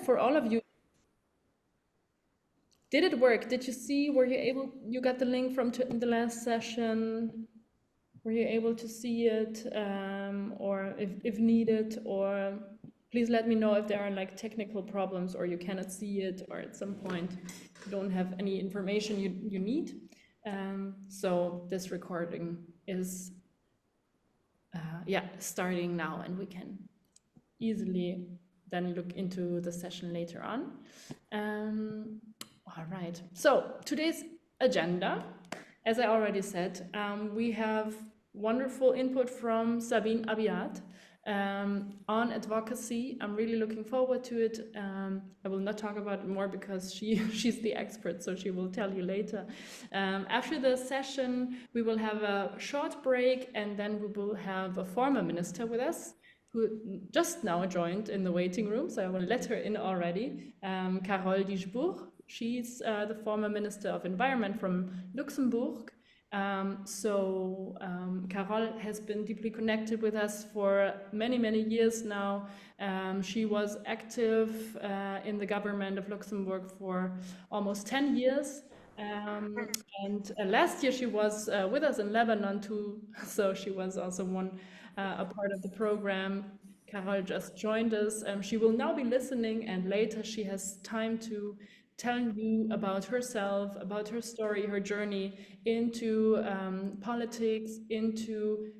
for all of you. Did it work? Did you see? Were you able? You got the link from the last session. Were you able to see it, or if needed, or please let me know if there are like technical problems or you cannot see it, or at some point you don't have any information you need. So this recording is starting now, and we can easily then look into the session later on. All right, so today's agenda, as I already said, we have wonderful input from Sabine on advocacy. I'm really looking forward to it. I will not talk about it more because she's the expert, so she will tell you later. After the session, we will have a short break, and then we will have a former minister with us who just now joined in the waiting room, so I will let her in already. Carole Dieschbourg. She's the former Minister of Environment from Luxembourg. Carole has been deeply connected with us for many, many years now. She was active in the government of Luxembourg for almost 10 years. And last year she was with us in Lebanon too, so she was also a part of the program. Carole just joined us. She will now be listening, and later she has time to tell you about herself, about her story, her journey into politics, into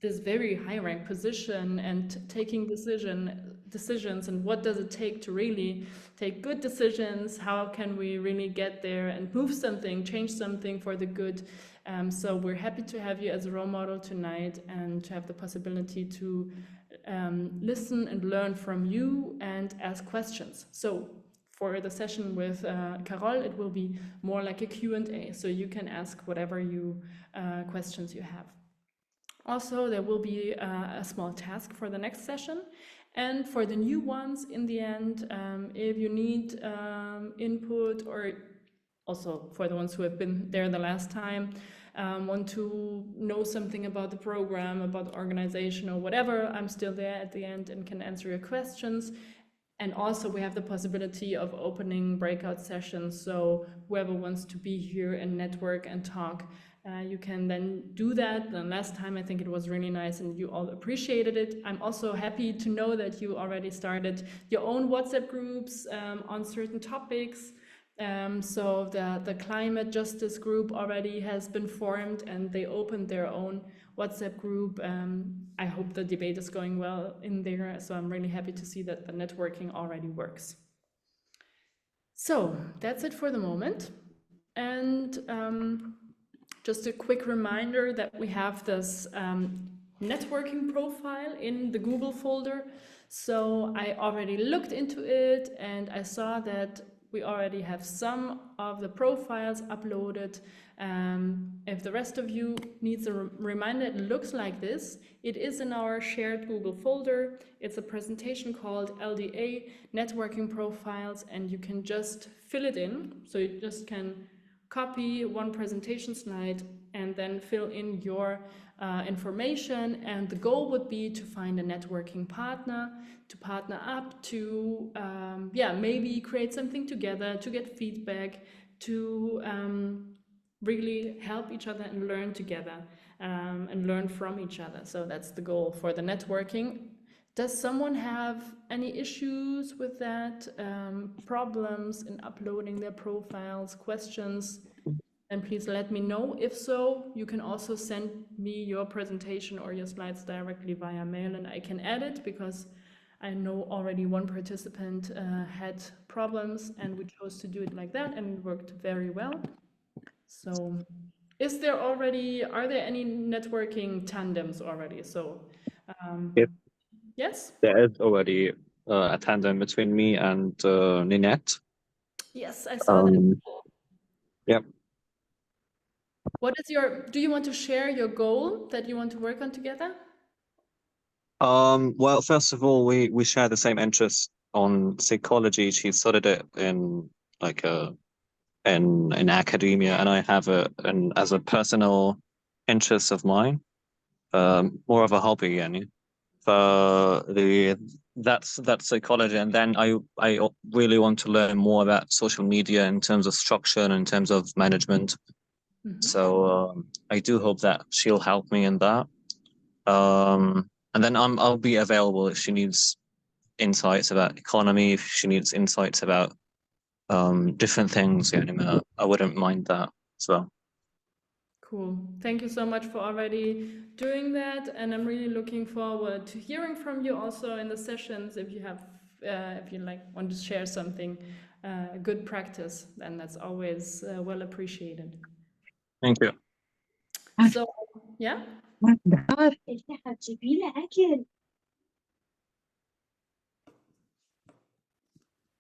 this very high-ranked position and taking decisions, and what does it take to really take good decisions, how can we really get there and move something, change something for the good. So we're happy to have you as a role model tonight, and to have the possibility to listen and learn from you and ask questions. So for the session with Carole, it will be more like a Q&A, so you can ask whatever questions you have. Also, there will be a small task for the next session. And for the new ones, in the end, if you need input, or also for the ones who have been there the last time, want to know something about the program, about the organization or whatever, I'm still there at the end and can answer your questions. And also we have the possibility of opening breakout sessions, so whoever wants to be here and network and talk, you can then do that. The last time I think it was really nice and you all appreciated it. I'm also happy to know that you already started your own WhatsApp groups on certain topics. So the climate justice group already has been formed, and they opened their own WhatsApp group. I hope the debate is going well in there, so I'm really happy to see that the networking already works. So that's it for the moment. And just a quick reminder that we have this networking profile in the Google folder. So I already looked into it, and I saw that we already have some of the profiles uploaded. If the rest of you needs a reminder, it looks like this. It is in our shared Google folder. It's a presentation called LDA, Networking Profiles, and you can just fill it in. So you just can copy one presentation slide and then fill in your information, and the goal would be to find a networking partner, to partner up, to maybe create something together, to get feedback, to really help each other and learn together and learn from each other. So that's the goal for the networking. Does someone have any issues with that, problems in uploading their profiles, questions? And please let me know. If so, you can also send me your presentation or your slides directly via mail, and I can add it, because I know already one participant had problems, and we chose to do it like that, and it worked very well. So are there any networking tandems already? So yes? There is already a tandem between me and Ninette. Yes, I saw that. Yep. Do you want to share your goal that you want to work on together? Well, first of all, we share the same interest on psychology. She studied it in in academia, and I have as a personal interest of mine, more of a hobby, yani. that's psychology, and then I really want to learn more about social media in terms of structure and in terms of management. So I do hope that she'll help me in that. And then I'll be available if she needs insights about economy, if she needs insights about different things. Yeah, I wouldn't mind that as well. Cool. Thank you so much for already doing that, and I'm really looking forward to hearing from you also in the sessions. If you have, if you like, want to share something, good practice, then that's always well appreciated. Thank you. So, yeah.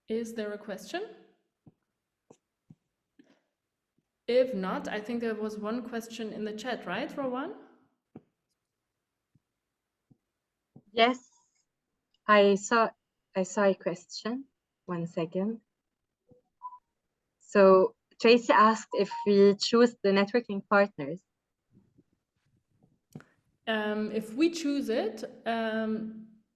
Is there a question? If not, I think there was one question in the chat, right, Rowan? Yes, I saw a question. 1 second. So Tracy asked if we choose the networking partners. If we choose it,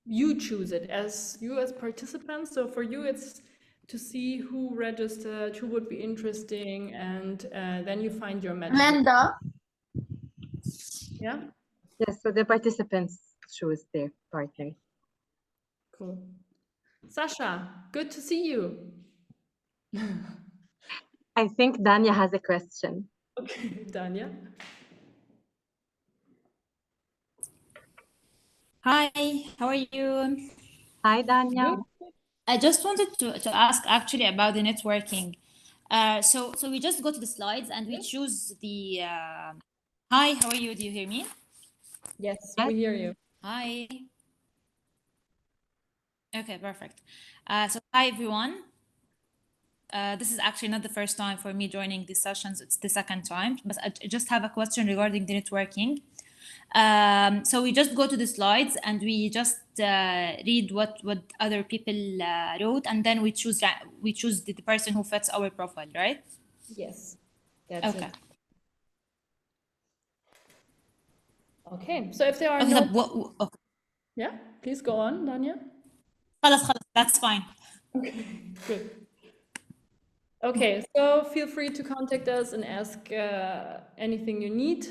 you choose it as participants. So for you, it's to see who registered, who would be interesting, and then you find your match. Amanda? Yeah? Yes, so the participants choose their partner. Cool. Sasha, good to see you. I think Danya has a question. Okay, Danya. Hi, how are you? Hi, Danya. I just wanted to ask actually about the networking. So we just go to the slides and we choose the. Hi, how are you? Do you hear me? Yes, we hear you. Hi. Okay, perfect. So hi everyone. This is actually not the first time for me joining these sessions. It's the second time, but I just have a question regarding the networking. So we just go to the slides and we just read what other people wrote, and then we choose the person who fits our profile, right? Yes, that's okay. it. Okay, so if there are okay. Yeah, please go on, Danya. خلاص, that's fine. Okay, good. Okay, so feel free to contact us and ask anything you need.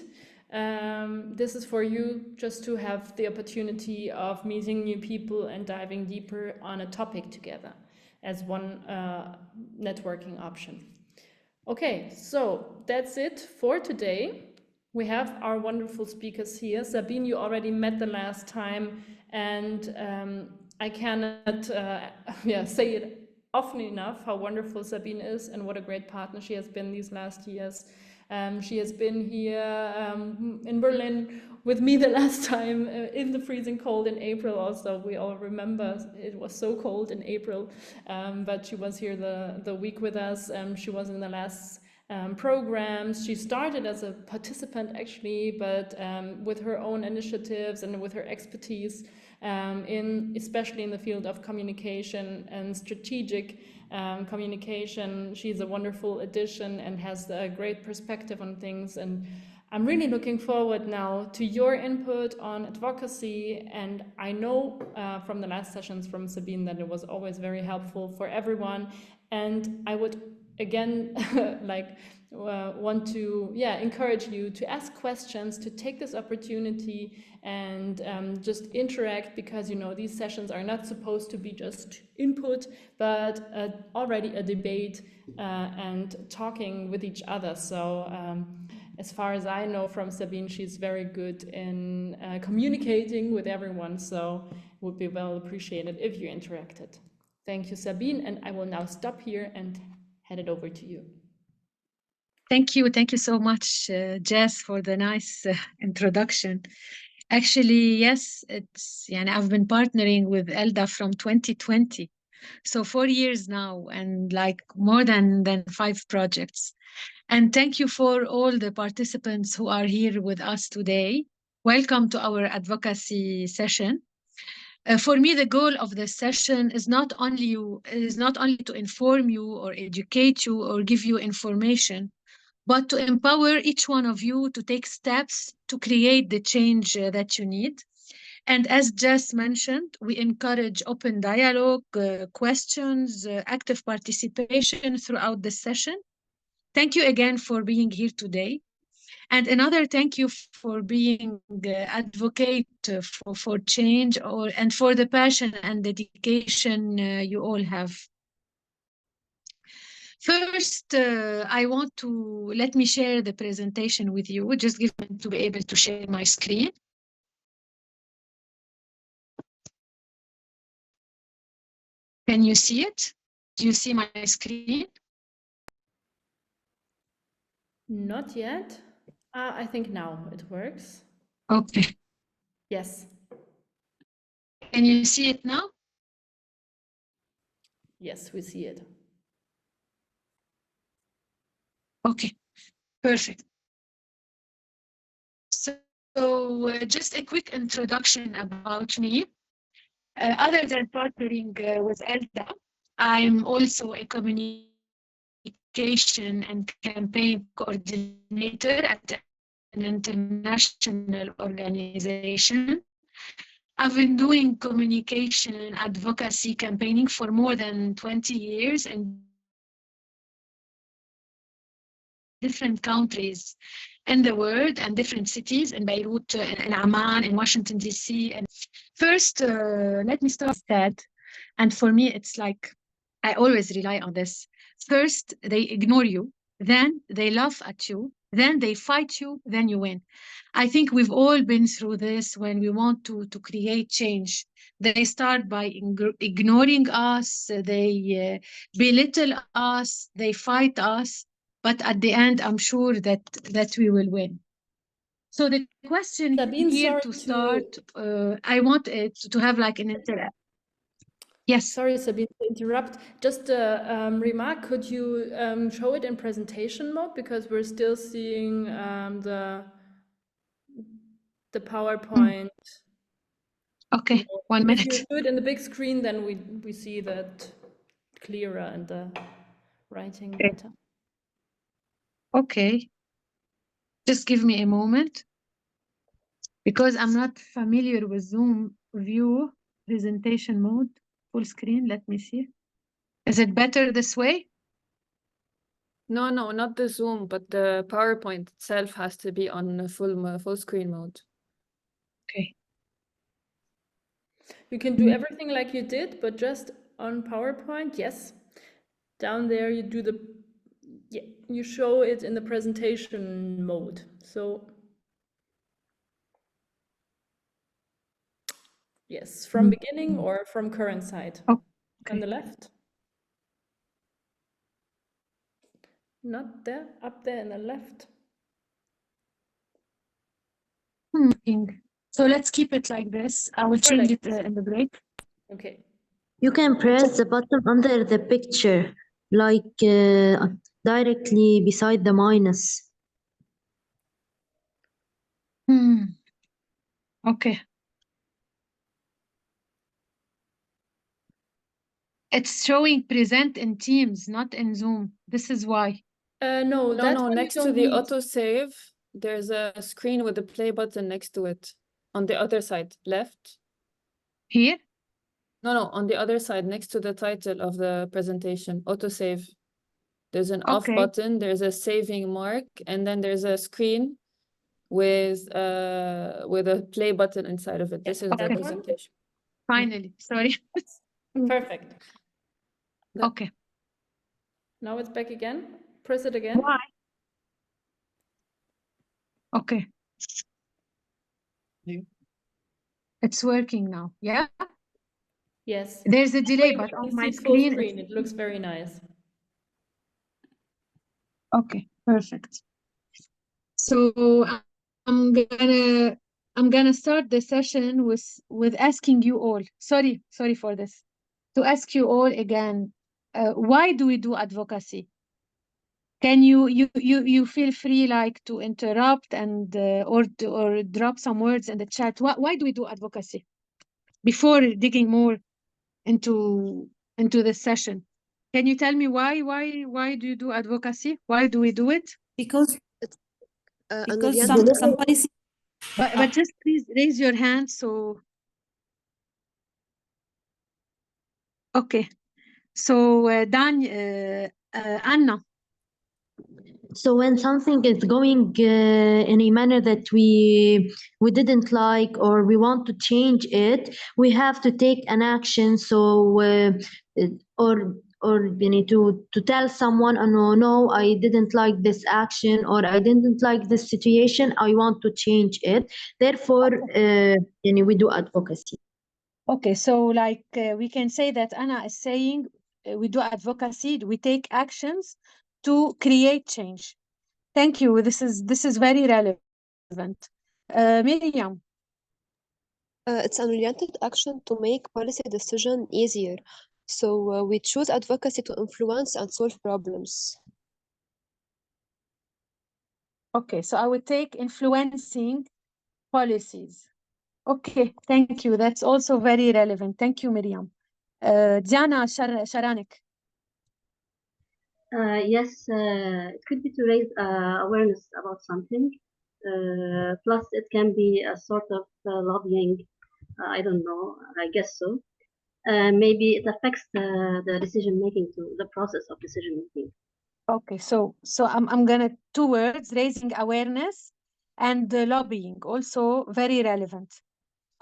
This is for you just to have the opportunity of meeting new people and diving deeper on a topic together as one networking option. Okay, so that's it for today. We have our wonderful speakers here. Sabine, you already met the last time, and I cannot say it often enough how wonderful Sabine is and what a great partner she has been these last years. She has been here in Berlin with me the last time in the freezing cold in April. Also, we all remember it was so cold in April, but she was here the week with us. She was in the last programs. She started as a participant actually, but with her own initiatives and with her expertise especially in the field of communication and strategic communication. She's a wonderful addition and has a great perspective on things. And I'm really looking forward now to your input on advocacy. And I know from the last sessions from Sabine that it was always very helpful for everyone. And I would again want to encourage you to ask questions, to take this opportunity and just interact, because these sessions are not supposed to be just input, but already a debate and talking with each other. So as far as I know from Sabine, she's very good in communicating with everyone, so it would be well appreciated if you interacted. Thank you, Sabine, and I will now stop here and hand it over to you. Thank you so much, Jess, for the nice introduction. Actually, yes, I've been partnering with ELDA from 2020, so 4 years now, and more than 5 projects. And thank you for all the participants who are here with us today. Welcome to our advocacy session. For me, the goal of the session is not only to inform you or educate you or give you information, but to empower each one of you to take steps to create the change that you need. And as Jess mentioned, we encourage open dialogue, questions, active participation throughout the session. Thank you again for being here today. And another thank you for being advocate for change and for the passion and dedication you all have. First, I want to let me share the presentation with you. Just give me to be able to share my screen. Can you see it? Do you see my screen? Not yet. I think now it works. Okay. Yes. Can you see it now? Yes, we see it. Okay, perfect. So just a quick introduction about me. Other than partnering with ELDA, I'm also a communication and campaign coordinator at an international organization. I've been doing communication and advocacy campaigning for more than 20 years in different countries in the world and different cities in Beirut, in Amman, in Washington, D.C. And first, let me start with that. And for me, it's like, I always rely on this. First, they ignore you, then they laugh at you, then they fight you, then you win. I think we've all been through this when we want to create change. They start by ignoring us, they belittle us, they fight us, but at the end, I'm sure that we will win. So the question Sabine, here sorry to start, I want it to have like an interact. Yes. Sorry, Sabine, to interrupt. Just a remark, could you show it in presentation mode? Because we're still seeing the PowerPoint. Okay, 1 minute. If you do it in the big screen, then we see that clearer and the writing better. Okay. Just give me a moment. Because I'm not familiar with Zoom view presentation mode, full screen. Let me see. Is it better this way? No, not the Zoom, but the PowerPoint itself has to be on full screen mode. Okay. You can do everything like you did, but just on PowerPoint, yes. Down there you do you show it in the presentation mode. So yes, from beginning or from current side. Okay. On the left. Not there, up there in the left. So let's keep it like this. I will change it in the break. Okay. You can press the button under the picture, like directly beside the minus. Okay. It's showing present in Teams, not in Zoom. This is why. No, No, next to the autosave, there's a screen with the play button next to it. On the other side, left. Here? No, on the other side, next to the title of the presentation, autosave. There's an off button, there's a saving mark, and then there's a screen with a play button inside of it. This is the presentation. Finally, sorry. Perfect. Okay. Now it's back again. Press it again. Why? Okay. It's working now. Yeah? Yes. There's a delay, but on my screen, it looks very nice. Okay, perfect. So I'm gonna start the session with asking you all. Sorry for this. To ask you all again, why do we do advocacy? Can you feel free like to interrupt and or drop some words in the chat? Why do we do advocacy? Before digging more into this session, can you tell me why do you do advocacy? Why do we do it? Because some policy. But just please raise your hand so Okay. So, Anna. So when something is going in a manner that we didn't like or we want to change it, we have to take an action. So or you need to tell someone, oh, no, I didn't like this action, or I didn't like this situation. I want to change it. Therefore, we do advocacy. Okay, so like we can say that Anna is saying we do advocacy, we take actions to create change. Thank you. This is very relevant. Miriam. It's an oriented action to make policy decision easier. So we choose advocacy to influence and solve problems. Okay, so I would take influencing policies. Okay, thank you. That's also very relevant. Thank you, Miriam. Diana Sharanik. Yes, it could be to raise awareness about something. Plus, it can be a sort of lobbying. I don't know. I guess so. Maybe it affects the decision making too, the process of decision making. Okay, so I'm gonna 2 words: raising awareness and lobbying. Also very relevant.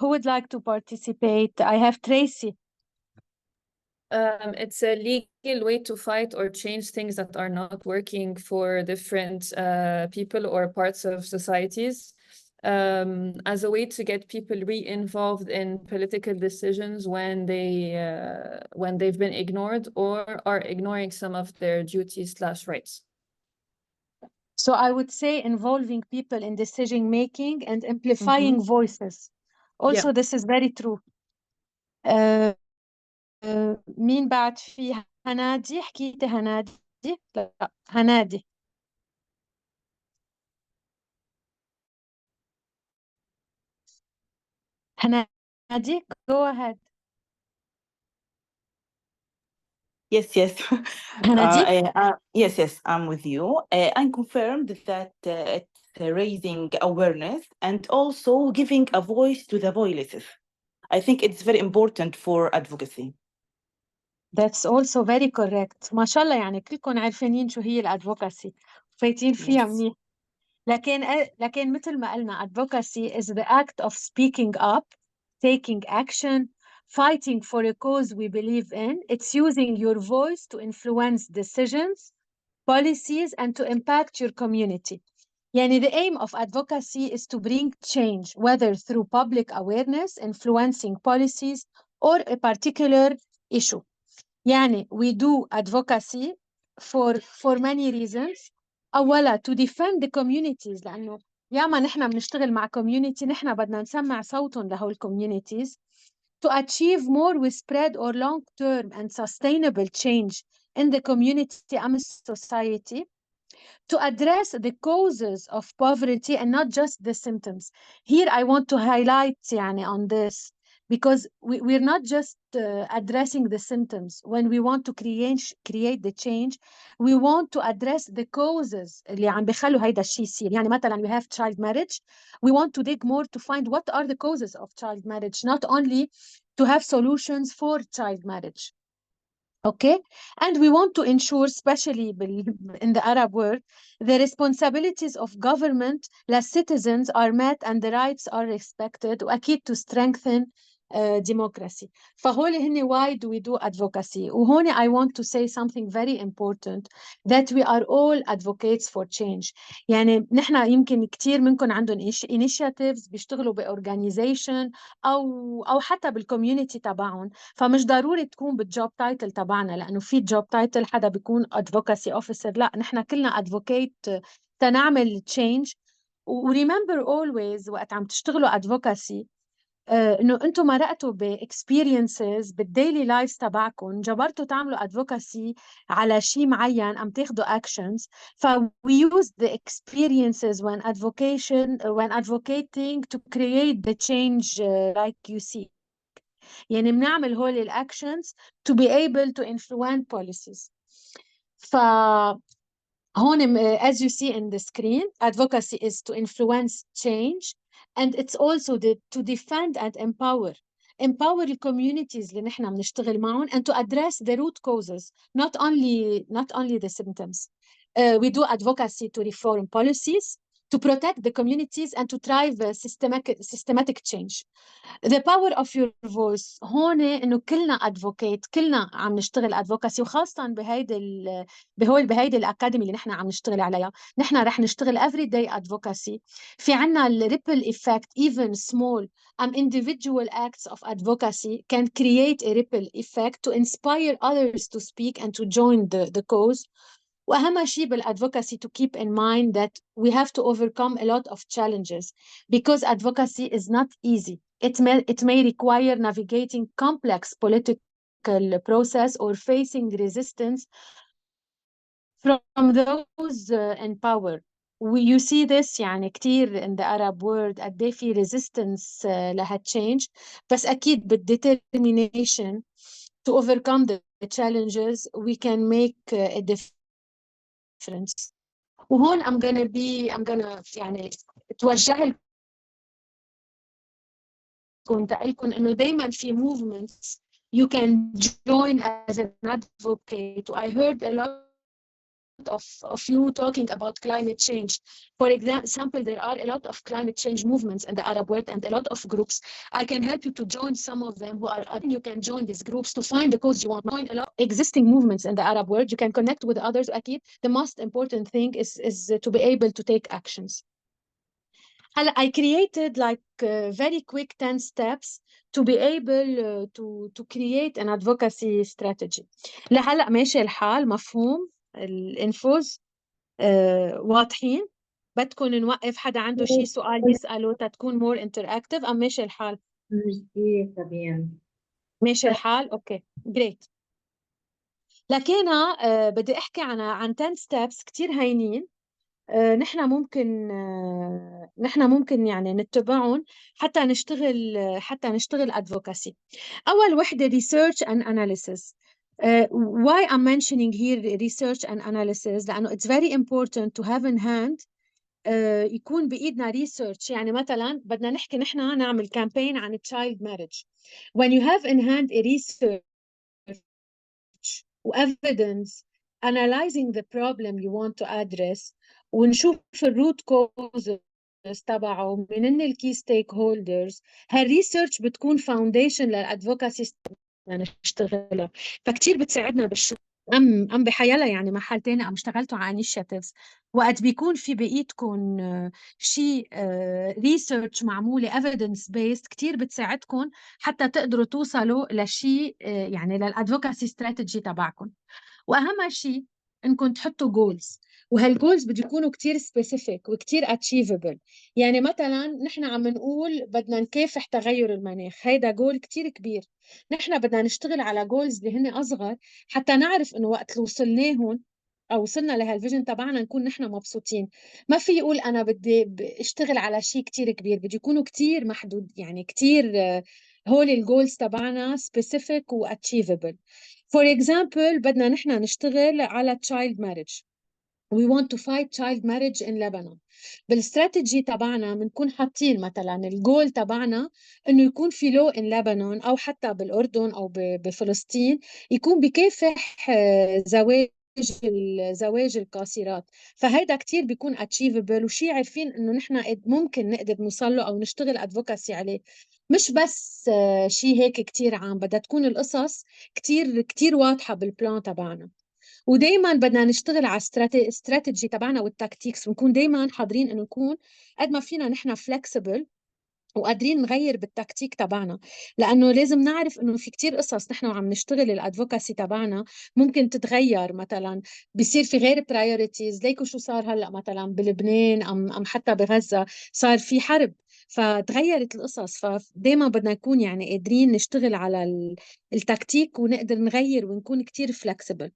Who would like to participate? I have Tracy. It's a legal way to fight or change things that are not working for different people or parts of societies, as a way to get people re-involved in political decisions when they've been ignored or are ignoring some of their duties/rights. So I would say involving people in decision making and amplifying voices. Also, this is very true. مين بعد في هنادي؟ حكيتي هنادي؟ لا هنادي. هنادي, go ahead. Yes. Yes, I'm with you. I confirmed that it's raising awareness and also giving a voice to the voiceless. I think it's very important for advocacy. That's also very correct. ما شاء الله يعني كلكم عارفين شو هي الادفوكاسي فايتين فيها منيح. لكن مثل ما قلنا advocacy is the act of speaking up, taking action, fighting for a cause we believe in. It's using your voice to influence decisions, policies, and to impact your community. Yani the aim of advocacy is to bring change, whether through public awareness, influencing policies, or a particular issue. Yani we do advocacy for many reasons. أولا to defend the communities لأنه ياما نحن بنشتغل مع community نحن بدنا نسمع صوتهم لهول communities. To achieve more with spread or long-term and sustainable change in the community and society. To address the causes of poverty and not just the symptoms. Here I want to highlight يعني on this because we're not just addressing the symptoms. When we want to create the change, we want to address the causes اللي عم بيخلوا هيدا الشيء يصير. يعني مثلا we have child marriage, we want to dig more to find what are the causes of child marriage, not only to have solutions for child marriage. Okay, and we want to ensure, especially in the Arab world, the responsibilities of government as citizens are met and the rights are respected, وأكيد to strengthen democracy. فهول هن why do we do advocacy. وهون I want to say something very important, that we are all advocates for change. يعني نحن يمكن كتير منكم عندهم initiatives بيشتغلوا بأورجانيزيشن أو حتى بالكوميونيتي تبعهم، فمش ضروري تكون بالجوب تايتل تبعنا، لأنه في جوب تايتل حدا بيكون advocacy officer. لا نحن كلنا advocate تنعمل change. وريمبر always وقت عم تشتغلوا advocacy انه انتم مرقتوا باكسبيرينسز بالديلي لايفز تبعكم، جبرتوا تعملوا ادفوكاسي على شيء معين، عم تاخذوا اكشنز. ف we use the experiences when advocating to create the change like you see. يعني بنعمل هول الاكشنز to be able to influence policies. ف هون as you see in the screen, advocacy is to influence change, and it's also to defend and empower. empower the communities اللي نحن بنشتغل معهم and to address the root causes, not only the symptoms. We do advocacy to reform policies, to protect the communities and to drive systematic change. The power of your voice هون انه كلنا advocate، كلنا عم نشتغل advocacy، وخاصة بهيدي الأكاديمي اللي نحن عم نشتغل عليها. نحن رح نشتغل everyday advocacy. في عنا ال ripple effect, even small individual acts of advocacy can create a ripple effect to inspire others to speak and to join the cause. وأهم شيء بالadvocacy to keep in mind that we have to overcome a lot of challenges because advocacy is not easy. It may require navigating complex political process or facing resistance from those in power. You see this يعني كتير in the Arab world قد ايه في resistance لها change، بس أكيد بالdetermination to overcome the challenges we can make a difference. وهون I'm gonna يعني توجه لكم تقلكم إنه دايما في movements you can join as an advocate. I heard a lot of you talking about climate change. For example, there are a lot of climate change movements in the Arab world and a lot of groups. I can help you to join some of them who are, you can join these groups to find the cause you want. Join a lot of existing movements in the Arab world. You can connect with others. أكيد. The most important thing is to be able to take actions. I created like very quick 10 steps to be able to create an advocacy strategy. لهلا ماشي الحال؟ مفهوم؟ الانفوز واضحين؟ بدكم نوقف حدا عنده شي سؤال يسأله تتكون more interactive أم ماشي الحال؟ ميرسي سابين. ماشي الحال؟ اوكي جريت. لكن بدي احكي عن 10 steps كتير هينين. نحن ممكن يعني نتبعهم حتى نشتغل advocacy. أول وحدة research and analysis. Why I'm mentioning here research and analysis لأنه it's very important to have in hand يكون بإيدنا research. يعني مثلا بدنا نحكي نحن نعمل campaign عن child marriage. When you have in hand a research و evidence analyzing the problem you want to address ونشوف الروت كوزز تبعه من الكي ستيك هولدرز، هالريسيرش بتكون فاونديشن للادفوكاسي نشتغلها، فكتير بتساعدنا بالشغل. أم بحيالها يعني محل تاني اشتغلتوا على initiatives وقت بيكون في بإيدكم شيء ريسيرش معمولة evidence based كتير بتساعدكم حتى تقدروا توصلوا لشيء يعني للادفوكاسي استراتيجي تبعكم. وأهم شيء إنكم تحطوا جولز، وهالجولز بده يكونوا كتير سبيسيفيك وكتير achievable. يعني مثلا نحن عم نقول بدنا نكافح تغير المناخ، هيدا جول كتير كبير. نحن بدنا نشتغل على جولز اللي هن أصغر حتى نعرف إنه وقت اللي وصلناهم أو وصلنا لهالفيجن تبعنا نكون نحن مبسوطين. ما في يقول أنا بدي أشتغل على شيء كتير كبير، بده يكونوا كتير محدود، يعني كتير هول الجولز تبعنا specific و achievable. For example بدنا نحن نشتغل على child marriage. We want to fight child marriage in Lebanon. بالاستراتيجي تبعنا بنكون حاطين مثلا الجول تبعنا انه يكون في لو in Lebanon او حتى بالاردن او بفلسطين يكون بكافح زواج القاصرات. فهيدا كتير بيكون achievable وشي عارفين انه نحن ممكن نقدر نوصل له او نشتغل ادفوكاسي عليه. مش بس شيء هيك كتير عام، بدها تكون القصص كتير واضحة بالبلان تبعنا. ودايما بدنا نشتغل على استراتيجي تبعنا والتكتيكس، ونكون دايما حاضرين انه نكون قد ما فينا نحن فلكسبل وقادرين نغير بالتكتيك تبعنا، لانه لازم نعرف انه في كتير قصص نحن وعم نشتغل الادفوكاسي تبعنا ممكن تتغير. مثلا بيصير في غير برايورتيز، ليكوا شو صار هلا مثلا بلبنان ام حتى بغزه صار في حرب فتغيرت القصص. فدايما بدنا نكون يعني قادرين نشتغل على التكتيك ونقدر نغير ونكون كتير فلكسبل.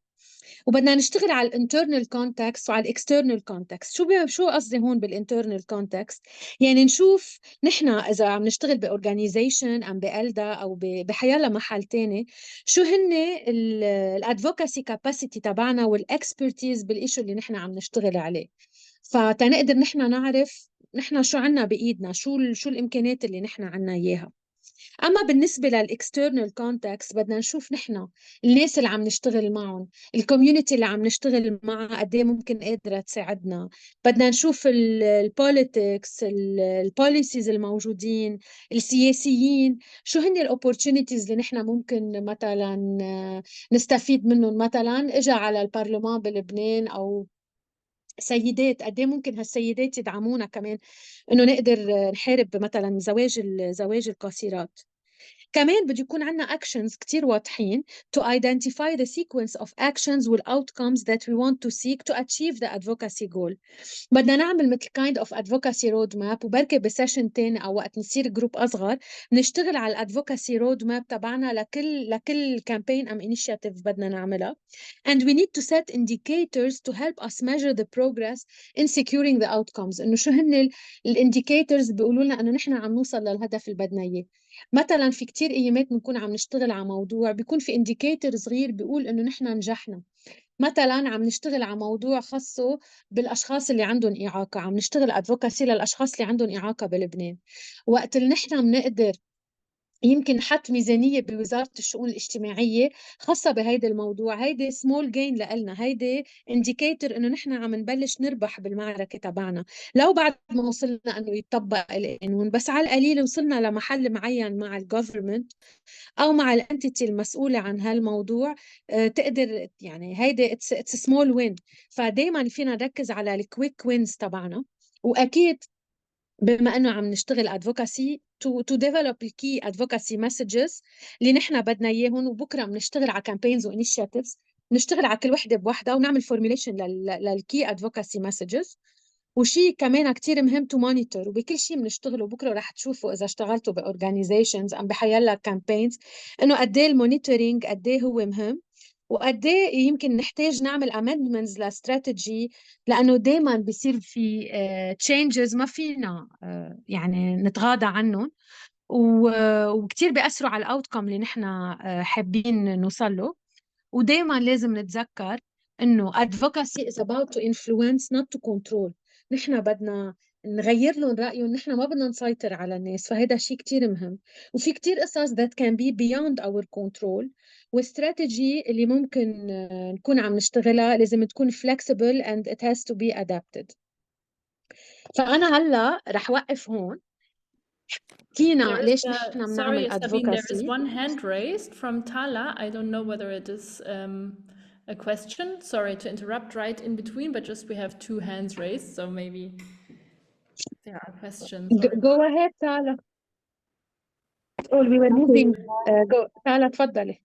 وبدنا نشتغل على الانترنال كونتكست وعلى الاكسترنال كونتكست. شو قصدي هون بالانترنال كونتكست؟ يعني نشوف نحن اذا عم نشتغل باورجانيزيشن ام بألدا او بحيالله محل تاني شو هن الادفوكاسي كاباسيتي تبعنا والاكسبرتيز بالإشي اللي نحن عم نشتغل عليه، فتنقدر نحن نعرف نحن شو عنا بايدنا، شو الامكانيات اللي نحن عنا اياها. أما بالنسبة للإكسترنال كونتاكس بدنا نشوف نحن الناس اللي عم نشتغل معهم، الكوميونتي اللي عم نشتغل معها قد ايه ممكن قادرة تساعدنا. بدنا نشوف البوليتكس، البوليسيز الموجودين، السياسيين، شو هن الاوبورتونيتيز اللي نحن ممكن مثلا نستفيد منهم. مثلا اجى على البرلمان بلبنان او سيدات، قد ايه ممكن هالسيدات يدعمونا كمان انه نقدر نحارب مثلا زواج القاصرات. كمان بده يكون عندنا actions كتير واضحين to identify the sequence of actions وال outcomes that we want to seek to achieve the advocacy goal. بدنا نعمل مثل kind of advocacy road map، وبركي بسيشن تاني أو وقت نصير جروب أصغر نشتغل على الادفوكاسي رود ماب تبعنا لكل campaign أم initiative بدنا نعملها. And we need to set indicators to help us measure the progress in securing the outcomes. إنه شو هن الانديكيتورز بيقولوا لنا إنه نحن عم نوصل للهدف اللي بدنا إياه. مثلا في كتير ايامات بنكون عم نشتغل على موضوع بيكون في انديكيتور صغير بيقول انه نحن نجحنا. مثلا عم نشتغل على موضوع خاصه بالاشخاص اللي عندهم اعاقه، عم نشتغل ادفوكاسي للاشخاص اللي عندهم اعاقه بلبنان. وقت اللي نحن بنقدر يمكن حط ميزانية بوزارة الشؤون الاجتماعية خاصة بهيدا الموضوع، هيدي سمول جين لإلنا، هيدي انديكيتور انه نحن عم نبلش نربح بالمعركة تبعنا. لو بعد ما وصلنا انه يطبق القانون، بس على القليل وصلنا لمحل معين مع الجوفرمنت او مع الانتيتي المسؤولة عن هالموضوع، تقدر يعني هيدي اتس سمول وين. فدايما فينا نركز على الكويك وينز تبعنا. واكيد بما انه عم نشتغل advocacy to develop the key advocacy messages اللي نحن بدنا اياهم، وبكره بنشتغل على campaigns و initiatives، نشتغل على كل وحده بوحدها ونعمل formulation للكي advocacy messages. وشيء كمان كتير مهم to monitor، وبكل شيء بنشتغله بكره رح تشوفوا اذا اشتغلتوا باورجانيزيشنز ام بحيلا campaigns انه قد ايه المونيتورينج قد ايه هو مهم، وقد ايه يمكن نحتاج نعمل امندمنتس لاستراتيجي، لانه دائما بيصير في تشينجز ما فينا يعني نتغاضى عنهم، وكثير بيأثروا على الاوتكم اللي نحن حابين نوصل له. ودائما لازم نتذكر انه advocacy is about to influence not to control. نحن بدنا نغير لهم رأيهم، نحن ما بدنا نسيطر على الناس، فهذا شيء كتير مهم. وفي كتير قصص that can be beyond our control، واستراتيجي اللي ممكن نكون عم نشتغلها لازم تكون flexible and it has to be adapted. فأنا هلا رح وقف هون. حكينا ليش نحن بنعمل Sorry, Sabine, there is advocacy. one hand raised from Tala. I don't know whether it is a question. Sorry to interrupt right in between, but just we have two hands raised, so maybe there are questions. Go ahead, Tala. Oh, we were moving. Go, Tala, تفضلي.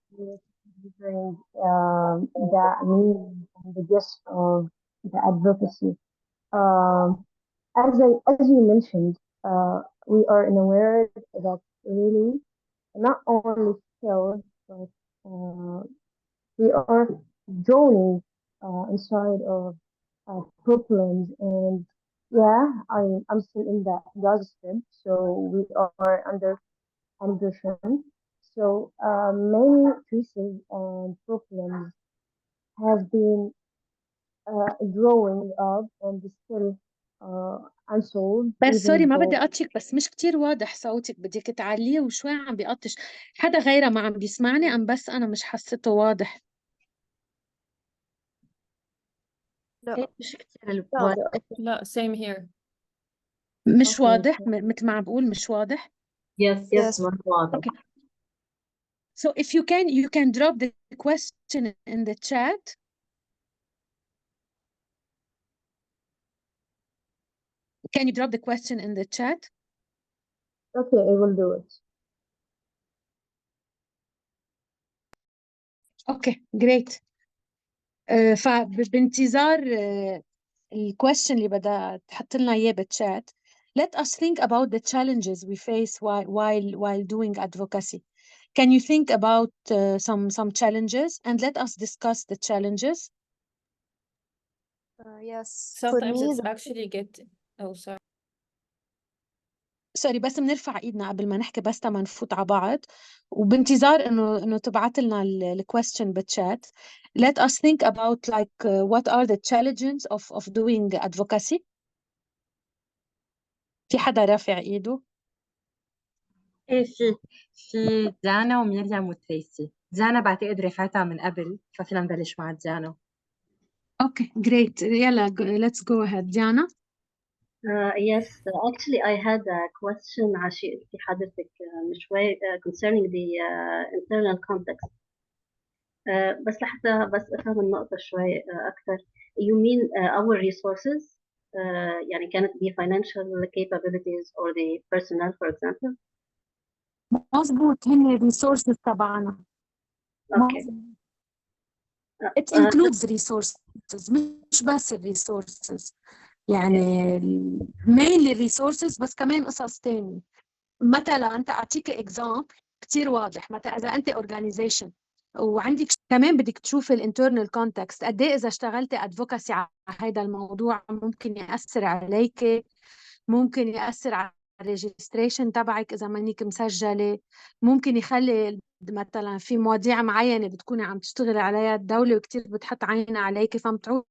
The meaning and the gist of the advocacy. As you mentioned, we are in a world that really not only skills, but we are drowning inside of problems. And yeah, I'm still in the Gaza, so we are under ambition. So many cases and problems have been growing up and still unsolved. بس even سوري ما بدي though أقطعك، بس مش كتير واضح صوتك، بدك تعليه وشوي عم بيقطش. حدا غيره ما عم بيسمعني أم بس أنا مش حسيته واضح؟ لا مش كتير لا واضح. لا same here. مش okay, واضح مثل ما عم بقول مش واضح. Yes, yes ما واضح. Okay. So if you can drop the question in the chat. Can you drop the question in the chat? okay, I will do it. Okay, great. فبانتظار الكويستشن اللي بدها تحط لنا اياه بالchat. Let us think about the challenges we face while doing advocacy. Can you think about some challenges and let us discuss the challenges? yes for Sometimes me it's actually oh sorry. سوري بس بنرفع ايدنا قبل ما نحكي بس تما نفوت على بعض، وبانتظار انه تبعت لنا الكويستشن بالchat. Let us think about like what are the challenges of doing advocacy. في حدا رافع ايده؟ ايه، في ديانا وميريام وتريسي. ديانا بعتقد رفعتها من قبل، ففينا نبلش مع ديانا. Okay, great. يلا let's go ahead. Diana. Yes, actually I had a question عشان في حضرتك من شوي concerning the internal context. بس لحتى بس أفهم النقطة شوي أكثر. You mean our resources يعني كانت the financial capabilities or the personnel for example? مظبوط، هن resources تبعنا. Okay. It includes resources مش بس resources، يعني mainly resources بس كمان قصص تاني. مثلا أنت أعطيك example كتير واضح. مثلا إذا أنت organization وعندك كمان بدك تشوف الانترنال كونتكست، قد ايه اذا اشتغلتي ادفوكاسي على هذا الموضوع ممكن ياثر عليك، ممكن ياثر على الريجستريشن تبعك اذا مانك مسجله، ممكن يخلي مثلا في مواضيع معينه بتكوني عم تشتغلي عليها الدوله وكثير بتحط عينها عليك، فمتعود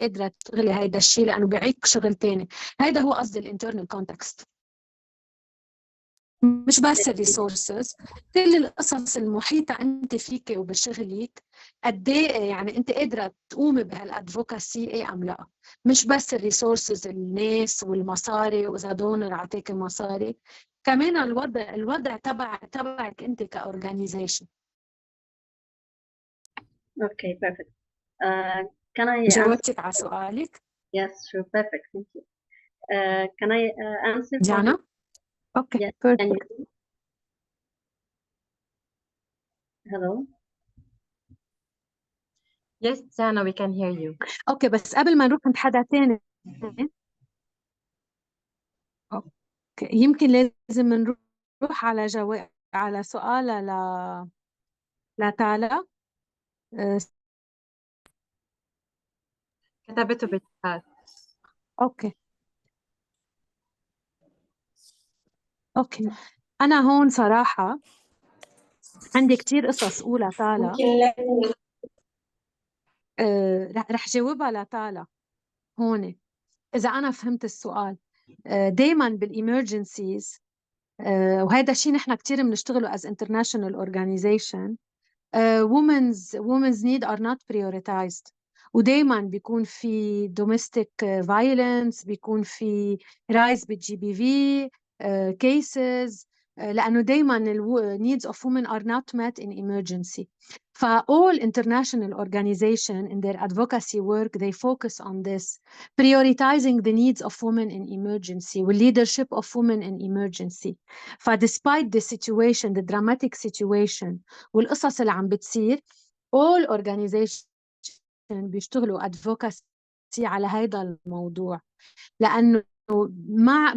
قادره تشتغلي هيدا الشيء لانه بيعيق شغل ثاني. هيدا هو قصدي الانترنال كونتكست، مش بس الريسورسز، كل القصص المحيطة أنت فيك وبشغلك، قد ايه يعني أنت قادرة تقومي بهالأدفوكاسي إيه أم لا. مش بس الريسورسز، الناس والمصاري، وإذا دونر أعطيك مصاري، كمان الوضع تبعك أنت كأورجانيزيشن. Okay, perfect. Can I answer? جاوبتك على سؤالك؟ Yes, sure, perfect. Thank you. Can I answer? جانا؟ Okay, yes. perfect. Can you? Hello. Yes, Diana, we can hear you. Okay, بس قبل ما نروح عند حدا تاني، اوكي يمكن لازم نروح على على سؤال لتالا. كتبته بالشات. اوكي انا هون صراحة عندي كتير قصص اولى تالا. رح جاوبها لتالا هون اذا انا فهمت السؤال. دايما بالإمرجنسيز، وهذا الشيء نحن كتير بنشتغله as international organization. women's need are not prioritized، ودايما بيكون في domestic violence، بيكون في rise بالجي بي في cases، لأنه دايما needs of women are not met in emergency. all international organization in their advocacy work they focus on this, prioritizing the needs of women in emergency والleadership of women in emergency. despite the situation, the dramatic situation والقصص اللي عم بتصير، all organization بيشتغلوا advocacy على هذا الموضوع، لأنه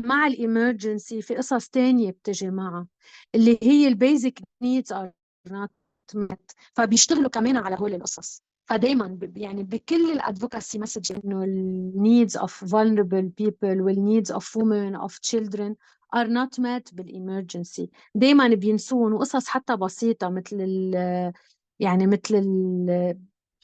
مع الإمرجنسي في قصص تانية بتجي معها اللي هي البيزك needs are not met، فبيشتغلوا كمان على هول القصص. فدايما يعني بكل الادفوكاسي مسج انه ال needs of vulnerable people وال needs of women of children are not met بالإمرجنسي. دايما بينسون، وقصص حتى بسيطة مثل يعني مثل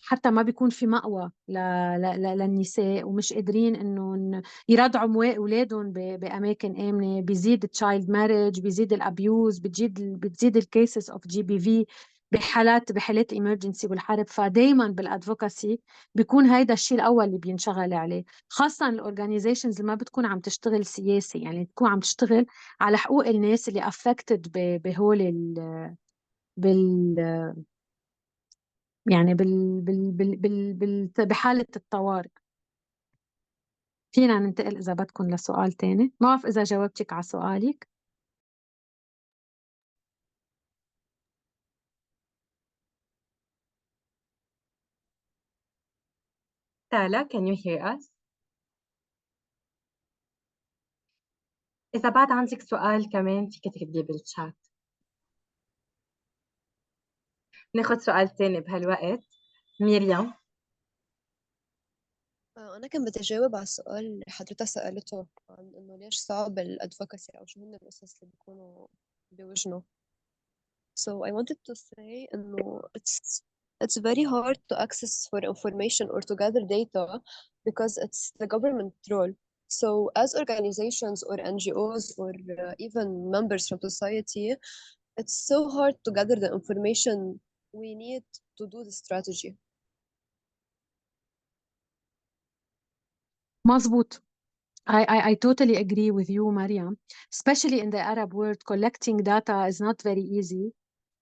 حتى ما بيكون في مأوى للنساء ومش قادرين انه يرضعوا اولادهم باماكن امنه، بيزيد التشايلد ماريج، بيزيد الابيوز، بتزيد الكيسز اوف جي بي في بحالات الامرجنسي والحرب. فدايما بالادفوكاسي بيكون هيدا الشيء الاول اللي بينشغل عليه، خاصه الاورجانيزيشنز اللي ما بتكون عم تشتغل سياسي، يعني تكون عم تشتغل على حقوق الناس اللي افكتد بهول بال يعني بحالة الطوارئ. فينا ننتقل إذا بدكم لسؤال تاني. ما بعرف إذا جاوبتك على سؤالك. تالا, can you hear us? إذا بعد عندك سؤال كمان فيك تكتبيه بالشات. ناخد سؤال تاني بهالوقت. ميريام. أنا كان بدي أجاوب على السؤال اللي حضرتها سألته عن إنه ليش صعب الأدفوكاسي أو شو هن القصص اللي بيكونوا بوجنه. So I wanted to say إنه it's very hard to access for information or to gather data because it's the government role. So as organizations or NGOs or even members from society, it's so hard to gather the information we need to do the strategy. مظبوط. I totally agree with you, Mariam. Especially in the Arab world, collecting data is not very easy.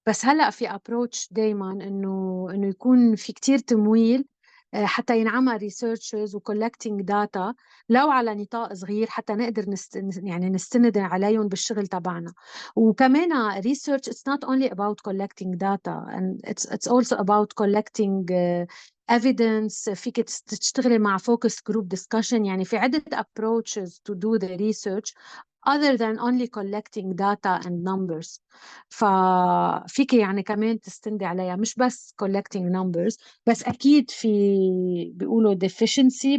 بس هلأ في approach دايما إنه يكون في كتير تمويل حتى ينعمل researches و collecting data لو على نطاق صغير حتى نقدر يعني نستند عليهم بالشغل تبعنا. وكمان research it's not only about collecting data and it's also about collecting evidence. فيك تشتغلي مع focus group discussion، يعني في عدة approaches to do the research other than only collecting data and numbers. ففيك يعني كمان تستندي عليها، مش بس collecting numbers، بس أكيد في بيقولوا deficiency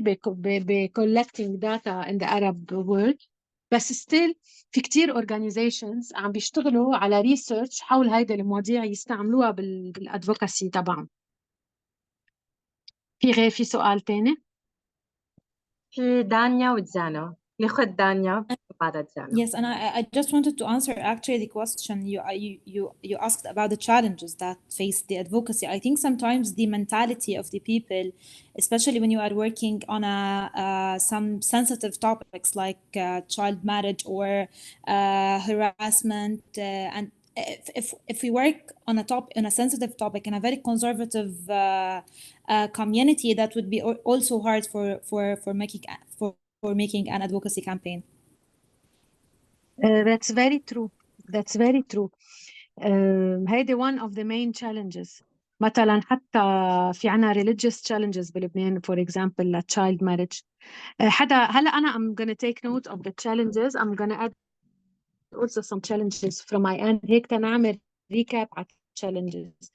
collecting data in the Arab world. بس still في كتير organizations عم بيشتغلوا على research حول هيدا المواضيع يستعملوها بالادفوكاسي تبعهم. في سؤال تاني؟ في دانيا وجانا، ناخد دانيا وبعدها جانا. Yes, and I just wanted to answer actually the question you asked about the challenges that face the advocacy. I think sometimes the mentality of the people, especially when you are working on some sensitive topics like child marriage or harassment, and if we work on a sensitive topic in a very conservative community, that would be also hard for making an advocacy campaign. That's very true. That's very true. هيدي one of the main challenges. مثلا حتى في عنا religious challenges بلبنان, for example, child marriage. هلا أنا I'm gonna take note of the challenges. I'm gonna add also some challenges from my end. هيك تنعمل recap على challenges.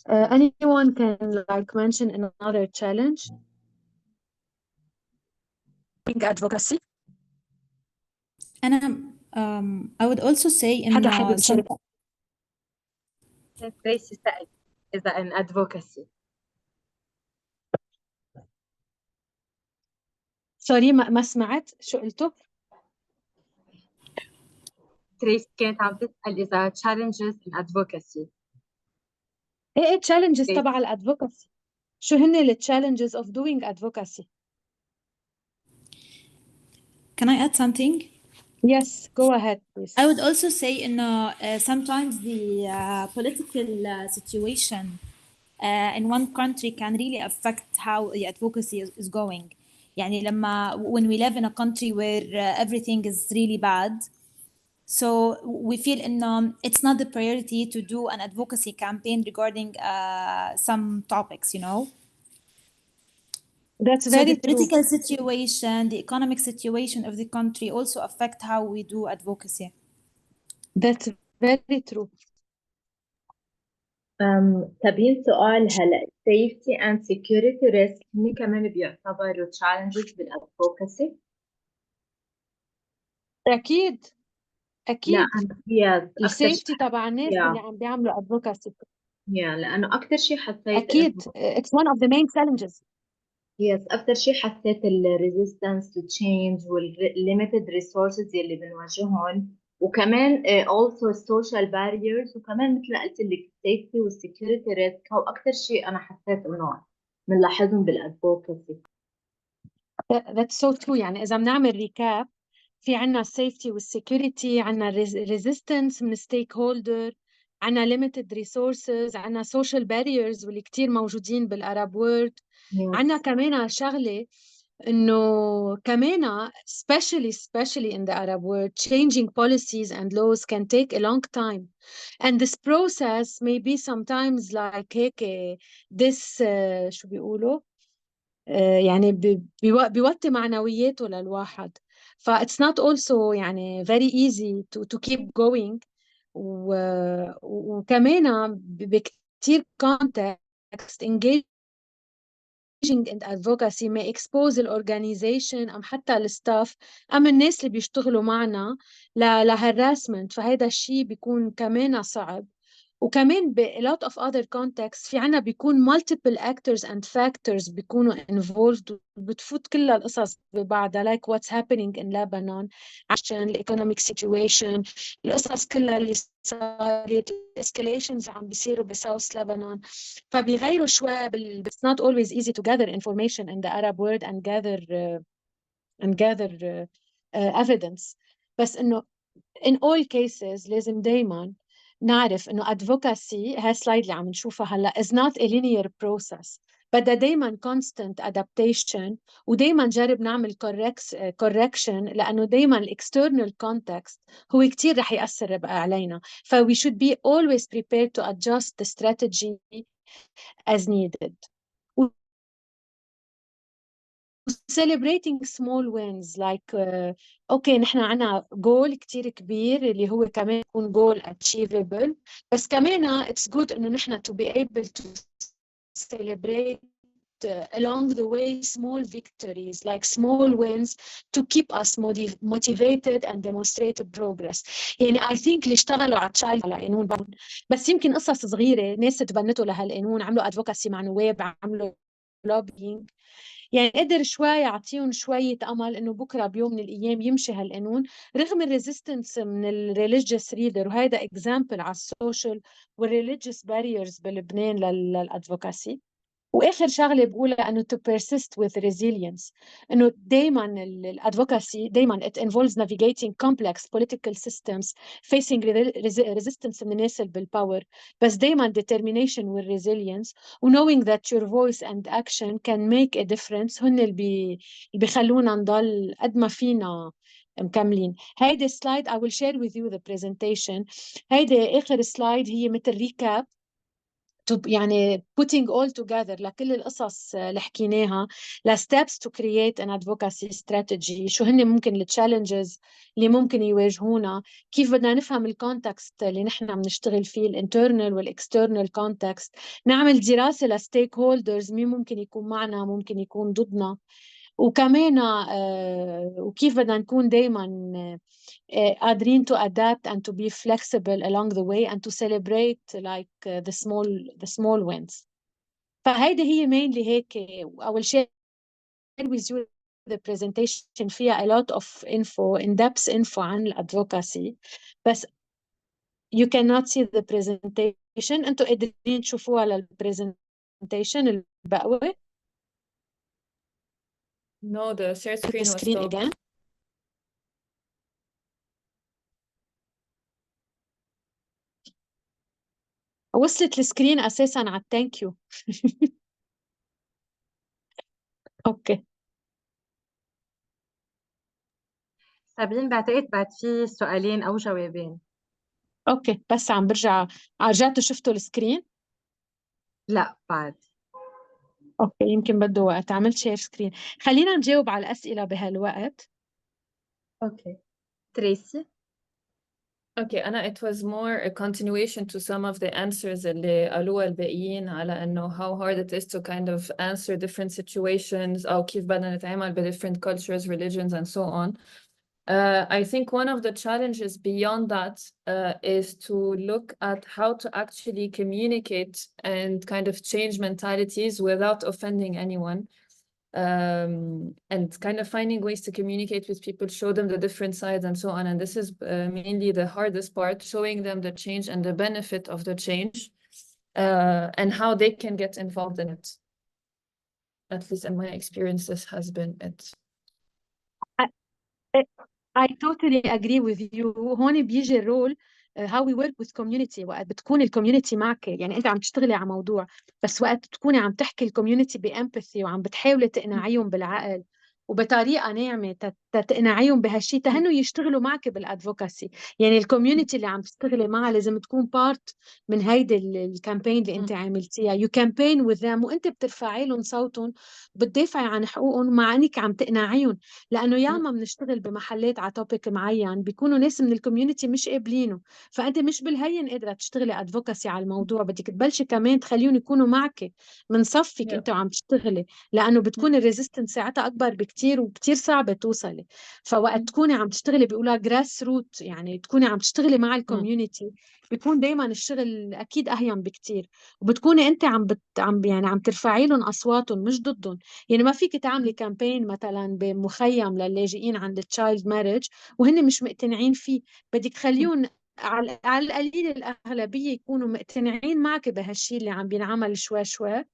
Anyone can like mention another challenge? Advocacy. I would also say in حدا حابب يشارك؟ تريسي سأل إذا in advocacy. سوري ما سمعت شو قلتوا؟ تريسي كانت عم تسأل إذا challenges in advocacy. ايه challenges تبع الادفوكاسي؟ شو هن ال challenges of doing advocacy? Can I add something? Yes, go ahead, please. I would also say sometimes the political situation in one country can really affect how the advocacy is going. يعني لما when we live in a country where everything is really bad, so we feel it's not the priority to do an advocacy campaign regarding some topics, you know. That's so very the political true. situation, the economic situation of the country also affect how we do advocacy. That's very true. Sabine, سؤال هلا safety and security risk هن كمان بيعتبروا challenges بالadvocacy؟ أكيد لا ال safety تبع الناس اللي عم بيعملوا advocacy. لأنه أكتر شيء حسيت أكيد it's one of the main challenges. أكتر شيء حسيت ال resistance to change وال limited resources يلي بنواجههم، وكمان also social barriers، وكمان مثل ما قلت لك safety وال security risk هو أكتر شيء أنا حسيت إنه بنلاحظهم بالadvocacy. That's so true. يعني إذا بنعمل recap في عنا safety وال security، عنا resistance من stakeholder، عنا limited resources، عنا social barriers واللي كتير موجودين بالعرب world. عنا كمان شغلة إنه كمان especially in the Arab world, changing policies and laws can take a long time, and this process may be sometimes like هيك this شو بيقولوا يعني بيوطي معنوياته للواحد. ف it's not also يعني very easy to keep going. وكمان بكتير context engaging in advocacy may expose الorganization أم حتى الستاف أم الناس اللي بيشتغلوا معنا لهراسمنت، فهذا الشيء بيكون كمان صعب. وكمان ب a lot of other contexts في عنا بيكون multiple actors and factors بيكونوا involved وبتفوت كل القصص ببعضها like what's happening in Lebanon عشان the economic situation القصص كلها اللي صارت escalations عم بيصيروا بساوث لبنان فبيغيروا شوي it's not always easy to gather information in the Arab world and gather evidence بس إنه in all cases لازم دايما نعرف إنه advocacy هالسلايد اللي عم نشوفها هلا is not a linear process بدها دايما constant adaptation ودايما نجرب نعمل correction لأنه دايما ال external context هو كتير رح يأثر بقى علينا ف we should be always prepared to adjust the strategy as needed celebrating small wins like اوكي نحن عنا goal كتير كبير اللي هو كمان يكون goal achievable بس كمان it's good انه نحن to be able to celebrate along the way small victories like small wins to keep us motivated and demonstrate progress يعني I think اللي اشتغلوا على child على قانون بس يمكن قصص صغيرة ناس تبنتوا لهالقانون عملوا advocacy مع نواب عملوا lobbying يعني قدر شوي يعطيهم شوية أمل إنه بكرة بيوم من الأيام يمشي هالقانون رغم الريزيستنس من الريليجيوس ريدر وهذا إكزامبل على السوشيال والريليجيوس باريرز بلبنان للأدفوكاسي واخر شغله بقولها انه to persist with resilience انه دائما الادفوكاسي دائما it involves navigating complex political systems facing resistance من الناس اللي بالباور بس دائما determination with resilience و knowing that your voice and action can make a difference هن اللي بيخلونا نضل قد ما فينا مكملين. هيدي سلايد I will share with you the presentation. هيدي آخر سلايد هي مثل ريكاب يعني putting all together لكل القصص اللي حكيناها ل steps to create an advocacy strategy شو هن ممكن التشالنجز اللي ممكن يواجهونا كيف بدنا نفهم الكونتكست اللي نحن بنشتغل فيه الانترنال والاكسترنال كونتكست نعمل دراسة ل stakeholders مين ممكن يكون معنا ممكن يكون ضدنا وكمان وكيف بدنا نكون دايما قادرين to adapt and to be flexible along the way and to celebrate like the small wins. فهيدي هي mainly هيك I will share with you the presentation فيها a lot of info in-depth info عن الادفوكاسي بس you cannot see the presentation انتوا قادرين تشوفوها للpresentation البقوة. No, the share screen was stopped. Again. وصلت السكرين اساسا على الثانك يو. اوكي سابين بعتقد بعد في سؤالين او جوابين. اوكي بس عم برجع رجعتوا شفتوا السكرين؟ لا بعد. اوكي يمكن بده وقت عملت شير سكرين. خلينا نجاوب على الاسئله بهالوقت. اوكي تريسي. Okay, Anna, it was more a continuation to some of the answers اللي قالوها الباقيين على إنه how hard it is to kind of answer different situations أو كيف بدنا نتعامل ب different cultures, religions, and so on. I think one of the challenges beyond that is to look at how to actually communicate and kind of change mentalities without offending anyone. And kind of finding ways to communicate with people, show them the different sides and so on. And this is mainly the hardest part, showing them the change and the benefit of the change and how they can get involved in it. At least in my experience, this has been it. I totally agree with you. هون بيجي الرول how we work with community. وقت بتكون الكوميونتي معك يعني انت عم تشتغلي على موضوع بس وقت تكوني عم تحكي الكوميونتي بامباثي وعم بتحاولي تقنعيهم بالعقل وبطريقه ناعمه تقنعيهم بهالشيء تهنوا يشتغلوا معك بالادفوكاسي يعني الكوميونتي اللي عم تشتغلي معها لازم تكون بارت من هيدي الكامبين اللي انت عملتيها you campaign with them وانت بترفعي لهم صوتهم بتدافعي عن حقوقهم مع انك عم تقنعيهم لانه ياما بنشتغل بمحلات على توبيك معين بيكونوا ناس من الكوميونتي مش قابلينه فانت مش بالهين قادره تشتغلي ادفوكاسي على الموضوع بدك تبلشي كمان تخليهم يكونوا معك من صفك انت وعم تشتغلي لانه بتكون الريزيستنس ساعتها اكبر بكثير كتير وكتير صعبة توصلي. فوقت تكوني عم تشتغلي بيقولها جراس روت، يعني تكوني عم تشتغلي مع الكوميونتي، بيكون دايما الشغل اكيد اهين بكتير، وبتكوني انت يعني عم ترفعي لهم اصواتهم مش ضدهم. يعني ما فيك تعملي كامبين مثلا بمخيم للاجئين عند التشايلد ماريج وهن مش مقتنعين فيه، بدك تخليهم على القليل الأغلبية يكونوا مقتنعين معك بهالشي اللي عم بينعمل شوي شوي،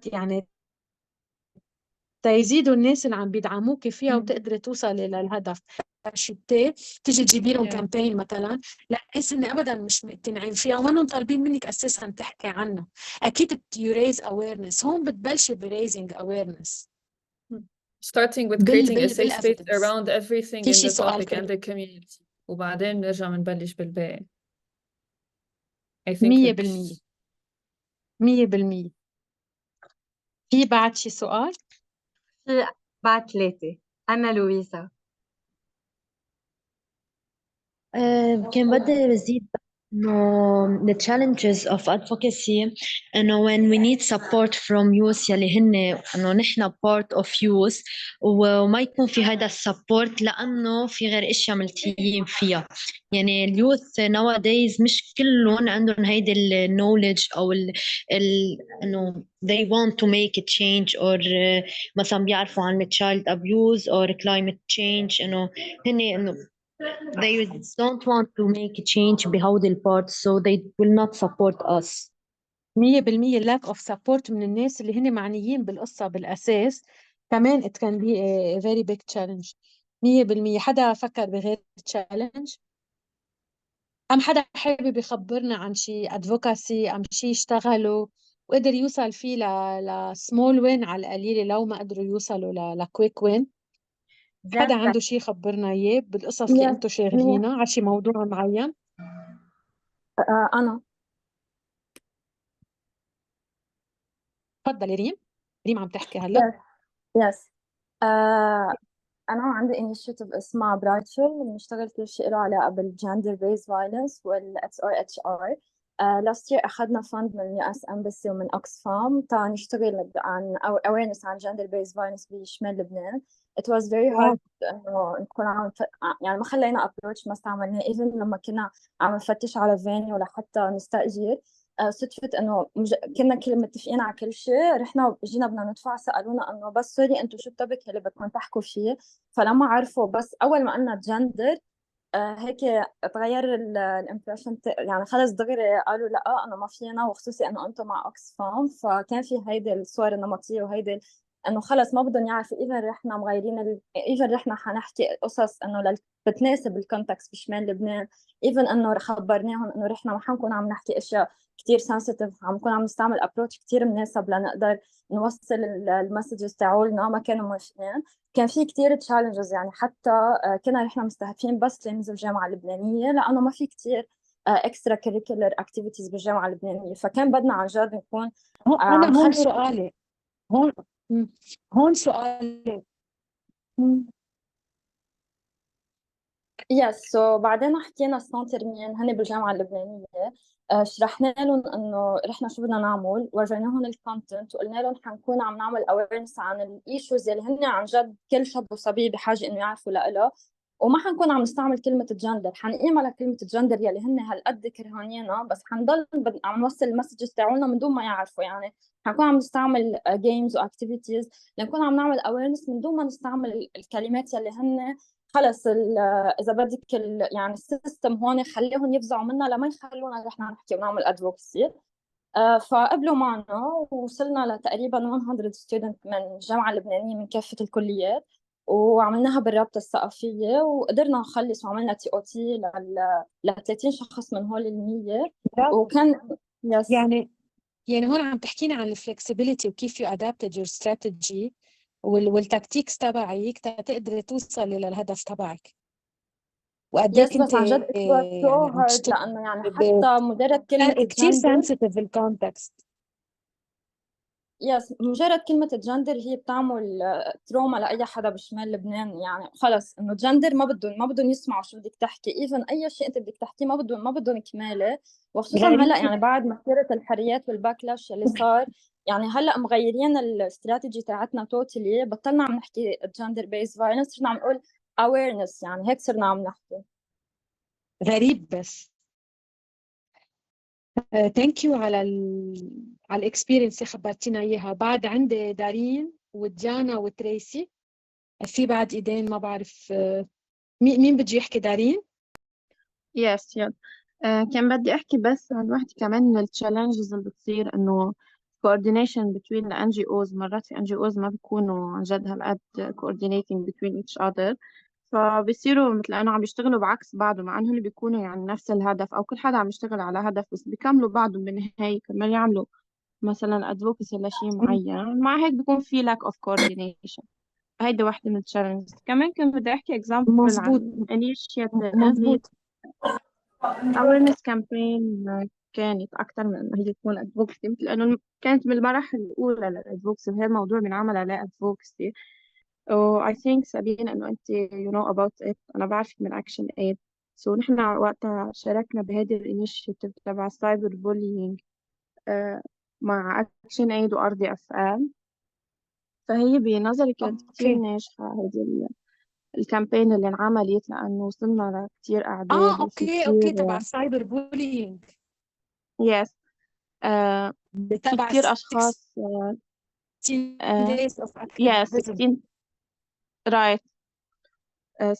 يعني تيزيدوا الناس اللي عم بيدعموك فيها وتقدري توصلي للهدف. شتى تيجي تجيبي لهم كامبين مثلا للناس اللي ابدا مش مقتنعين فيها وما طالبين منك اساسا تحكي عنه، اكيد you raise awareness. هون بتبلشي raising awareness. starting with creating a safe space بالevidence. around everything في in شي the سؤال topic and the community وبعدين نرجع منبلش بالباقي. I think 100% 100%. في بعد شي سؤال؟ في بعد 3. أنا لويزا. كان بدي بزيد إنه the challenges of advocacy إنه when we need support from youth يلي هن إنه نحن part of youth وما يكون في هيدا السبورت لأنه في غير أشياء ملتيين فيها. يعني اليوث nowadays مش كلهم عندهم هيدي knowledge أو إنه they want to make a change or مثلا بيعرفوا عن child abuse or climate change إنه هن إنه they don't want to make a change بهودي البارت so they will not support us. 100% lack of support من الناس اللي هن معنيين بالقصة بالأساس كمان it can be a very big challenge. 100%. حدا فكر بغير challenge؟ أم حدا حابب يخبرنا عن شي advocacy أم شي اشتغلوا وقدر يوصل فيه ل small win على القليلة لو ما قدروا يوصلوا ل quick win؟ حدا عنده شي يخبرنا إياه بالقصص اللي أنتوا شاغلينها على شي موضوع معين؟ أنا تفضلي ريم عم تحكي هلا. يس أنا عندي initiative اسمها برايتفل بنشتغل كل شيء له علاقة بالجندر بيز فايلنس والXRHR. last year أخذنا فند من US Embassy ومن أكسفام تا نشتغل عن awareness عن gender based violence بشمال لبنان. It was very hard إنه نكون يعني ما خلينا approach ما استعملناه even لما كنا عم نفتش على فينيو لحتى نستأجر. صدفة إنه كنا متفقين على كل شيء، رحنا جينا بدنا ندفع سألونا إنه بس سوري أنتوا شو التوبيك اللي بدكم تحكوا فيه. فلما عرفوا بس أول ما قلنا جندر هيك تغير الامبريشن يعني خلص دغري قالوا لا أنا ما فينا وخصوصي إنه أنتم مع أكسفام. فكان في هيدي الصور النمطية وهيدي إنه خلص ما بدهم يعرفوا إذا رحنا مغيرين إذا رحنا حنحكي قصص إنه بتناسب الكونتكست بشمال لبنان. إيفن إنه خبرناهم إنه رحنا ما حنكون عم نحكي أشياء كتير سنسيتيف، عم نكون عم نستعمل ابروتش كتير مناسب لنقدر نوصل المسجز تاعولنا. ما كانوا موافقين. كان في كتير تشالنجز يعني حتى كنا نحن مستهدفين بس تلاميذ الجامعة اللبنانية لأنه ما في كتير اكسترا كريكولر اكتيفيتيز بالجامعة اللبنانية. فكان بدنا عن جد نكون أنا هون سؤالي هون سؤالي يس سو بعدين حكينا السنتر مين هن بالجامعة اللبنانية. شرحنا لهم انه رحنا شو بدنا نعمل، ورجيناهم الكونتنت وقلنا لهم حنكون عم نعمل اويرنس عن الايشوز اللي هن عن جد كل شاب وصبي بحاجه انه يعرفوا لها، وما حنكون عم نستعمل كلمه جندر، حنقيم على كلمه جندر يلي هن هالقد كرهانينها بس حنضل عم نوصل المسجز تاعولنا من دون ما يعرفوا. يعني حنكون عم نستعمل جيمز واكتيفيتيز لنكون عم نعمل اويرنس من دون ما نستعمل الكلمات يلي هن خلص اذا بدك يعني السيستم هون خليهم يفزعوا منا لما يخلونا رحنا نحكي ونعمل ادفوكسي. فقبلوا معنا ووصلنا لتقريبا 100 ستودنت من الجامعه اللبنانيه من كافه الكليات، وعملناها بالرابطه الثقافيه وقدرنا نخلص وعملنا تي او تي ل 30 شخص من هول ال 100. وكان يس يعني هون عم تحكينا عن الفلكسبيليتي وكيف يو ادابتد يور استراتيجي والتكتيكس تبعك تقدري توصلي للهدف تبعك. وقد ايه يس بس كنت عن جد it was so يعني عم hard تشتغلي لانه يعني حتى مجرد كلمه كتير جندر سنسيتيف الكونتكست. يس مجرد كلمة الجندر هي بتعمل تروما لأي حدا بشمال لبنان. يعني خلص إنه جندر ما بدهم يسمعوا شو بدك تحكي. إيفن أي شيء أنت بدك تحكيه ما بدهم كمالة. وخصوصا هلا يعني بعد مسيرة الحريات والباكلاش اللي صار يعني هلا مغيرين الاستراتيجي تاعتنا توتالي، بطلنا عم نحكي gender based violence، صرنا عم نقول awareness، يعني هيك صرنا عم نحكي. غريب بس. ثانك يو على على الاكسبيرينس اللي خبرتينا اياها. بعد عندي دارين وديانا وتريسي، في بعد ايدين ما بعرف مين بده يحكي؟ دارين؟ يس يلا. كان بدي أحكي بس عن واحدة كمان من التشالنجز اللي بتصير، إنه coordination between the NGOs. مرات في NGOs ما بيكونوا عن جد هالقد coordinating between each other، فبصيروا مثل أنه عم يشتغلوا بعكس بعض، مع إنهم بيكونوا يعني نفس الهدف أو كل حدا عم يشتغل على هدف، بس بيكملوا بعضهم بالنهاية كمان يعملوا مثلا advocacy لشيء معين. مع هيك بيكون في lack of coordination. هيدي واحدة من التشالنجز. كمان كنت بدي أحكي example مظبوط عن initiative مظبوط. awareness campaign. كانت أكتر من إنه هي تكون advocacy، مثل إنه كانت من المراحل الأولى للadvocacy، وهي الموضوع بنعمل عليه advocacy. I think سابين إنه أنت you know about it، أنا بعرفك من Action Aid. نحن وقتها شاركنا بهذه الانيشيتيف تبع السايبر بولينج مع Action Aid وأرضي أفعال. فهي بنظري كانت كتير ناجحة هذه الكامبين اللي انعملت، لأنه وصلنا لكتير أعداد وفي اوكي كتير تبع السايبر بولينج. يس في تبع كتير أشخاص 16 days of يس activism. 16 رايت.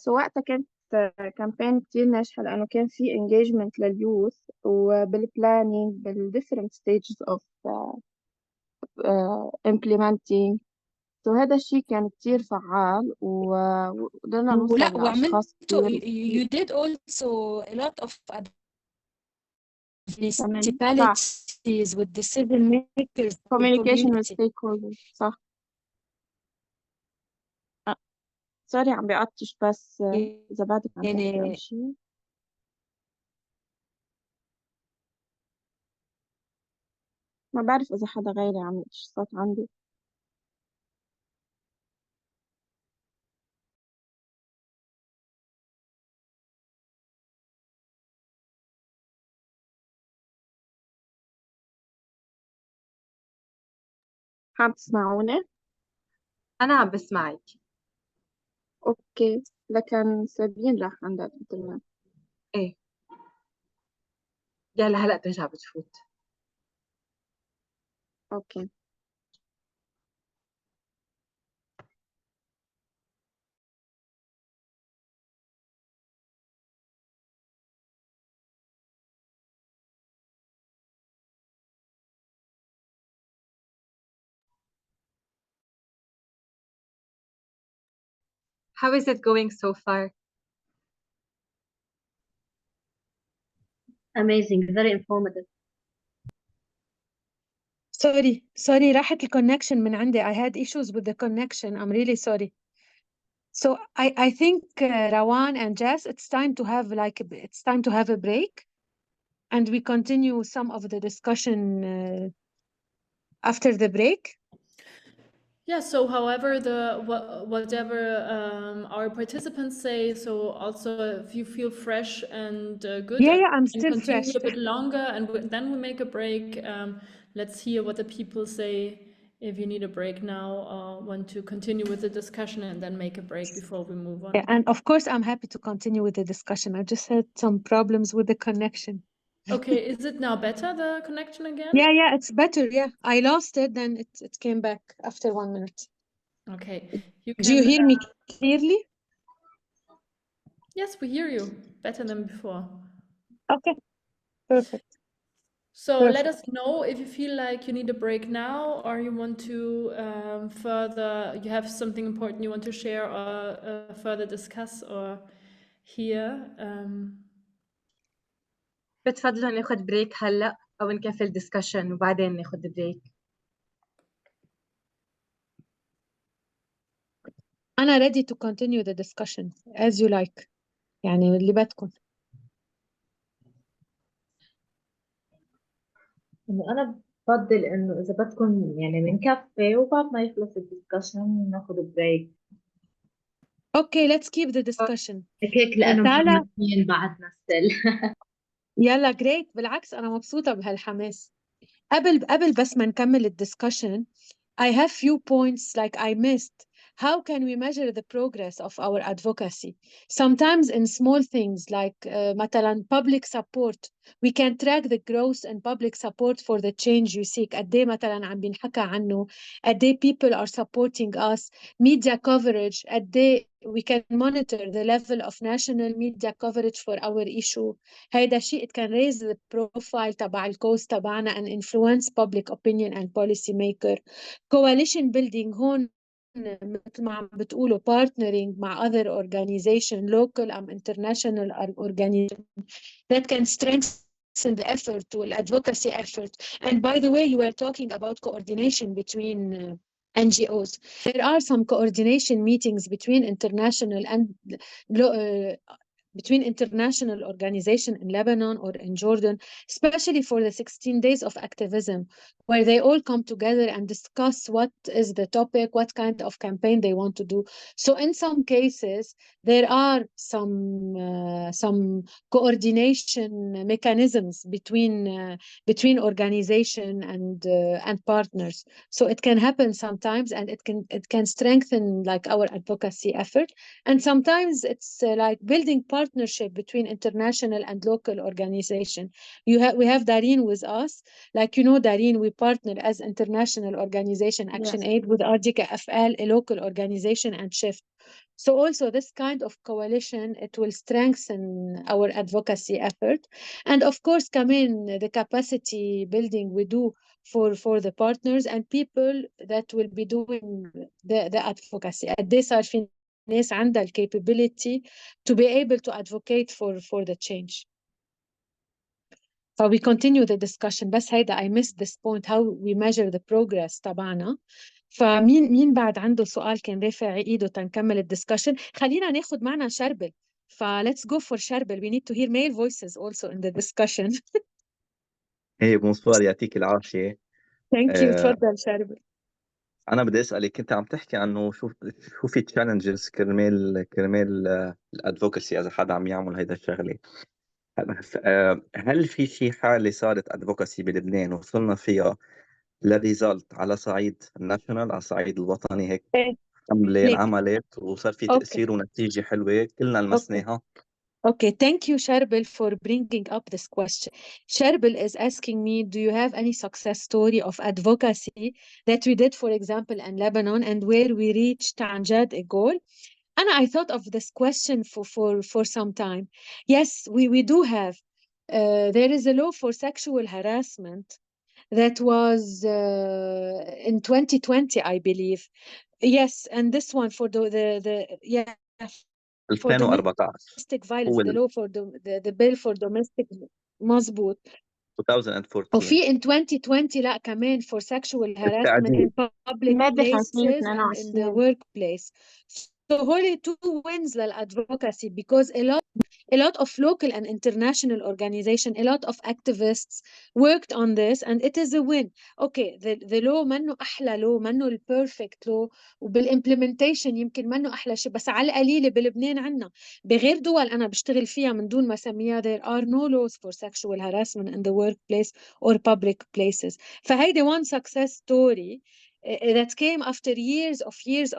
وقتها كانت كامبين كتير ناجحة، لأنه كان في engagement لليوث وبالبلانينج بالديفرنت stages of implementing. هذا الشيء كان كتير فعال، وقدرنا نوصل ولا لأشخاص وعملتوا كتير. you did also a lot of صح. municipalities with decision makers في communication with community. stakeholders. صح. سوري عم بيقطش، بس إذا بعدك عم تحكي أو يعني شيء. ما بعرف إذا حدا غيري عم يقطش الصوت عندي. عم تسمعوني؟ أنا عم بسمعك. أوكي، لكن سابين راح عندها الإنترنت. إيه يلا هلأ ترجع بتفوت. أوكي. How is it going so far? Amazing, very informative. sorry راحت الكونكشن من عندي. I had issues with the connection. I'm really sorry. So I think Rawan and Jess, it's time to have a break, and we continue some of the discussion after the break. Yeah, so however whatever our participants say, so also if you feel fresh and good, Yeah, I'm and still continue fresh. a bit longer, and then we make a break. Let's hear what the people say. If you need a break now, want to continue with the discussion and then make a break before we move on. Yeah, and of course I'm happy to continue with the discussion. I just had some problems with the connection. Okay, is it now better, the connection again? Yeah, it's better. Yeah, I lost it, then it came back after 1 minute. Okay, Do you hear me clearly? Yes, we hear you better than before. Okay, perfect. So let us know if you feel like you need a break now, or you want to you have something important you want to share or further discuss or hear. بتفضلوا ناخد بريك هلا او نكمل ديسكشن وبعدين ناخد بريك؟ أنا ready to continue the discussion as you like. يعني اللي بدكم. أنا بفضل إنه إذا بدكم يعني بنكفي وبعد ما يخلص الدسكشن ناخد بريك. Okay, let's keep the discussion. هيك لأنه متحمسين بعدنا ستيل. يلا great. بالعكس أنا مبسوطة بهالحماس. قبل بس ما نكمل الدiscussion, I have few points like I missed. How can we measure the progress of our advocacy? Sometimes in small things like مثلا public support, we can track the growth in public support for the change you seek. قد ايه مثلا عم بينحكى عنه, قد ايه people are supporting us, media coverage, قد ايه we can monitor the level of national media coverage for our issue. هيدا شيء it can raise the profile تبع الكوز تبعنا and influence public opinion and policy maker. Coalition building هون مثل ما عم بتقولوا partnering مع other organization, local and international organization that can strengthen the effort to advocacy effort. And by the way, you were talking about coordination between NGOs. There are some coordination meetings between international and between international organization in Lebanon or in Jordan, especially for the 16 days of activism, where they all come together and discuss what is the topic, what kind of campaign they want to do. So in some cases, there are some coordination mechanisms between organization and partners. So it can happen sometimes, and it can strengthen like our advocacy effort. And sometimes it's like building partnership between international and local organization. We have Dareen with us. Like, you know, Dareen, we partner as international organization Action Yes. Aid with RDKFL, a local organization, and Shift. So also this kind of coalition, it will strengthen our advocacy effort. And of course, كمان the capacity building we do for the partners and people that will be doing the advocacy. قد ايه صار في ناس عندها capability to be able to advocate for the change. So we continue the discussion. بس هيدا I missed this point, how we measure the progress تبعنا. فمين بعد عنده سؤال كان رافع ايده تنكمل الدسكشن. خلينا ناخد معنا شربل. let's go for شربل. We need to hear male voices also in the discussion. ايه بونسوار، يعطيك العافية. Thank you. تفضل شربل. أنا بدي أسألك، كنت عم تحكي عنه شو في challenges كرمال الادفوكسي إذا حدا عم يعمل هيدا الشغلة. هل في شي حالة صارت ادفوكسي بلبنان وصلنا فيها لريزلت على صعيد الناشونال، على صعيد الوطني، هيك حملة انعملت وصار في تأثير ونتيجة حلوة كلنا لمسناها؟ Okay, thank you, Sharbel, for bringing up this question. Sharbel is asking me, do you have any success story of advocacy that we did, for example, in Lebanon, and where we reached عن جد a goal? And I thought of this question for some time. Yes, we do have. There is a law for sexual harassment that was in 2020, I believe. Yes, and this one for for 2014 domestic violence, the law for the bill for domestic مظبوط. 2014 وفي in 2020 لا كمان for sexual harassment in public places and in the workplace. So holy two wins للadvocacy because a lot of local and international organization, a lot of activists worked on this and it is a win. Okay, the law منه أحلى law، منه ال perfect law، وبالimplementation يمكن منه أحلى شيء، بس على القليلة بلبنان عنا. بغير دول أنا بشتغل فيها من دون ما أسميها there are no laws for sexual harassment in the workplace or public places. فهيدي one success story that came after years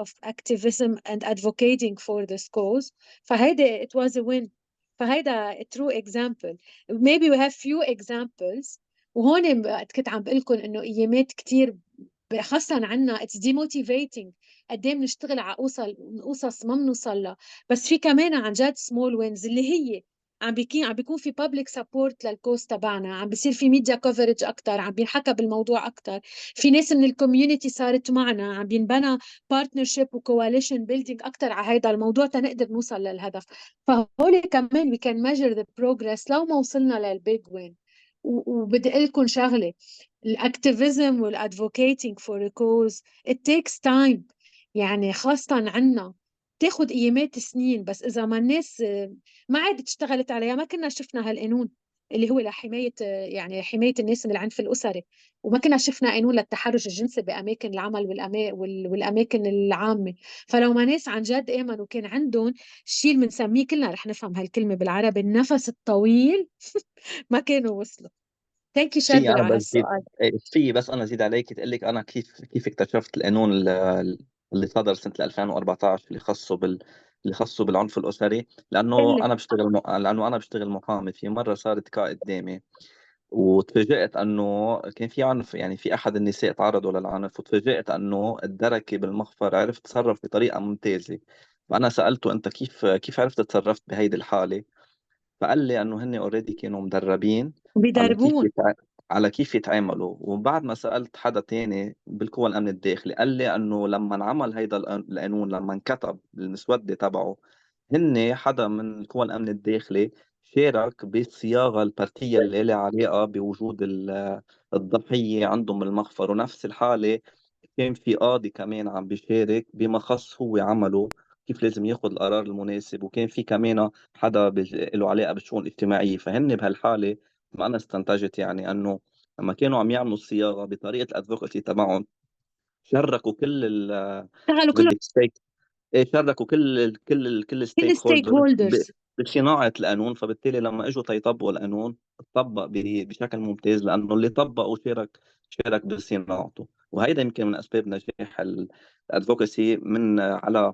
of activism and advocating for this cause. فهيدي it was a win. فهيدا a true example. Maybe we have few examples. وهون كنت عم بقول لكم انه ايامات كثير خاصة عنا it's demotivating قد ايه بنشتغل على قصص ما بنوصل لها، بس في كمان عن جد small wins اللي هي عم بيكون في public support للكوز تبعنا، عم بيصير في media coverage أكتر، عم بينحكى بالموضوع أكتر، في ناس من الكوميونتي صارت معنا، عم بينبنى partnership و coalition building أكتر على هيدا الموضوع تنقدر نوصل للهدف. فهول كمان we can measure the progress لو ما وصلنا للبيج وين. وبدي أقول لكم شغلة، الاكتيفيزم والادفوكيتنج فور a cause it takes time، يعني خاصة عنا تاخد ايامات سنين، بس اذا ما الناس ما عادت اشتغلت عليها ما كنا شفنا هالقانون اللي هو لحماية يعني حماية الناس من العنف الأسري، وما كنا شفنا قانون للتحرش الجنسي بأماكن العمل والأماكن العامة. فلو ما ناس عن جد آمنوا كان عندهم الشيء اللي بنسميه كلنا رح نفهم هالكلمة بالعربي النفس الطويل ما كانوا وصلوا. Thank you في شربل انا على بس زيد السؤال. في بس انا زيد عليك تقول لك انا كيف اكتشفت القانون اللي صدر سنه 2014 اللي خصه بالعنف الاسري، لانه قلة. لانه انا بشتغل محامي. في مره صارت قدامي وتفاجأت انه كان في عنف، يعني في احد النساء تعرضوا للعنف، وتفاجأت انه الدركي بالمخفر عرف يتصرف بطريقه ممتازه. فانا سالته انت كيف عرفت تصرفت بهيدي الحاله؟ فقال لي انه هن اوريدي كانوا مدربين على بيدربون. على كيف يتعاملوا. وبعد ما سألت حدا تاني بالقوى الأمن الداخلي قال لي أنه لما انعمل هيدا القانون، لما انكتب المسودة تبعه، هن حدا من القوى الأمن الداخلي شارك بالصياغة البارتية اللي لها علاقة بوجود الضحية عندهم بالمخفر. ونفس الحالة كان في قاضي كمان عم بيشارك بما خص هو عمله، كيف لازم ياخذ القرار المناسب. وكان في كمان حدا له علاقة بالشؤون الاجتماعية. فهن بهالحالة ما أنا استنتجت يعني أنه لما كانوا عم يعملوا الصياغة بطريقة الأدفوكسي تبعهم، شاركوا كل اشتغلوا شو بدك شاركوا كل كل الستيك ستيك هولدرز هولدرز. بصناعة القانون. فبالتالي لما اجوا يطبقوا القانون اتطبق بشكل ممتاز، لأنه اللي طبقه شارك بصناعته. وهيدا يمكن من أسباب نجاح الادفوكسي من على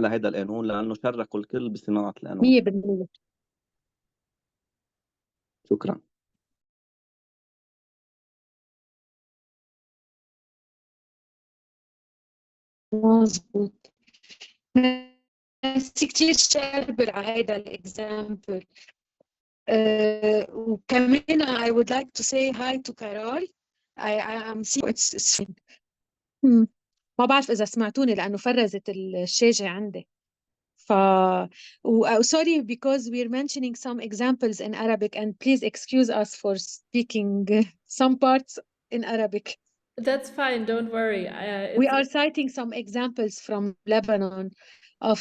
هذا القانون، لأنه شاركوا الكل بصناعة القانون. 100%. شكرا. مظبوط. ميرسي كتير شربل على هيدا الاكزامبل. وكمان I would like to say hi to Carole. I am seeing it's ما بعرف إذا سمعتوني لأنه فرزت الشاشة عندي. sorry because we're mentioning some examples in Arabic, and please excuse us for speaking some parts in Arabic. That's fine, don't worry. We are citing some examples from Lebanon of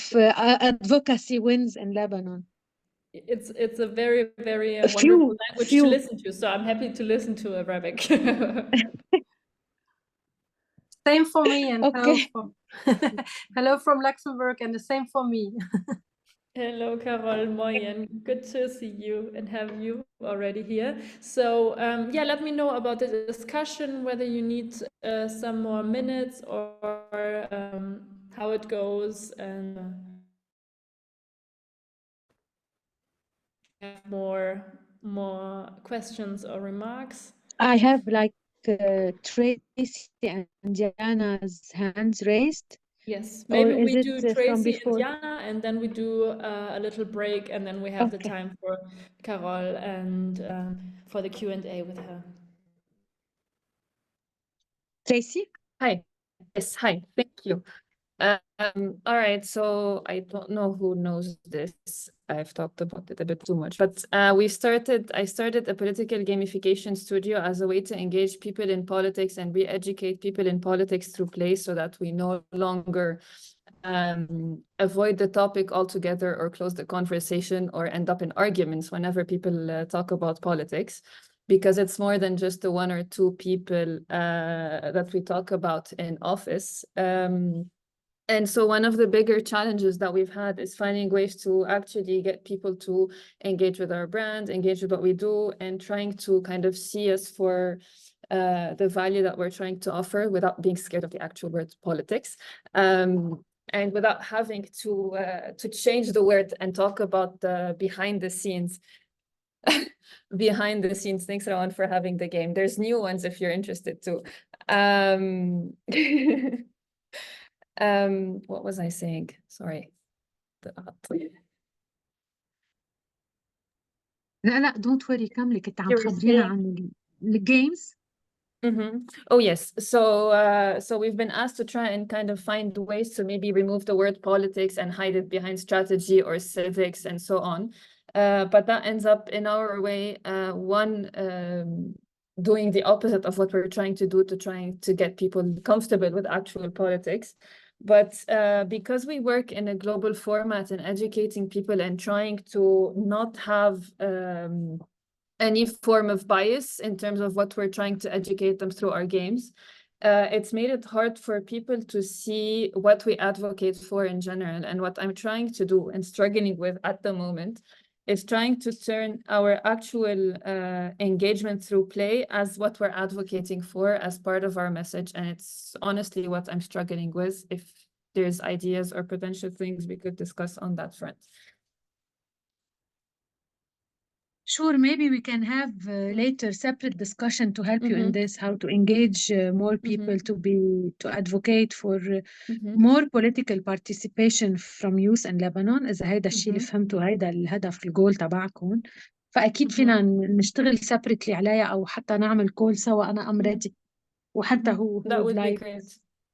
advocacy wins in Lebanon. It's a very, very wonderful language to listen to, so I'm happy to listen to Arabic. Same for me, and okay. hello from Luxembourg, and the same for me. Hello, Carole, moin. Good to see you and have you already here. So yeah, let me know about the discussion, whether you need some more minutes or how it goes, and have more questions or remarks. I have like Tracy and Diana's hands raised. Yes, maybe we do Tracy and before? Diana, and then we do a little break, and then we have the time for Carole and for the Q&A with her. Tracy? Hi. Yes, hi. Thank you. All right, so I don't know who knows this. I've talked about it a bit too much, but I started a political gamification studio as a way to engage people in politics and re-educate people in politics through play, so that we no longer avoid the topic altogether or close the conversation or end up in arguments whenever people talk about politics, because it's more than just the one or two people that we talk about in office. And so one of the bigger challenges that we've had is finding ways to actually get people to engage with our brand, engage with what we do, and trying to kind of see us for the value that we're trying to offer without being scared of the actual word politics. And without having to change the word and talk about the behind the scenes. Behind the scenes. Thanks, Rawan, for having the game. There's new ones if you're interested too. What was I saying? Sorry. لا don't worry كملي. كنت عم تخبرينا عن الجيمز. Oh yes, so we've been asked to try and kind of find ways to maybe remove the word politics and hide it behind strategy or civics and so on, but that ends up in our way doing the opposite of what we're trying to do, trying to get people comfortable with actual politics. But because we work in a global format and educating people and trying to not have any form of bias in terms of what we're trying to educate them through our games, it's made it hard for people to see what we advocate for in general. And what I'm trying to do and struggling with at the moment is trying to turn our actual engagement through play as what we're advocating for as part of our message. And it's honestly what I'm struggling with. If there's ideas or potential things we could discuss on that front. Sure, maybe we can have later separate discussion to help you in this, how to engage more people to advocate for more political participation from youth in Lebanon. إذا هيدا الشيء اللي فهمته هيدا الهدف الجول تبعكم، فأكيد فينا نشتغل separately عليها أو حتى نعمل كول سوا. أنا am ready، وحتى who would like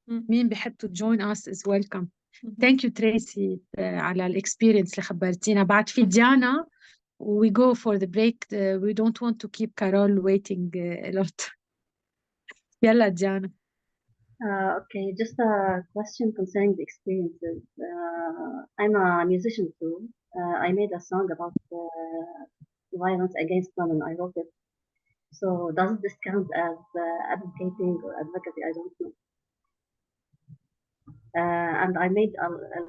مين بحب to join us is welcome. Thank you Tracy على الإكسبيرينس اللي خبرتينا. بعد في ديانا we go for the break. We don't want to keep Carole waiting a lot. يلا ديانا. Okay, just a question concerning the experiences. I'm a musician too. I made a song about violence against women. I wrote it. So does this count as advocating or advocacy? I don't know. And I made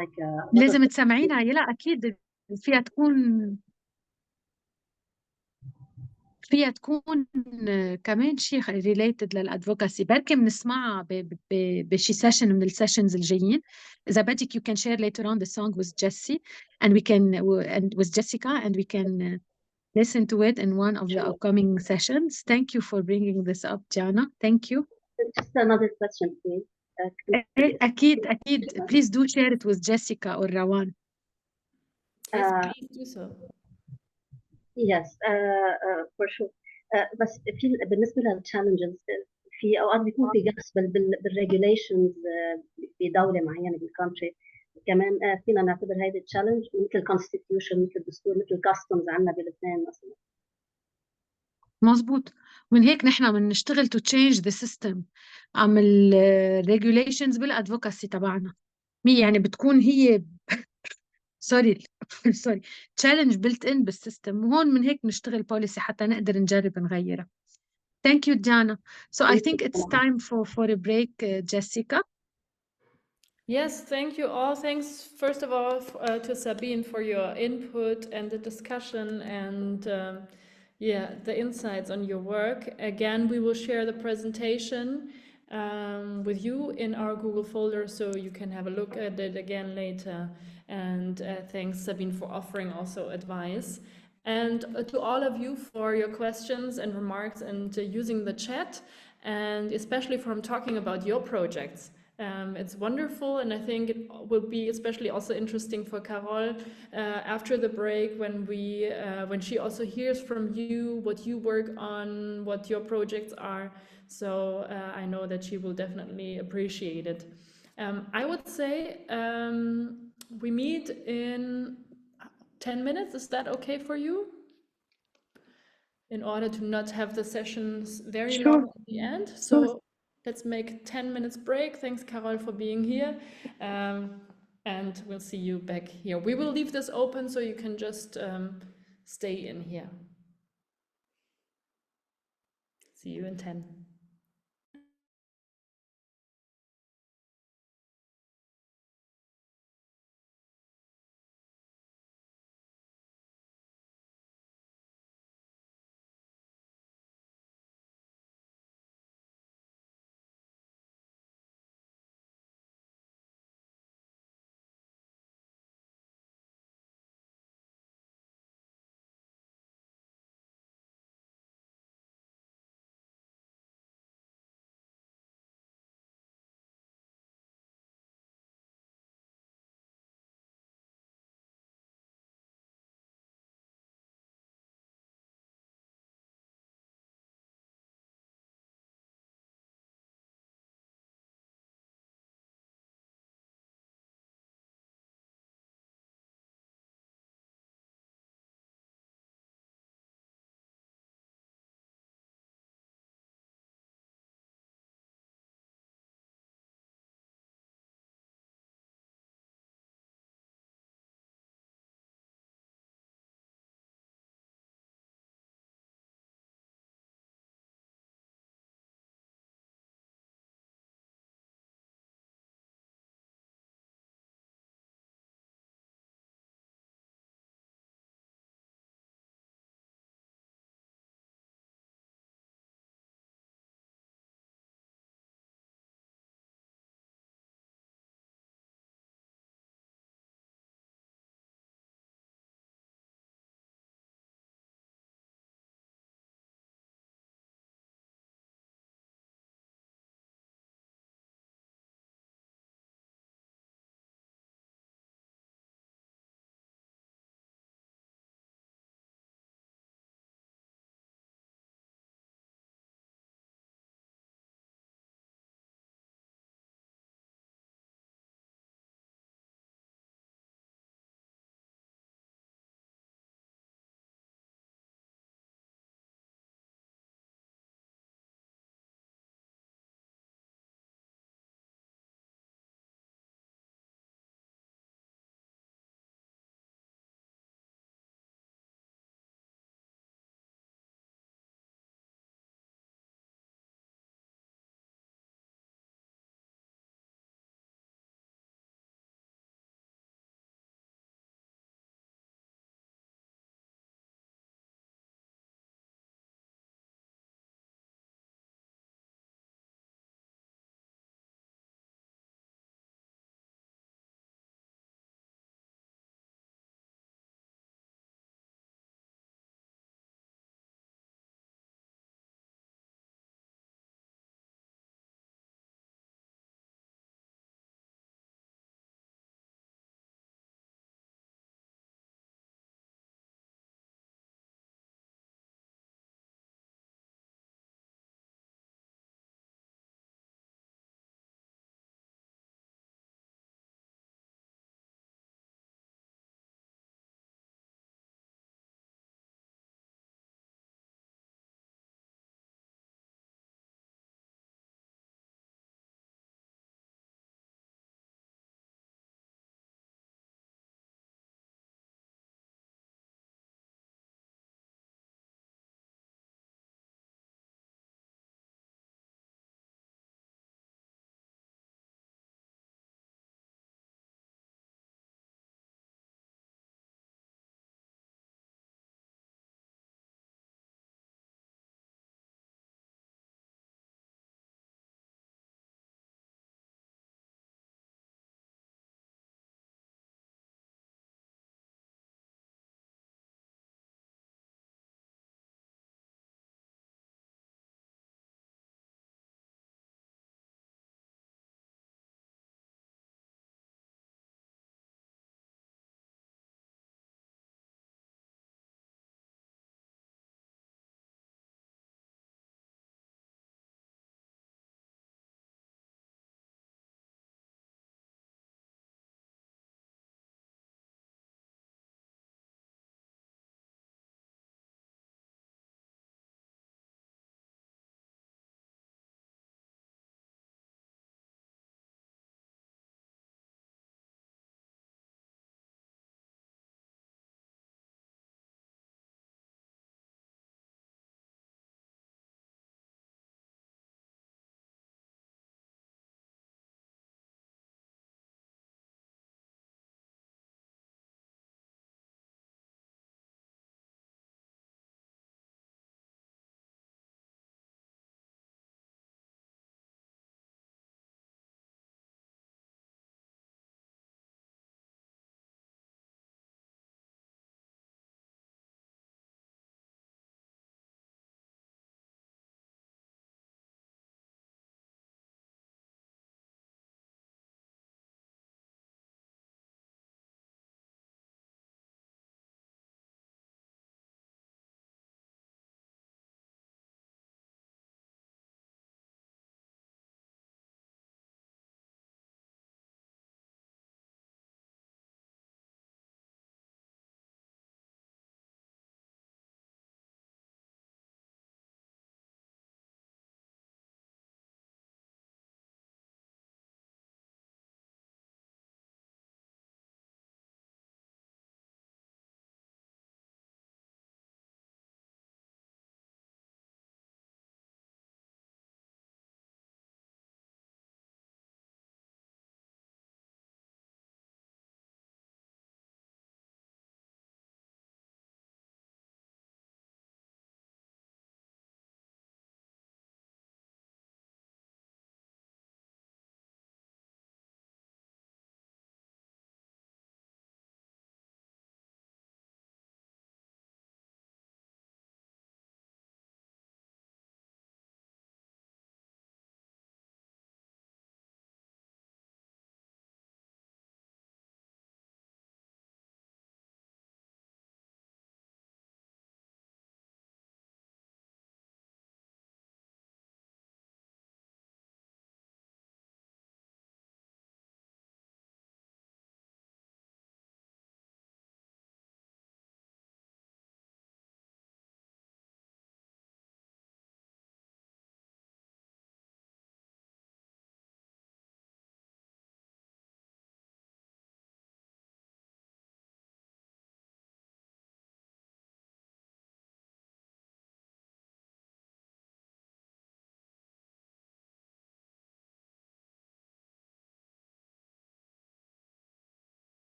like a لازم تسمعينها. يلا أكيد فيها تكون كمان شيء related للادفوكاسي. بركي بنسمعها بشي session من السيشنز الجايين. إذا بدك you can share later on the song with Jessie and with Jessica and we can listen to it in one of the upcoming sessions. Thank you for bringing this up, Diana. Thank you. Just another question, please. أكيد. Please do share it with Jessica or Rawan. Yes, please do so. Yes, for sure. بس بالنسبة للchallenges في أوقات بيكون في gaps بالregulations بدولة معينة بالcountry. كمان فينا نعتبر هيدا challenge مثل constitution مثل الدستور مثل customs عندنا بلبنان مثلا. مظبوط. من هيك نحن بنشتغل to change the system. عمل regulations بالادفوكاسي تبعنا. يعني بتكون هي سوري challenge built in بالسيستم، وهون من هيك نشتغل policy حتى نقدر نجرب نغيرها. Thank you Diana. So I think it's time for a break. Jessica. Yes, thank you all. Thanks first of all to Sabine for your input and the discussion and the insights on your work. Again, we will share the presentation with you in our Google folder so you can have a look at it again later. And thanks Sabine for offering also advice. And to all of you for your questions and remarks and using the chat, and especially from talking about your projects. It's wonderful, and I think it will be especially also interesting for Carole after the break when she also hears from you what you work on, what your projects are. So I know that she will definitely appreciate it. I would say we meet in 10 minutes. Is that okay for you? In order to not have the sessions very long at the end. So let's make 10 minutes break. Thanks, Carole, for being here. And we'll see you back here. We will leave this open so you can just stay in here. See you in 10.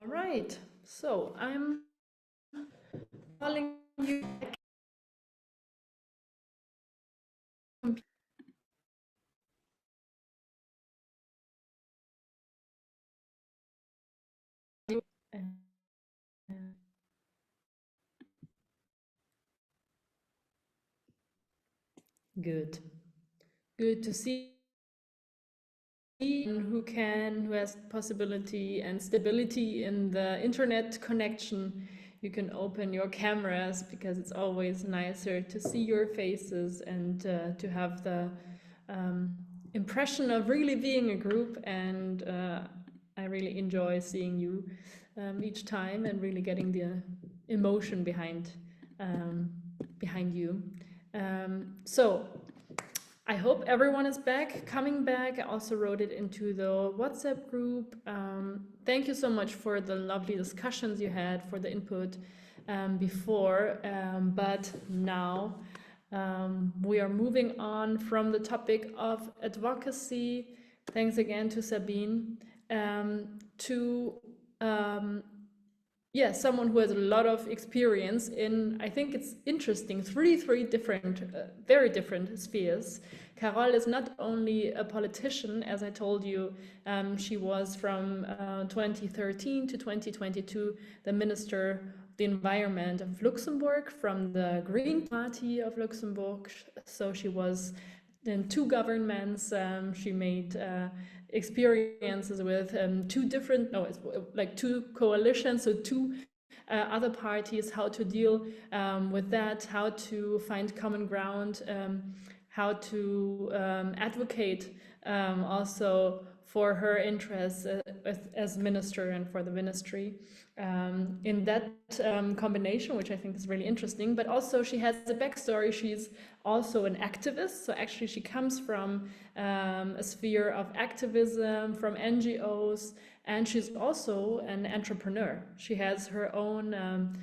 All right, so I'm calling you back. Good. Good to see who has possibility and stability in the internet connection. You can open your cameras because it's always nicer to see your faces and to have the impression of really being a group. And I really enjoy seeing you each time and really getting the emotion behind you. So I hope everyone is coming back. I also wrote it into the WhatsApp group. Thank you so much for the lovely discussions you had, for the input before. But now we are moving on from the topic of advocacy. Thanks again to Sabine. To someone who has a lot of experience in, I think it's interesting, three different, very different spheres. Carole is not only a politician, as I told you, she was from 2013 to 2022 the Minister of the Environment of Luxembourg from the Green Party of Luxembourg. So she was in two governments. She made experiences with two coalitions, so two other parties, how to deal with that, how to find common ground, how to advocate also for her interests as minister and for the ministry in that combination, which I think is really interesting. But also she has a backstory. She's also an activist. So actually she comes from a sphere of activism, from NGOs, and she's also an entrepreneur. She has her own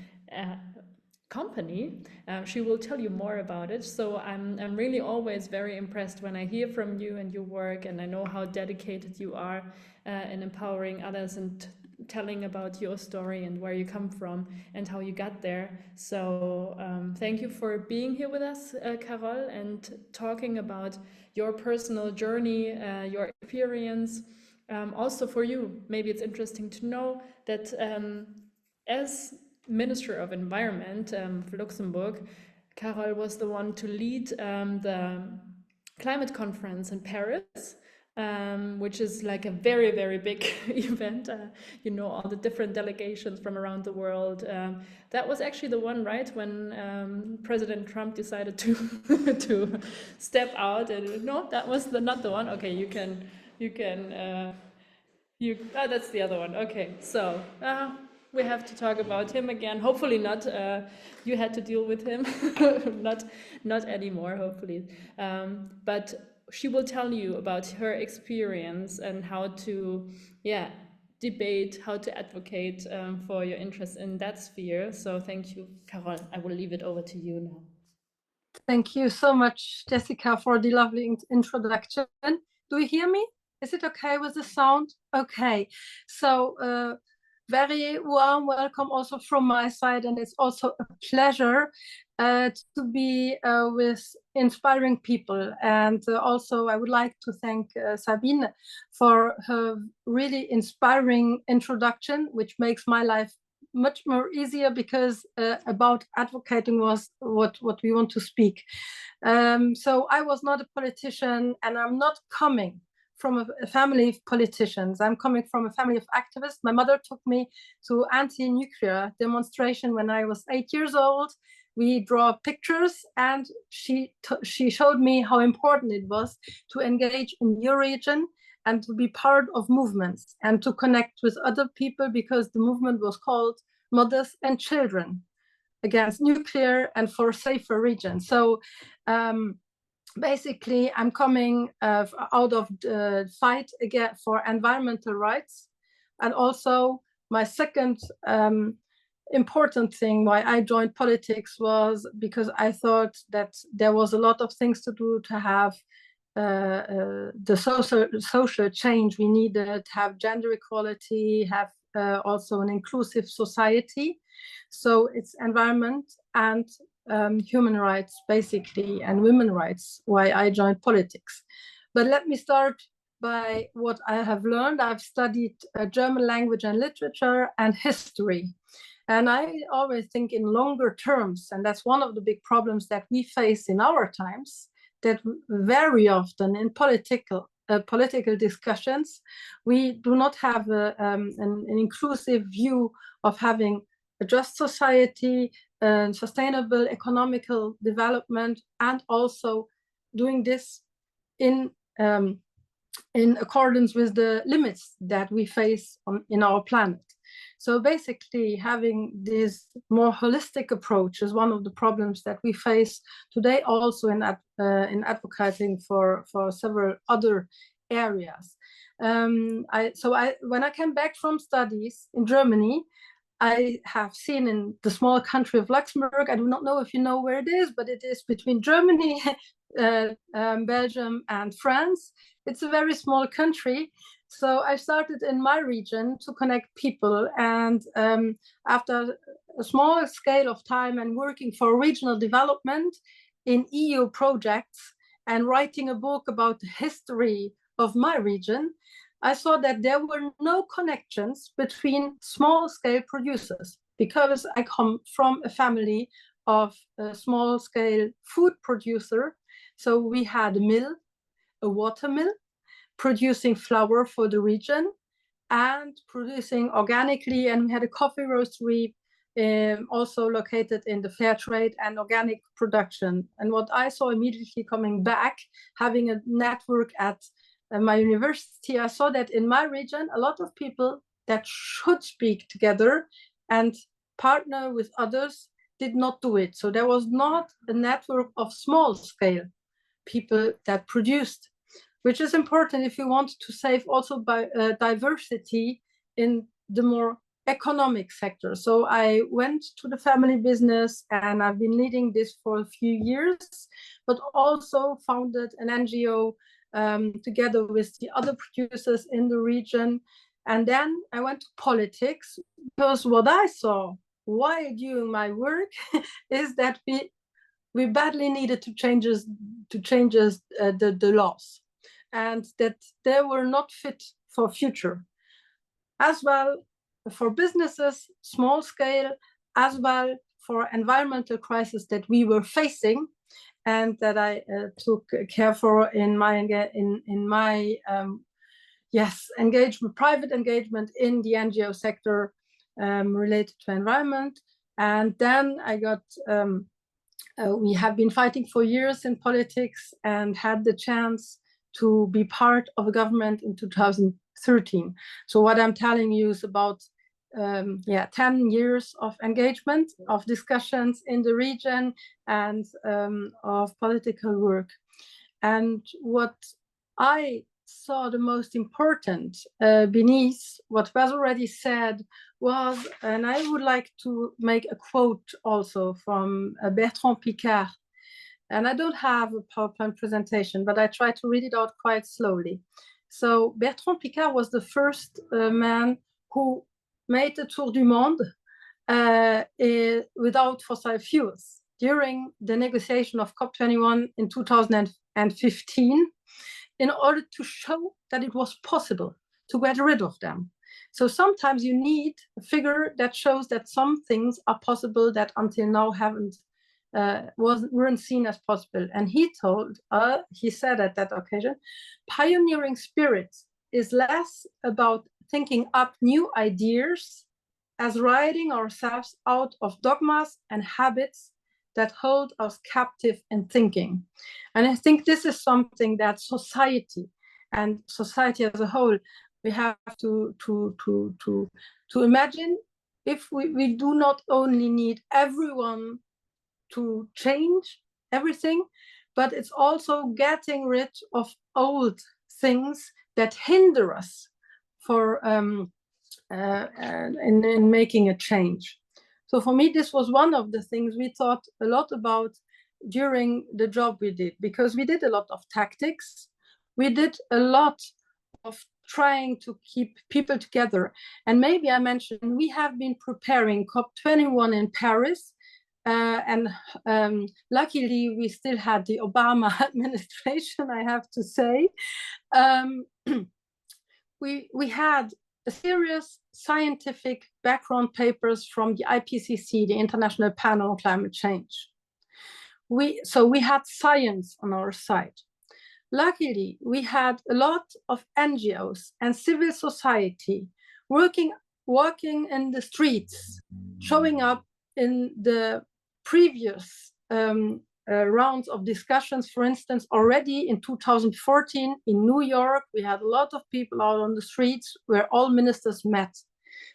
company. She will tell you more about it. So I'm really always very impressed when I hear from you and your work, and I know how dedicated you are in empowering others and telling about your story and where you come from and how you got there. So thank you for being here with us, Carole, and talking about your personal journey, your experience. Also for you, maybe it's interesting to know that as Minister of Environment for Luxembourg, Carole was the one to lead the climate conference in Paris, which is like a very, very big event. You know, all the different delegations from around the world. That was actually the one, right, when President Trump decided to to step out. And no, that was not the one. Okay, that's the other one. Okay, so we have to talk about him again. Hopefully not. You had to deal with him, not anymore. Hopefully, but she will tell you about her experience and how to, debate, how to advocate for your interests in that sphere. So thank you, Carole. I will leave it over to you now. Thank you so much, Jessica, for the lovely introduction. Do you hear me? Is it okay with the sound? Okay. So very warm welcome also from my side, and it's also a pleasure to be with inspiring people. And also I would like to thank Sabine for her really inspiring introduction, which makes my life much more easier, because about advocating was what we want to speak. So I was not a politician, and I'm not coming from a family of politicians. I'm coming from a family of activists. My mother took me to anti-nuclear demonstration when I was 8 years old. We draw pictures, and she showed me how important it was to engage in your region and to be part of movements and to connect with other people, because the movement was called Mothers and Children Against Nuclear and for Safer Regions. So basically, I'm coming out of the fight again for environmental rights. And also my second important thing why I joined politics was because I thought that there was a lot of things to do to have the social change we needed, have gender equality, have also an inclusive society. So it's environment and human rights, basically, and women's rights, why I joined politics. But let me start by what I have learned. I've studied German language and literature and history. And I always think in longer terms, and that's one of the big problems that we face in our times, that very often in political discussions, we do not have an inclusive view of having a just society, sustainable economical development, and also doing this in accordance with the limits that we face in our planet. So basically, having this more holistic approach is one of the problems that we face today, also in advocating for several other areas. When I came back from studies in Germany, I have seen in the small country of Luxembourg, I do not know if you know where it is, but it is between Germany, Belgium, and France. It's a very small country. So I started in my region to connect people. And after a small scale of time and working for regional development in EU projects and writing a book about the history of my region, I saw that there were no connections between small-scale producers, because I come from a family of a small-scale food producer. So we had a mill, a water mill, producing flour for the region and producing organically. And we had a coffee roastery also located in the fair trade and organic production. And what I saw immediately coming back, having a network at my university, I saw that in my region, a lot of people that should speak together and partner with others did not do it. So there was not a network of small scale people that produced, which is important if you want to save also by diversity in the more economic sector. So I went to the family business, and I've been leading this for a few years, but also founded an NGO together with the other producers in the region. And then I went to politics, because what I saw while doing my work is that we badly needed to change the laws, and that they were not fit for future, as well for businesses, small scale, as well for environmental crisis that we were facing, and that I took care for in my engagement, private engagement in the NGO sector related to environment. And then I got, we have been fighting for years in politics and had the chance to be part of a government in 2013. So what I'm telling you is about 10 years of engagement, of discussions in the region, and of political work. And what I saw the most important beneath what was already said was, and I would like to make a quote also from Bertrand Piccard. And I don't have a PowerPoint presentation, but I try to read it out quite slowly. So Bertrand Piccard was the first man who made the Tour du Monde without fossil fuels during the negotiation of COP21 in 2015, in order to show that it was possible to get rid of them. So sometimes you need a figure that shows that some things are possible that until now weren't seen as possible. And he said at that occasion, pioneering spirit is less about thinking up new ideas as writing ourselves out of dogmas and habits that hold us captive in thinking. And I think this is something that society as a whole, we have to imagine. If we do not only need everyone to change everything, but it's also getting rid of old things that hinder us for in making a change. So for me, this was one of the things we thought a lot about during the job we did, because we did a lot of tactics. We did a lot of trying to keep people together. And maybe I mentioned we have been preparing COP21 in Paris, and luckily we still had the Obama administration, I have to say. We had a serious scientific background papers from the IPCC, the International Panel on Climate Change. So we had science on our side. Luckily, we had a lot of NGOs and civil society working in the streets, showing up in the previous rounds of discussions. For instance, already in 2014 in New York, we had a lot of people out on the streets where all ministers met.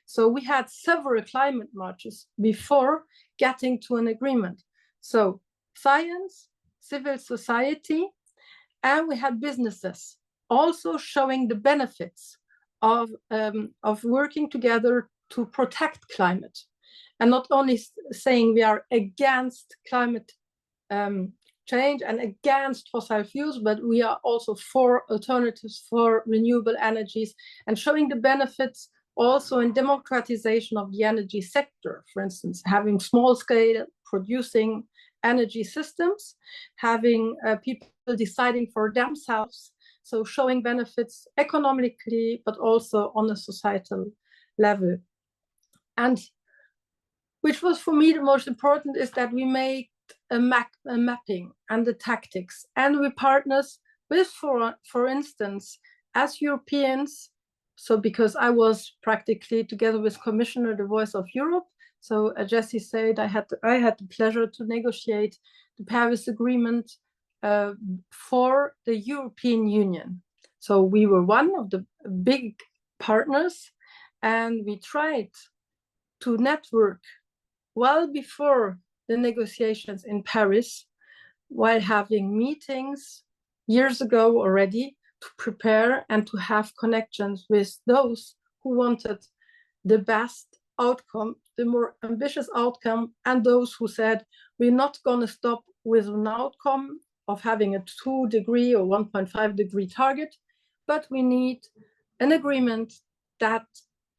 So we had several climate marches before getting to an agreement. So science, civil society, and we had businesses also showing the benefits of working together to protect climate, and not only saying we are against climate change and against fossil fuels, but we are also for alternatives, for renewable energies, and showing the benefits also in democratization of the energy sector. For instance, having small-scale producing energy systems, having people deciding for themselves, so showing benefits economically, but also on a societal level. And which was for me the most important is that we made a mapping and the tactics, and we partners with, for instance, as Europeans. So because I was practically together with Commissioner, the Voice of Europe. So Jessie said I had the pleasure to negotiate the Paris Agreement for the European Union. So we were one of the big partners, and we tried to network well before the negotiations in Paris, while having meetings years ago already to prepare and to have connections with those who wanted the best outcome, the more ambitious outcome, and those who said, we're not going to stop with an outcome of having a 2-degree or 1.5-degree target, but we need an agreement that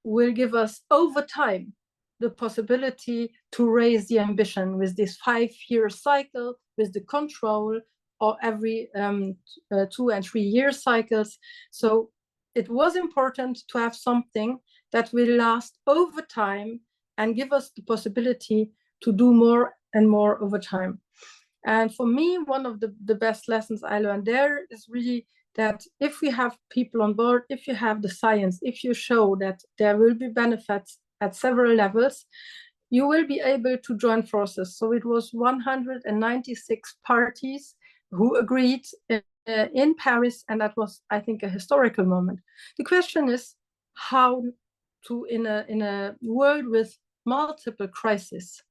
will give us over time the possibility to raise the ambition with this 5-year cycle, with the control or every 2 and 3 year cycles. So it was important to have something that will last over time and give us the possibility to do more and more over time. And for me, one of the best lessons I learned there is really that if we have people on board, if you have the science, if you show that there will be benefits at several levels, you will be able to join forces. So it was 196 parties who agreed in Paris, and that was, I think, a historical moment. The question is how to, in a world with multiple crises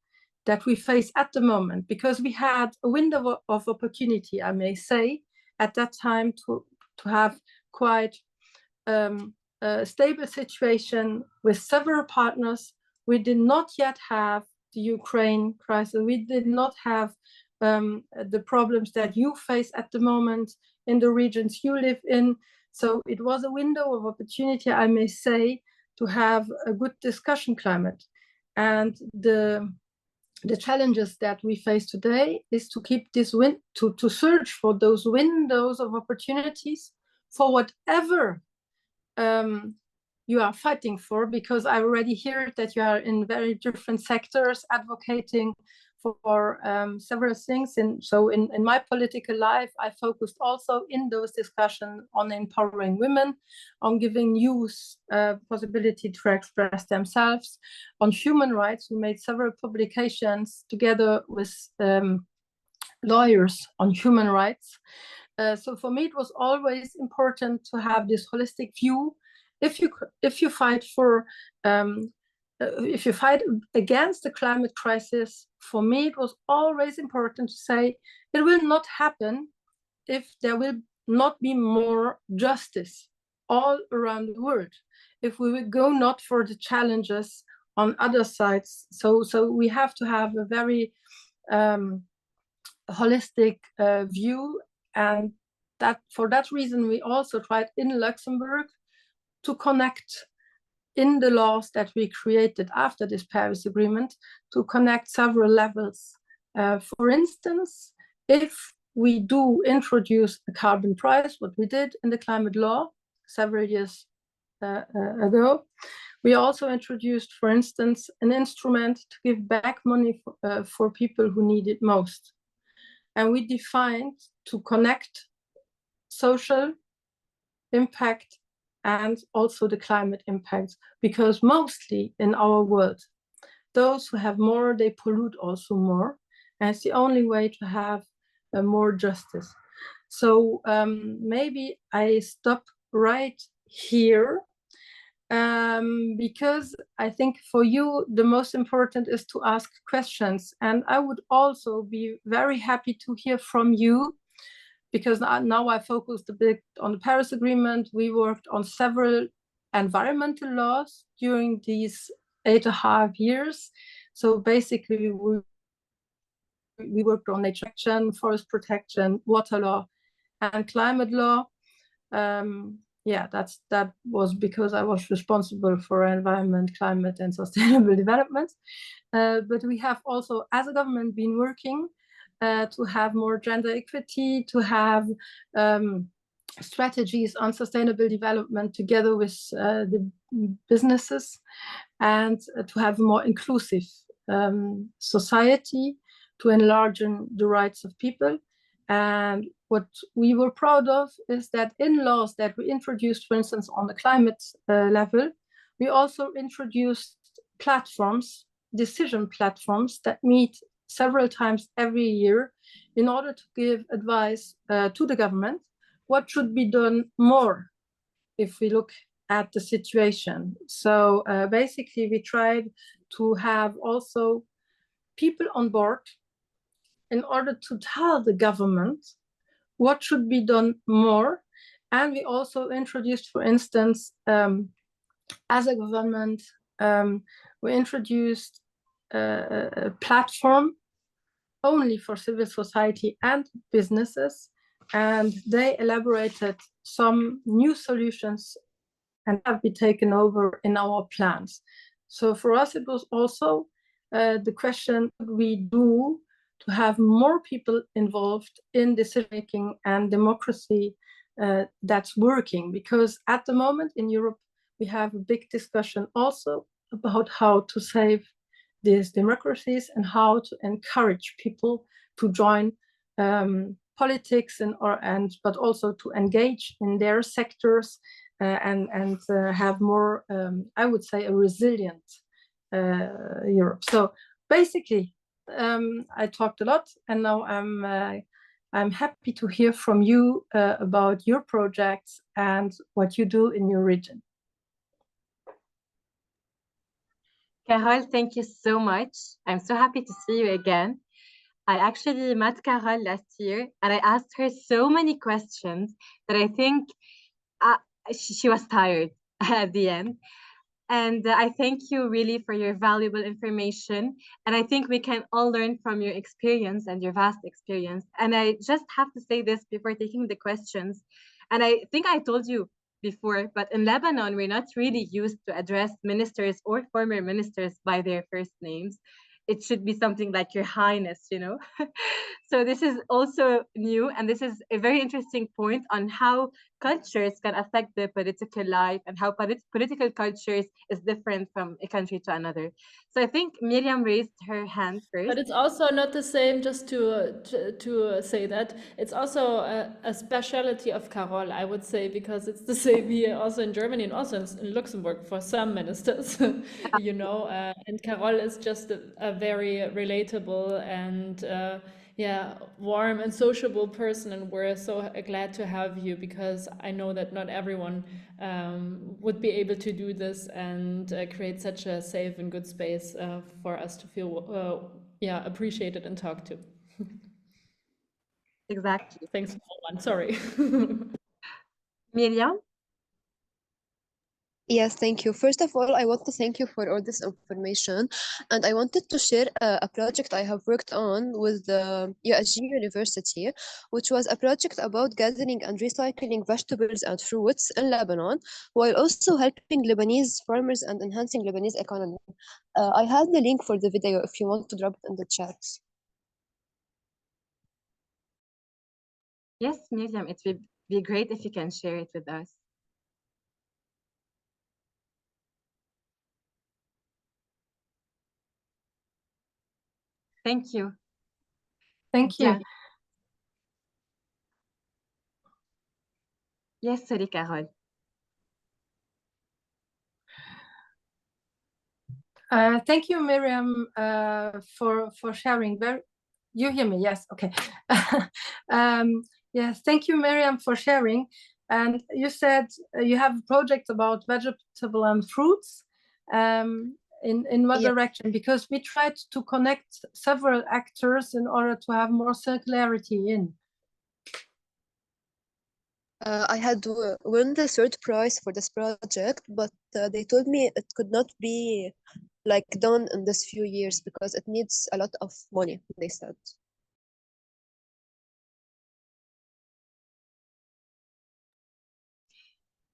that we face at the moment, because we had a window of opportunity, I may say, at that time to have quite a stable situation with several partners. We did not yet have the Ukraine crisis. We did not have the problems that you face at the moment in the regions you live in. So it was a window of opportunity, I may say, to have a good discussion climate. And the challenges that we face today is to keep this to search for those windows of opportunities for whatever you are fighting for, because I already hear that you are in very different sectors advocating for several things. And so in my political life, I focused also in those discussions on empowering women, on giving youth possibility to express themselves, on human rights. We made several publications together with lawyers on human rights. So for me, it was always important to have this holistic view. If you fight for if you fight against the climate crisis, for me, it was always important to say it will not happen if there will not be more justice all around the world, if we will go not for the challenges on other sides. So we have to have a very holistic view, and that for that reason we also tried in Luxembourg to connect in the laws that we created after this Paris Agreement, to connect several levels. For instance, if we do introduce a carbon price, what we did in the climate law several years ago, we also introduced, for instance, an instrument to give back money for people who need it most. And we defined to connect social impact and also the climate impact, because mostly in our world, those who have more, they pollute also more. And it's the only way to have more justice. So maybe I stop right here, because I think for you, the most important is to ask questions. And I would also be very happy to hear from you, because now I focused a bit on the Paris Agreement. We worked on several environmental laws during these 8.5 years. So basically, we worked on nature protection, forest protection, water law, and climate law. Yeah, that was because I was responsible for environment, climate, and sustainable development. But we have also, as a government, been working to have more gender equity, to have strategies on sustainable development together with the businesses, and to have a more inclusive society, to enlarge the rights of people. And what we were proud of is that in laws that we introduced, for instance, on the climate level, we also introduced platforms, decision platforms that meet several times every year in order to give advice to the government what should be done more if we look at the situation. So basically, we tried to have also people on board in order to tell the government what should be done more. And we also introduced, for instance, as a government, we introduced a platform only for civil society and businesses, and they elaborated some new solutions and have been taken over in our plans. So for us, it was also the question, what we do to have more people involved in decision-making and democracy that's working. Because at the moment in Europe, we have a big discussion also about how to save these democracies and how to encourage people to join politics but also to engage in their sectors and have more, I would say, a resilient Europe. So basically, I talked a lot, and now I'm happy to hear from you about your projects and what you do in your region. Carole, thank you so much. I'm so happy to see you again. I actually met Carole last year, and I asked her so many questions that I think she was tired at the end. And I thank you really for your valuable information. And I think we can all learn from your experience and your vast experience. And I just have to say this before taking the questions. And I think I told you before, but in Lebanon, we're not really used to address ministers or former ministers by their first names. It should be something like Your Highness, you know. So this is also new, and this is a very interesting point on how cultures can affect the political life and how political cultures is different from a country to another. So I think Miriam raised her hand first. But it's also not the same, just to say that, it's also a specialty of Carole, I would say, because it's the same here also in Germany and also in Luxembourg for some ministers, you know, and Carole is just a very relatable and warm and sociable person, and we're so glad to have you, because I know that not everyone would be able to do this and create such a safe and good space for us to feel appreciated and talked to. Exactly. Thanks for one. Sorry. Miriam? Yes, thank you. First of all, I want to thank you for all this information. And I wanted to share a project I have worked on with the USG University, which was a project about gathering and recycling vegetables and fruits in Lebanon, while also helping Lebanese farmers and enhancing Lebanese economy. I have the link for the video if you want to drop it in the chat. Yes, Miriam, it would be great if you can share it with us. Thank you. Thank you. Yes, sorry, Carole. Thank you, Miriam, for sharing. You hear me? Yes. Okay. Yes. Thank you, Miriam, for sharing. And you said you have a project about vegetable and fruits. In what direction? Because we tried to connect several actors in order to have more circularity in. I had won the third prize for this project, but they told me it could not be like done in this few years because it needs a lot of money, they said.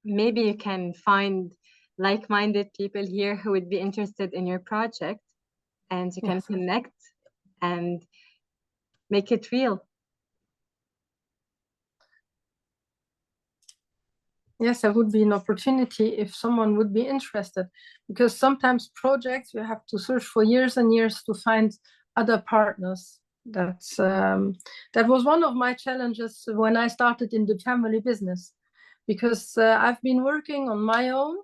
Maybe you can find like-minded people here who would be interested in your project, and you can connect and make it real. Yes, there would be an opportunity if someone would be interested, because sometimes projects you have to search for years and years to find other partners. That was one of my challenges when I started in the family business, because I've been working on my own,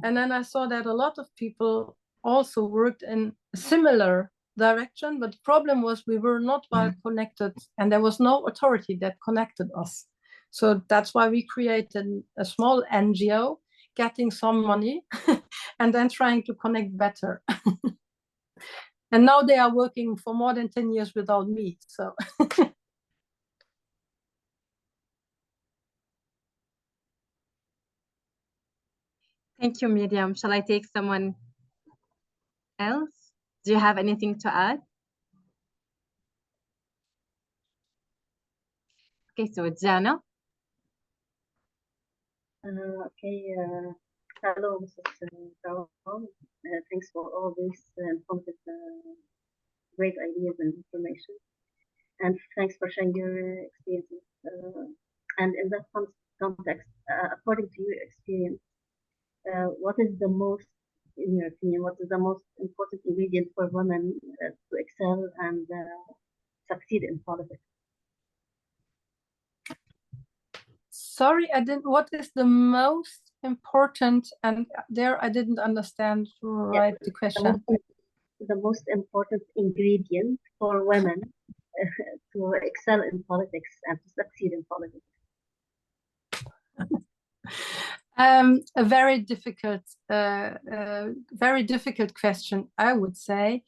and then I saw that a lot of people also worked in a similar direction, but the problem was we were not well connected, and there was no authority that connected us. So that's why we created a small NGO, getting some money, and then trying to connect better. And now they are working for more than 10 years without me. So. Thank you, Miriam. Shall I take someone else? Do you have anything to add? Okay, so Jana. Hello, Mrs. Carole. Thanks for all these informative, great ideas and information. And thanks for sharing your experiences. And in that context, according to your experience, what is the most, in your opinion, what is the most important ingredient for women to excel and succeed in politics? Sorry, I didn't. What is the most important? And there, I didn't understand right the question. The most important ingredient for women to excel in politics and to succeed in politics. A very difficult question, I would say.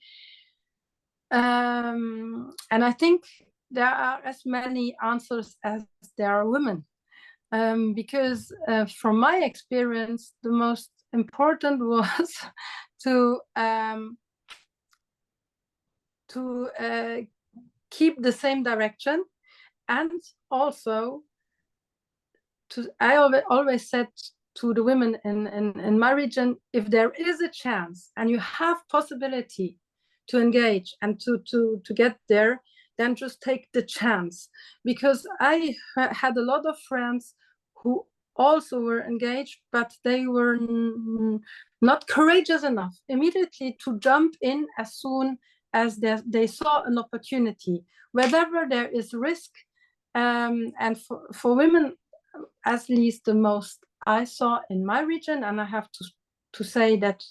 And I think there are as many answers as there are women. Because from my experience, the most important was to keep the same direction, and also I always said to the women in my region, if there is a chance and you have possibility to engage and to get there, then just take the chance. Because I had a lot of friends who also were engaged, but they were not courageous enough immediately to jump in as soon as they saw an opportunity. Wherever there is risk, and for women, at least the most I saw in my region, and I have to say that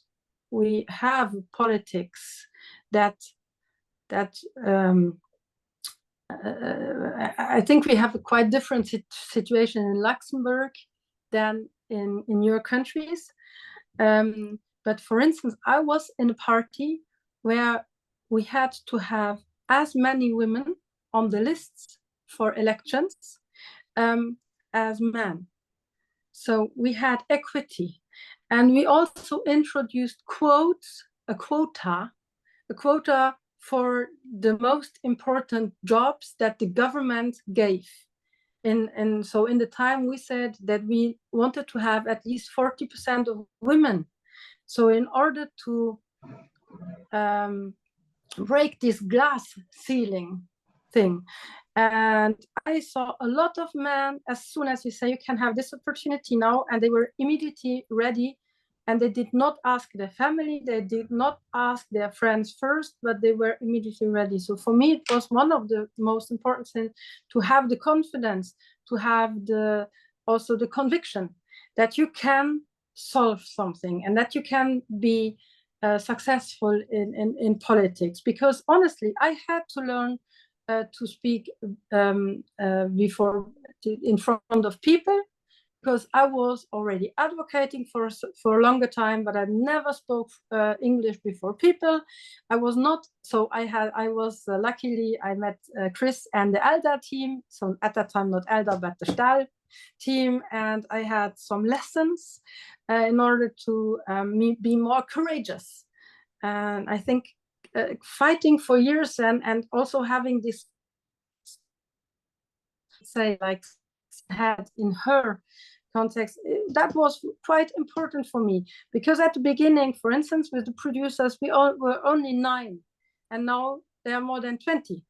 we have politics that I think we have a quite different situation in Luxembourg than in your countries. But for instance, I was in a party where we had to have as many women on the lists for elections as men. So we had equity. And we also introduced a quota for the most important jobs that the government gave. So in the time we said that we wanted to have at least 40% of women. So in order to break this glass ceiling thing, and I saw a lot of men, as soon as we say you can have this opportunity now, and they were immediately ready, and they did not ask their family, they did not ask their friends first, but they were immediately ready. So for me, it was one of the most important things, to have the confidence, to have also the conviction that you can solve something and that you can be successful in politics. Because honestly, I had to learn to speak in front of people, because I was already advocating for a longer time, but I never spoke English before people. I was not, so I was luckily I met Chris and the elda team. So at that time, not elda, but the Stahl team. And I had some lessons in order to be more courageous. And I think fighting for years and also having this, say, like had in her context, that was quite important for me, because at the beginning, for instance, with the producers, we all were only 9, and now there are more than 20.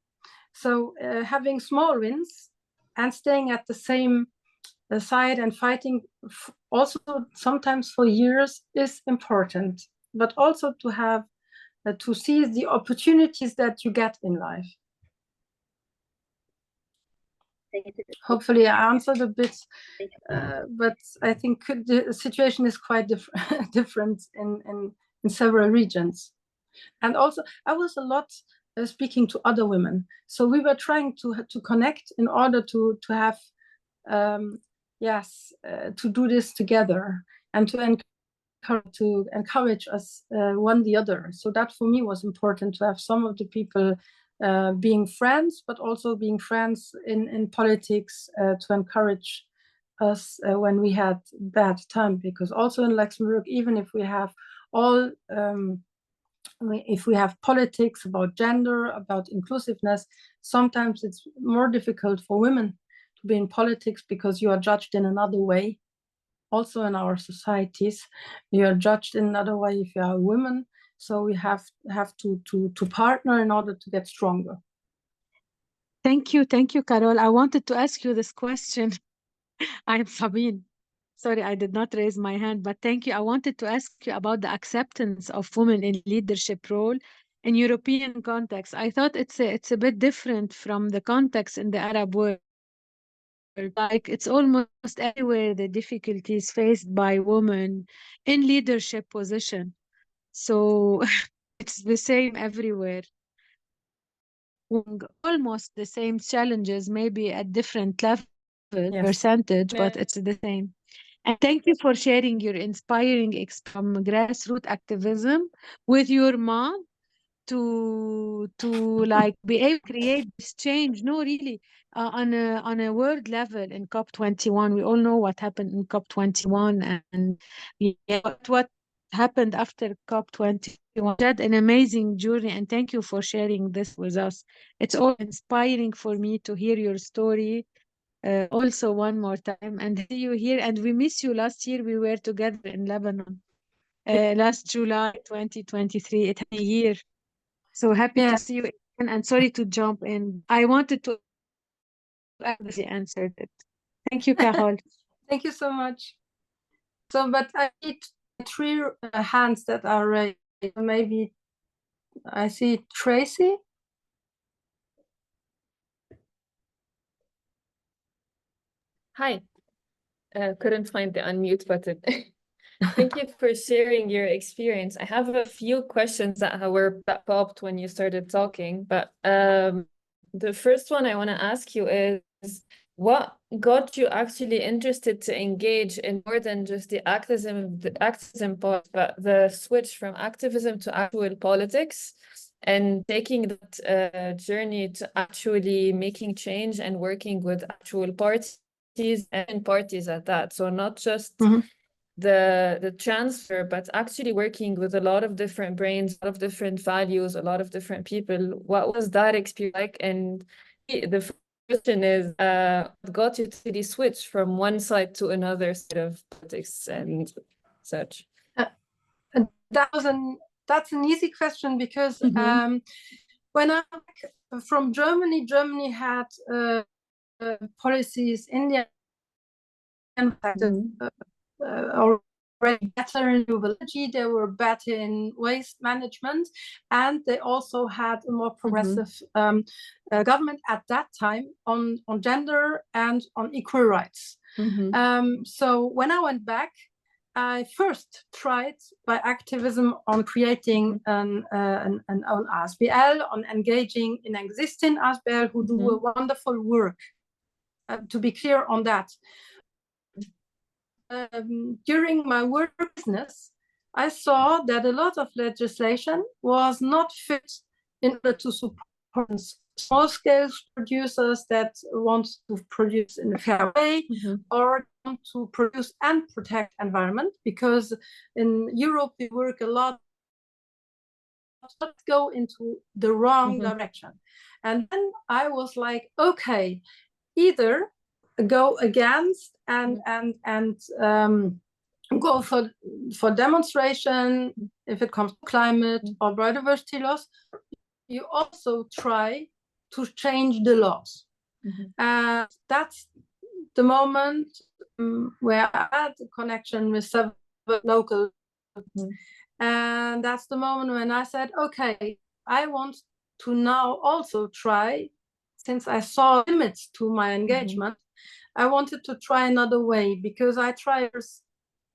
So having small wins and staying at the same side and fighting also sometimes for years is important, but also to have to seize the opportunities that you get in life. Hopefully I answered a bit, but I think the situation is quite different in several regions. And also I was a lot speaking to other women. So we were trying to connect in order to have, to do this together and to encourage us one the other. So that for me was important, to have some of the people being friends, but also being friends in politics, to encourage us when we had bad time. Because also in Luxembourg, even if we have all, if we have politics about gender, about inclusiveness, sometimes it's more difficult for women to be in politics because you are judged in another way. Also in our societies, you are judged in another way if you are a woman. So we have to partner in order to get stronger. Thank you, Carole. I wanted to ask you this question. I'm Sabine. Sorry, I did not raise my hand, but thank you. I wanted to ask you about the acceptance of women in leadership role in European context. I thought it's a bit different from the context in the Arab world. Like it's almost everywhere the difficulties faced by women in leadership position. So it's the same everywhere. Almost the same challenges, maybe at different level, percentage, but it's the same. And thank you for sharing your inspiring from grassroots activism with your mom to like be able to create this change. No, really, on a world level in COP21. We all know what happened in COP21 and what happened after COP21. You had an amazing journey, and thank you for sharing this with us. It's all inspiring for me to hear your story. Also one more time, and see you here, and we miss you. Last year we were together in Lebanon, last July 2023. It had a year, so happy to see you again, and sorry to jump in. I wanted to actually answer it. Thank you, Carole. Thank you so much. So, but I need 3 hands that are raised. Maybe I see Tracy. Hi, couldn't find the unmute button. Thank you for sharing your experience. I have a few questions that popped when you started talking, but the first one I want to ask you is, what got you actually interested to engage in more than just the activism part, but the switch from activism to actual politics, and taking that journey to actually making change and working with actual parties and parties at that? So not just the transfer, but actually working with a lot of different brains, a lot of different values, a lot of different people. What was that experience like? And the first question is, what got you to really switch from one side to another side of politics and such? And that's an easy question, because when I'm back from Germany, Germany had policies in the already better in renewable energy, they were better in waste management, and they also had a more progressive government at that time on gender and on equal rights. So when I went back, I first tried by activism on creating an own ASBL, on engaging in existing ASBL who do a wonderful work. To be clear on that, during my work business, I saw that a lot of legislation was not fit in order to support small-scale producers that want to produce in a fair way, or want to produce and protect environment, because in Europe we work a lot to go into the wrong direction. And then I was like, okay, either go against and go for demonstration if it comes to climate or biodiversity loss. You also try to change the laws. And that's the moment where I had a connection with several local, and that's the moment when I said, okay, I want to now also try, since I saw limits to my engagement, I wanted to try another way, because I tried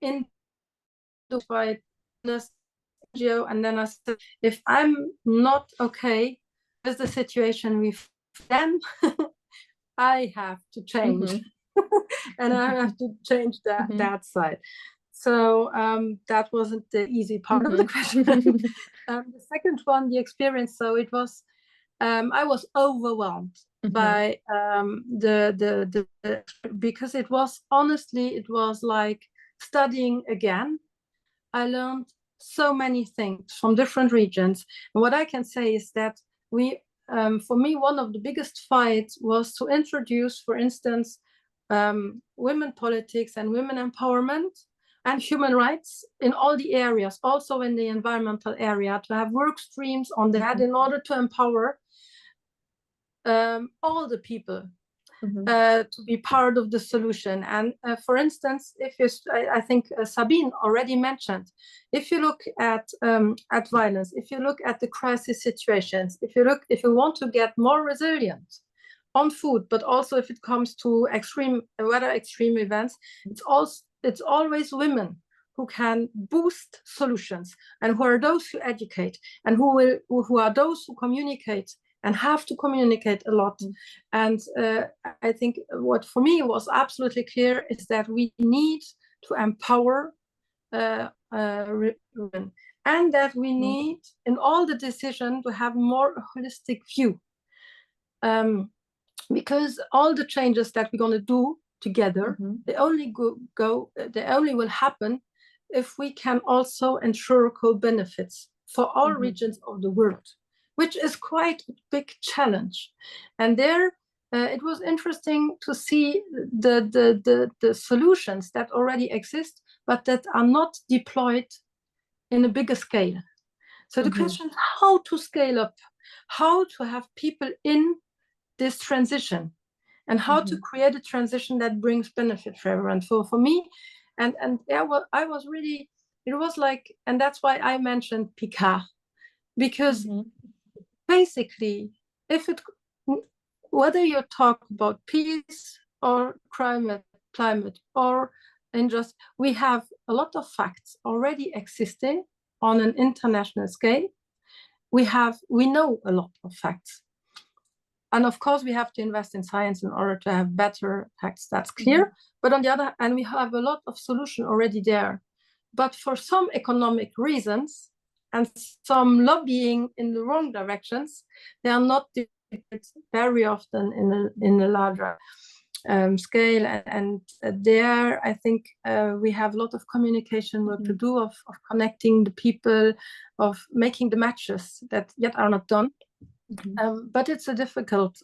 in this NGO, and then I said, if I'm not okay with the situation we've then I have to change. And I have to change that side. So that wasn't the easy part of the question. The second one, the experience. So it was, I was overwhelmed by because it was, honestly, it was like studying again. I learned so many things from different regions. And what I can say is that for me, one of the biggest fights was to introduce, for instance, women politics and women empowerment and human rights in all the areas, also in the environmental area, to have work streams on that in order to empower all the people to be part of the solution. And for instance, I think Sabine already mentioned, if you look at violence, if you look at the crisis situations, if you want to get more resilient on food, but also if it comes to extreme events, it's always women who can boost solutions, and who are those who educate, and who are those who communicate and have to communicate a lot. And I think what for me was absolutely clear is that we need to empower women, and that we need in all the decision to have more holistic view, because all the changes that we're going to do together, they only will happen if we can also ensure co-benefits for all regions of the world, which is quite a big challenge. And there, it was interesting to see the solutions that already exist, but that are not deployed in a bigger scale. So the question is how to scale up, how to have people in this transition, and how to create a transition that brings benefit for everyone. So for me, and I was really, it was like, and that's why I mentioned Picard, because basically, whether you talk about peace or climate or injustice, we have a lot of facts already existing on an international scale. We know a lot of facts. And of course, we have to invest in science in order to have better facts, that's clear. But on the other hand, we have a lot of solution already there. But for some economic reasons and some lobbying in the wrong directions, they are not deployed very often in a larger. scale, and there I think we have a lot of communication work to do, of connecting the people, of making the matches that yet are not done. But it's a difficult.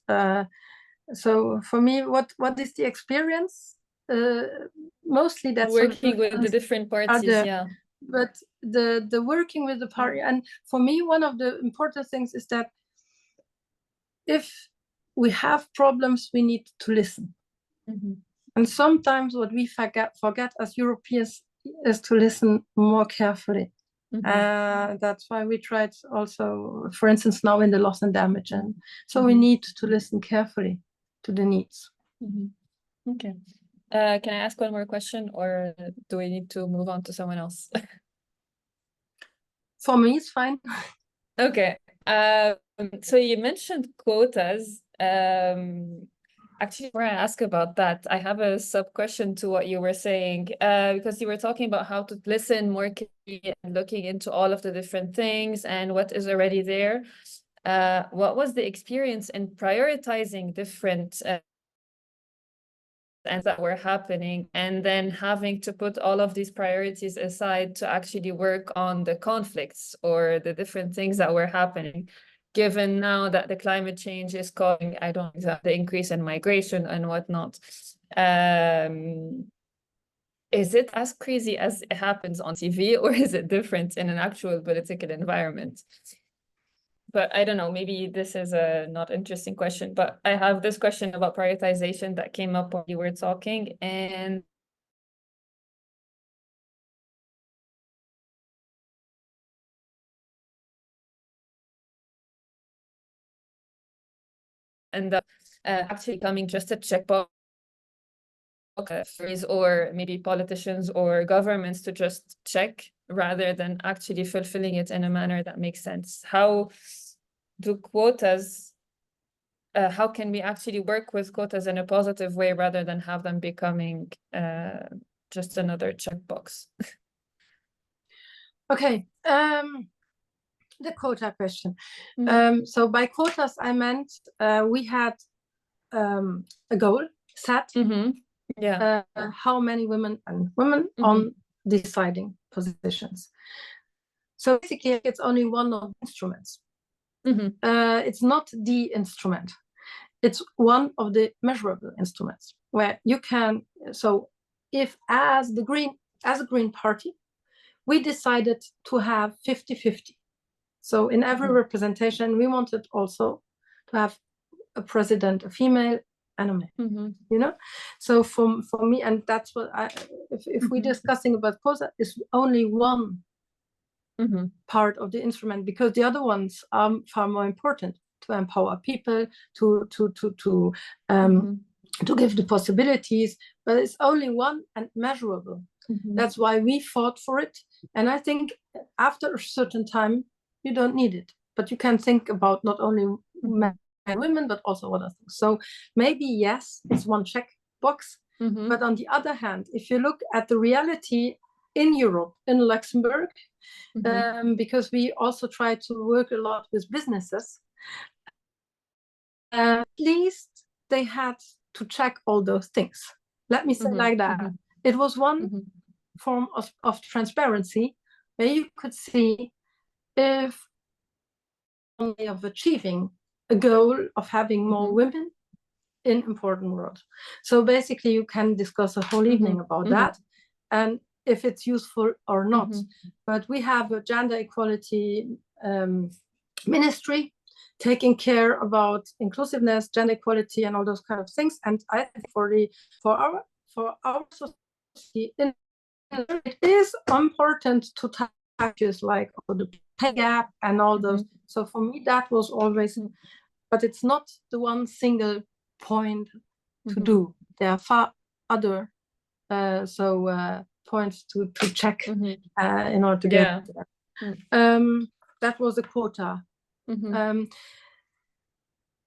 So for me, what is the experience? Mostly that's working with the different parties, yeah. But the working with the party, and for me, one of the important things is that if we have problems, we need to listen. And sometimes what we forget as Europeans is to listen more carefully. That's why we tried also, for instance, now in the loss and damage. And so we need to listen carefully to the needs. Okay. Can I ask one more question, or do we need to move on to someone else? For me, it's fine. Okay. So you mentioned quotas. Actually, before I ask about that, I have a sub question to what you were saying, because you were talking about how to listen more carefully and looking into all of the different things and what is already there. What was the experience in prioritizing different and that were happening, and then having to put all of these priorities aside to actually work on the conflicts or the different things that were happening, given now that the climate change is causing, I don't know, the increase in migration and whatnot. Is it as crazy as it happens on TV, or is it different in an actual political environment? But I don't know, maybe this is a not interesting question, but I have this question about prioritization that came up when you were talking, and actually coming just a checkbox, or maybe politicians or governments to just check rather than actually fulfilling it in a manner that makes sense. How do quotas, how can we actually work with quotas in a positive way rather than have them becoming just another checkbox? Okay, the quota question. So by quotas, I meant we had a goal set. Yeah. How many women on deciding positions. So basically, it's only one of the instruments. It's not the instrument. It's one of the measurable instruments where you can. So if as a Green Party, we decided to have 50-50. So in every representation, we wanted also to have a president, a female, and a male. You know, so for me, and that's what if we're discussing about quota, is only one part of the instrument, because the other ones are far more important to empower people, to give the possibilities, but it's only one and measurable. That's why we fought for it. And I think after a certain time, you don't need it, but you can think about not only men and women, but also other things. So maybe, yes, it's one check box. But on the other hand, if you look at the reality in Europe, in Luxembourg, because we also try to work a lot with businesses, at least they had to check all those things. Let me say like that. It was one form of transparency where you could see if of achieving a goal of having more women in important roles. So basically you can discuss a whole evening about that and if it's useful or not. But we have a gender equality ministry taking care about inclusiveness, gender equality, and all those kind of things. And I think for our society, it is important to touch issues like the pay gap and all those. So for me, that was always, but it's not the one single point to do. There are far other points to check in order to get that. That was a quota.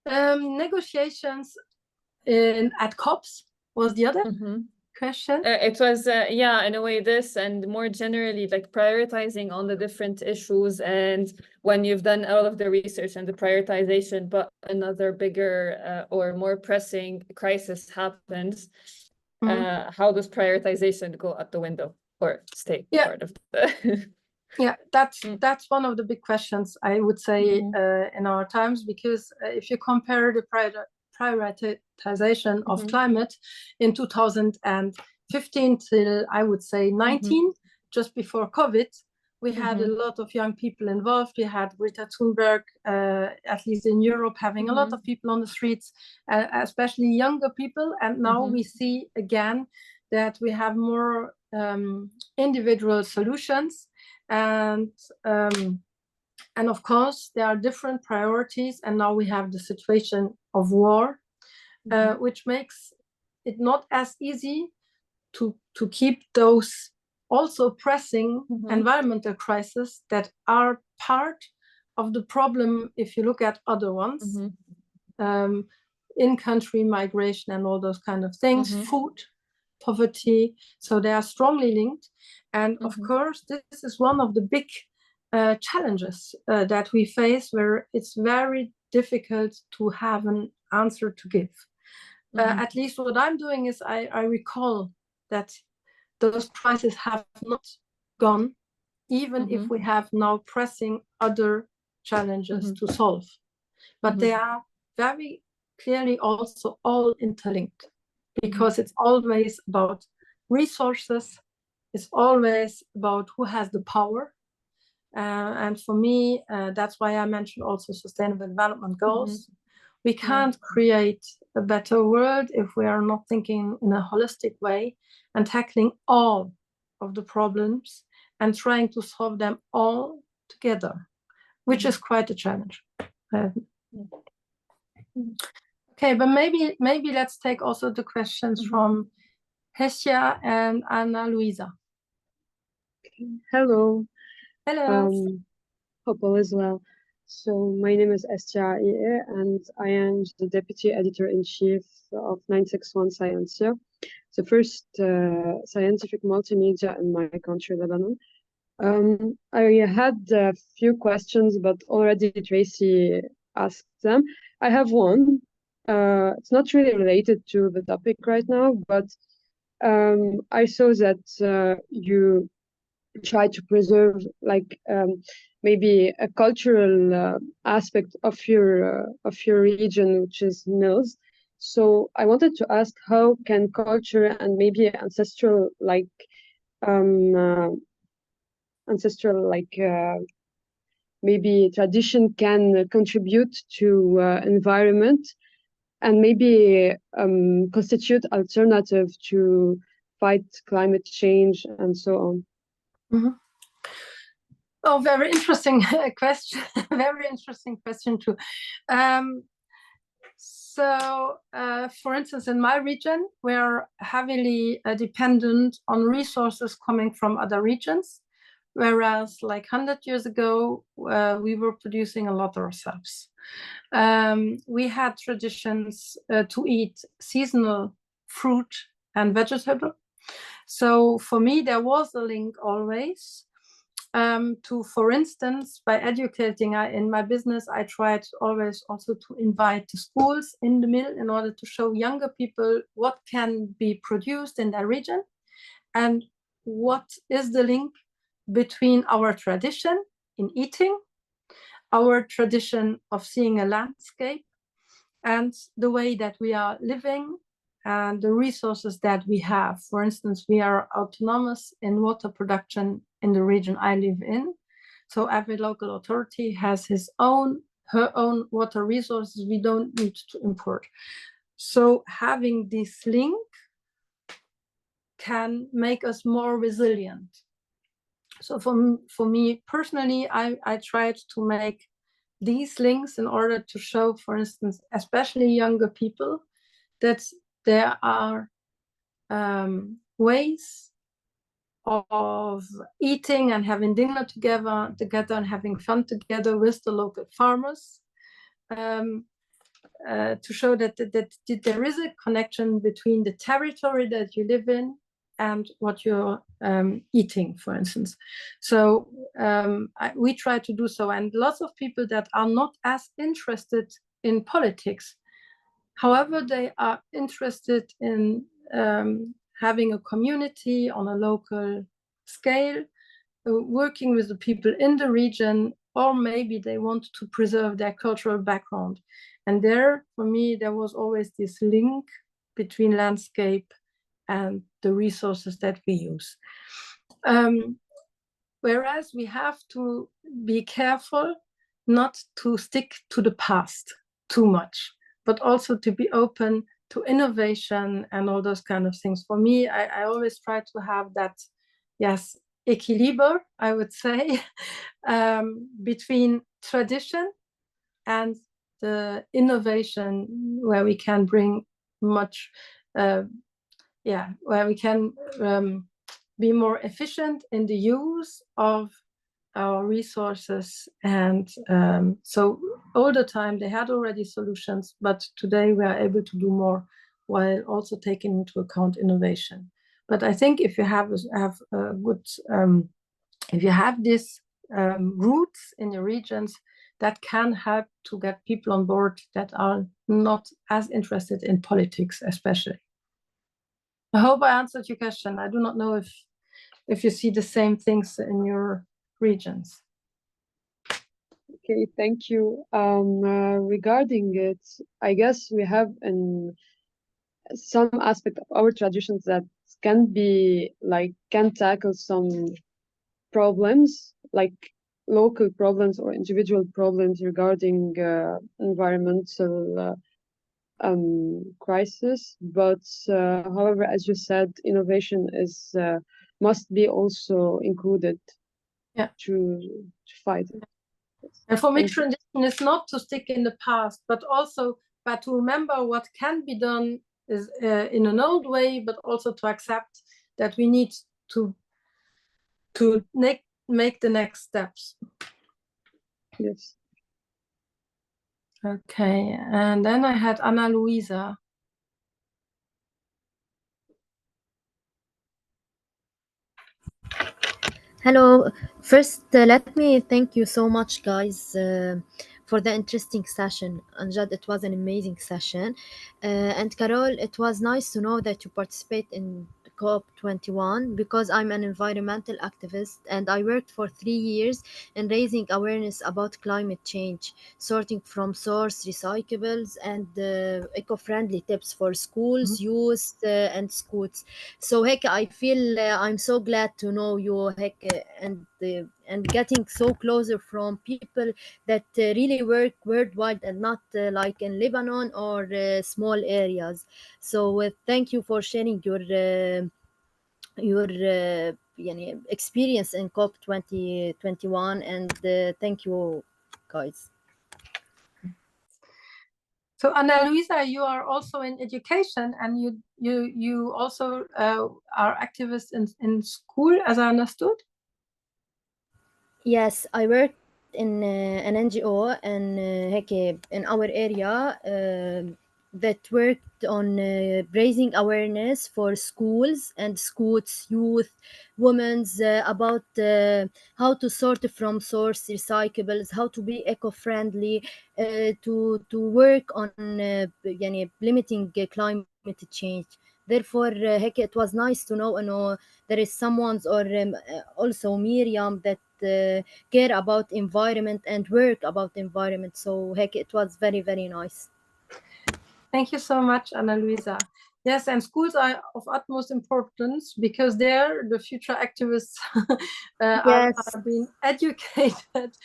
Negotiations at COPs was the other, question? It was, yeah, in a way this, and more generally, like prioritizing on the different issues. And when you've done all of the research and the prioritization, but another bigger or more pressing crisis happens, how does prioritization go out the window or stay part of the... Yeah, that's one of the big questions, I would say, in our times, because if you compare the prioritization of climate in 2015 till, I would say, 19, just before COVID, we had a lot of young people involved. We had Greta Thunberg, at least in Europe, having a lot of people on the streets, especially younger people. And now we see again that we have more individual solutions. And of course, there are different priorities. And now we have the situation of war, which makes it not as easy to keep those also pressing environmental crises that are part of the problem if you look at other ones, in-country migration and all those kind of things, food, poverty. So they are strongly linked. And of course, this is one of the big challenges that we face, where it's very difficult to have an answer to give. At least what I'm doing is I recall that those crises have not gone, even if we have now pressing other challenges to solve. But they are very clearly also all interlinked, because it's always about resources, it's always about who has the power. And for me, that's why I mentioned also Sustainable Development Goals. We can't create a better world if we are not thinking in a holistic way and tackling all of the problems and trying to solve them all together, which is quite a challenge. Okay, but maybe let's take also the questions from Hesia and Anna Luisa. Hello. Hello. Hope all is well. So my name is Estia Ie, and I am the Deputy Editor-in-Chief of 961 Scientia, the first scientific multimedia in my country, Lebanon. I had a few questions, but already Tracy asked them. I have one. It's not really related to the topic right now, but I saw that you try to preserve maybe a cultural aspect of your region, which is mills. So I wanted to ask, how can culture and maybe ancestral maybe tradition can contribute to environment and maybe constitute alternative to fight climate change and so on? Oh, very interesting question. Very interesting question too. For instance, in my region, we're heavily dependent on resources coming from other regions, whereas like 100 years ago, we were producing a lot ourselves. We had traditions to eat seasonal fruit and vegetable. So for me, there was a link always to, for instance, by educating in my business, I tried always also to invite the schools in the mill in order to show younger people what can be produced in their region and what is the link between our tradition in eating, our tradition of seeing a landscape, and the way that we are living and the resources that we have. For instance, we are autonomous in water production in the region I live in. So every local authority has her own water resources. We don't need to import. So having this link can make us more resilient. So for me personally, I tried to make these links in order to show, for instance, especially younger people, that there are ways of eating and having dinner together and having fun together with the local farmers, to show that there is a connection between the territory that you live in and what you're eating, for instance. So we try to do so, and lots of people that are not as interested in politics, however, they are interested in having a community on a local scale, working with the people in the region, or maybe they want to preserve their cultural background. And there, for me, there was always this link between landscape and the resources that we use. Whereas we have to be careful not to stick to the past too much, but also to be open to innovation and all those kind of things. For me, I always try to have that, yes, equilibre, I would say, between tradition and the innovation, where we can bring much, where we can be more efficient in the use of our resources. And so all the time they had already solutions, but today we are able to do more while also taking into account innovation. But I think if you have a good, if you have these roots in your regions, that can help to get people on board that are not as interested in politics, especially. I hope I answered your question. I do not know if you see the same things in your regions. Okay, thank you. Regarding it, I guess we have some aspect of our traditions that can tackle some problems, like local problems or individual problems regarding environmental crisis. But however, as you said, innovation must be also included to fight it. And for me, tradition is not to stick in the past, but to remember what can be done is in an old way, but also to accept that we need to make the next steps. Yes. Okay, and then I had Ana Luisa. Hello. First, let me thank you so much, guys, for the interesting session. Anjad, it was an amazing session. And Carole, it was nice to know that you participate in COP21, because I'm an environmental activist and I worked for 3 years in raising awareness about climate change, sorting from source recyclables and eco-friendly tips for schools, youth, and schools. So heck, I feel I'm so glad to know you, heck, and getting so closer from people that really work worldwide and not like in Lebanon or small areas. So thank you for sharing your experience in COP 2021, and thank you, guys. So Ana Luisa, you are also in education, and you also are activist in school, as I understood. Yes, I work in an NGO in our area that worked on raising awareness for schools and scouts, youth, women's about how to sort from source recyclables, how to be eco-friendly, to work on limiting climate change. Therefore, it was nice to know there is someone's or also Miriam that care about environment and work about environment. So it was very, very nice. Thank you so much, Ana Luisa. Yes, and schools are of utmost importance because they're the future activists are being educated.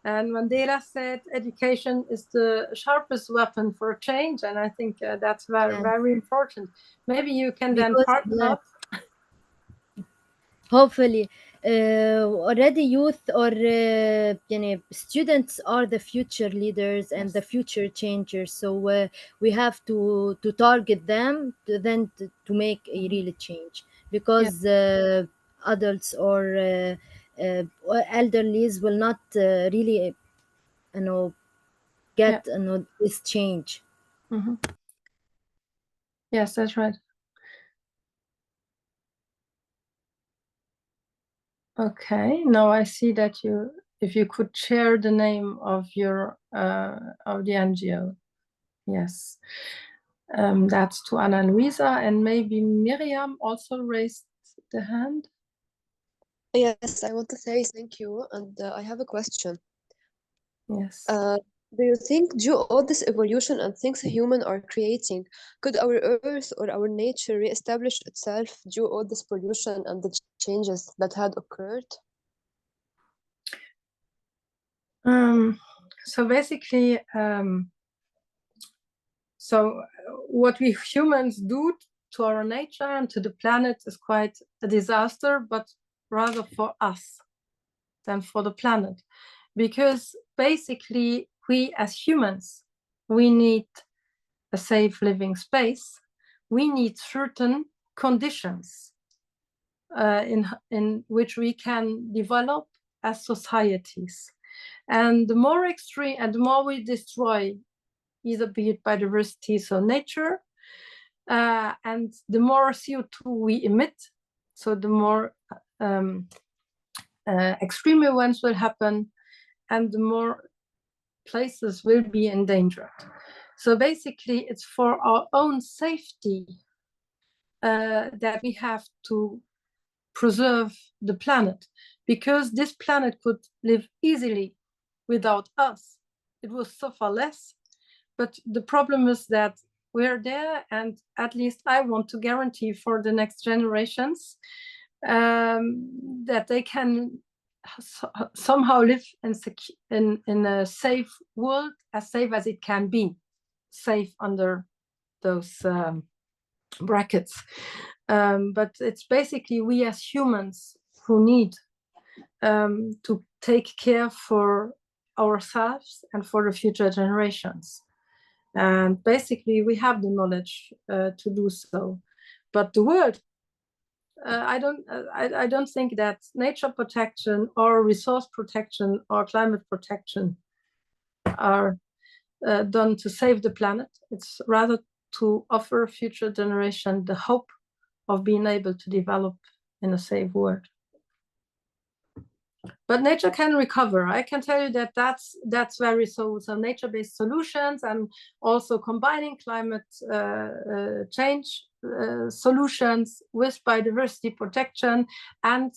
And Mandela said education is the sharpest weapon for change. And I think that's very, very important. Maybe you can then partner up. Hopefully, already youth or students are the future leaders and the future changers. So we have to target them to make a real change, because adults or elderlies will not really get this change. Yes, that's right. Okay, now I see that if you could share the name of your of the NGO. Yes, that's to Ana Luisa, and maybe Miriam also raised the hand. Yes, I want to say thank you, and I have a question. Yes. Do you think due all this evolution and things humans are creating, could our Earth or our nature re-establish itself due all this pollution and the changes that had occurred? So basically, so what we humans do to our nature and to the planet is quite a disaster, but rather for us than for the planet. Because basically, we as humans, we need a safe living space. We need certain conditions in which we can develop as societies. And the more extreme and the more we destroy, either be it biodiversity, so nature, and the more CO2 we emit, so the more extreme events will happen, and the more places will be endangered. So basically, it's for our own safety that we have to preserve the planet, because this planet could live easily without us. It will suffer less. But the problem is that we're there, and at least I want to guarantee for the next generations that they can somehow live in a safe world, as safe as it can be, safe under those brackets. But it's basically we as humans who need to take care for ourselves and for the future generations. And basically, we have the knowledge to do so. But the world, I don't think that nature protection or resource protection or climate protection are done to save the planet. It's rather to offer future generation the hope of being able to develop in a safe world. But nature can recover. I can tell you that that's very so nature-based solutions, and also combining climate change solutions with biodiversity protection and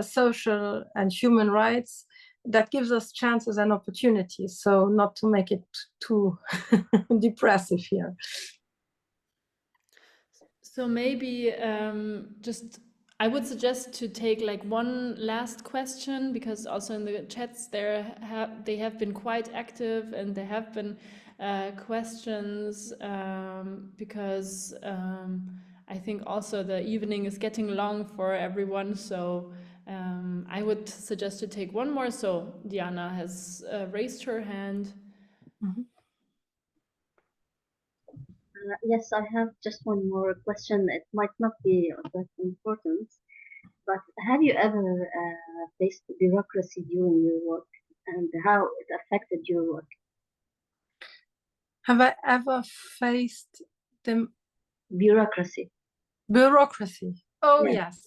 social and human rights, that gives us chances and opportunities. So not to make it too depressive here. So maybe I would suggest to take like one last question, because also in the chats they have been quite active, and there have been questions because I think also the evening is getting long for everyone. So I would suggest to take one more. So Diana has raised her hand. Mm-hmm. Yes, I have just one more question. It might not be of that importance, but have you ever faced bureaucracy during your work, and how it affected your work? Have I ever faced the bureaucracy? Bureaucracy. Oh, yes.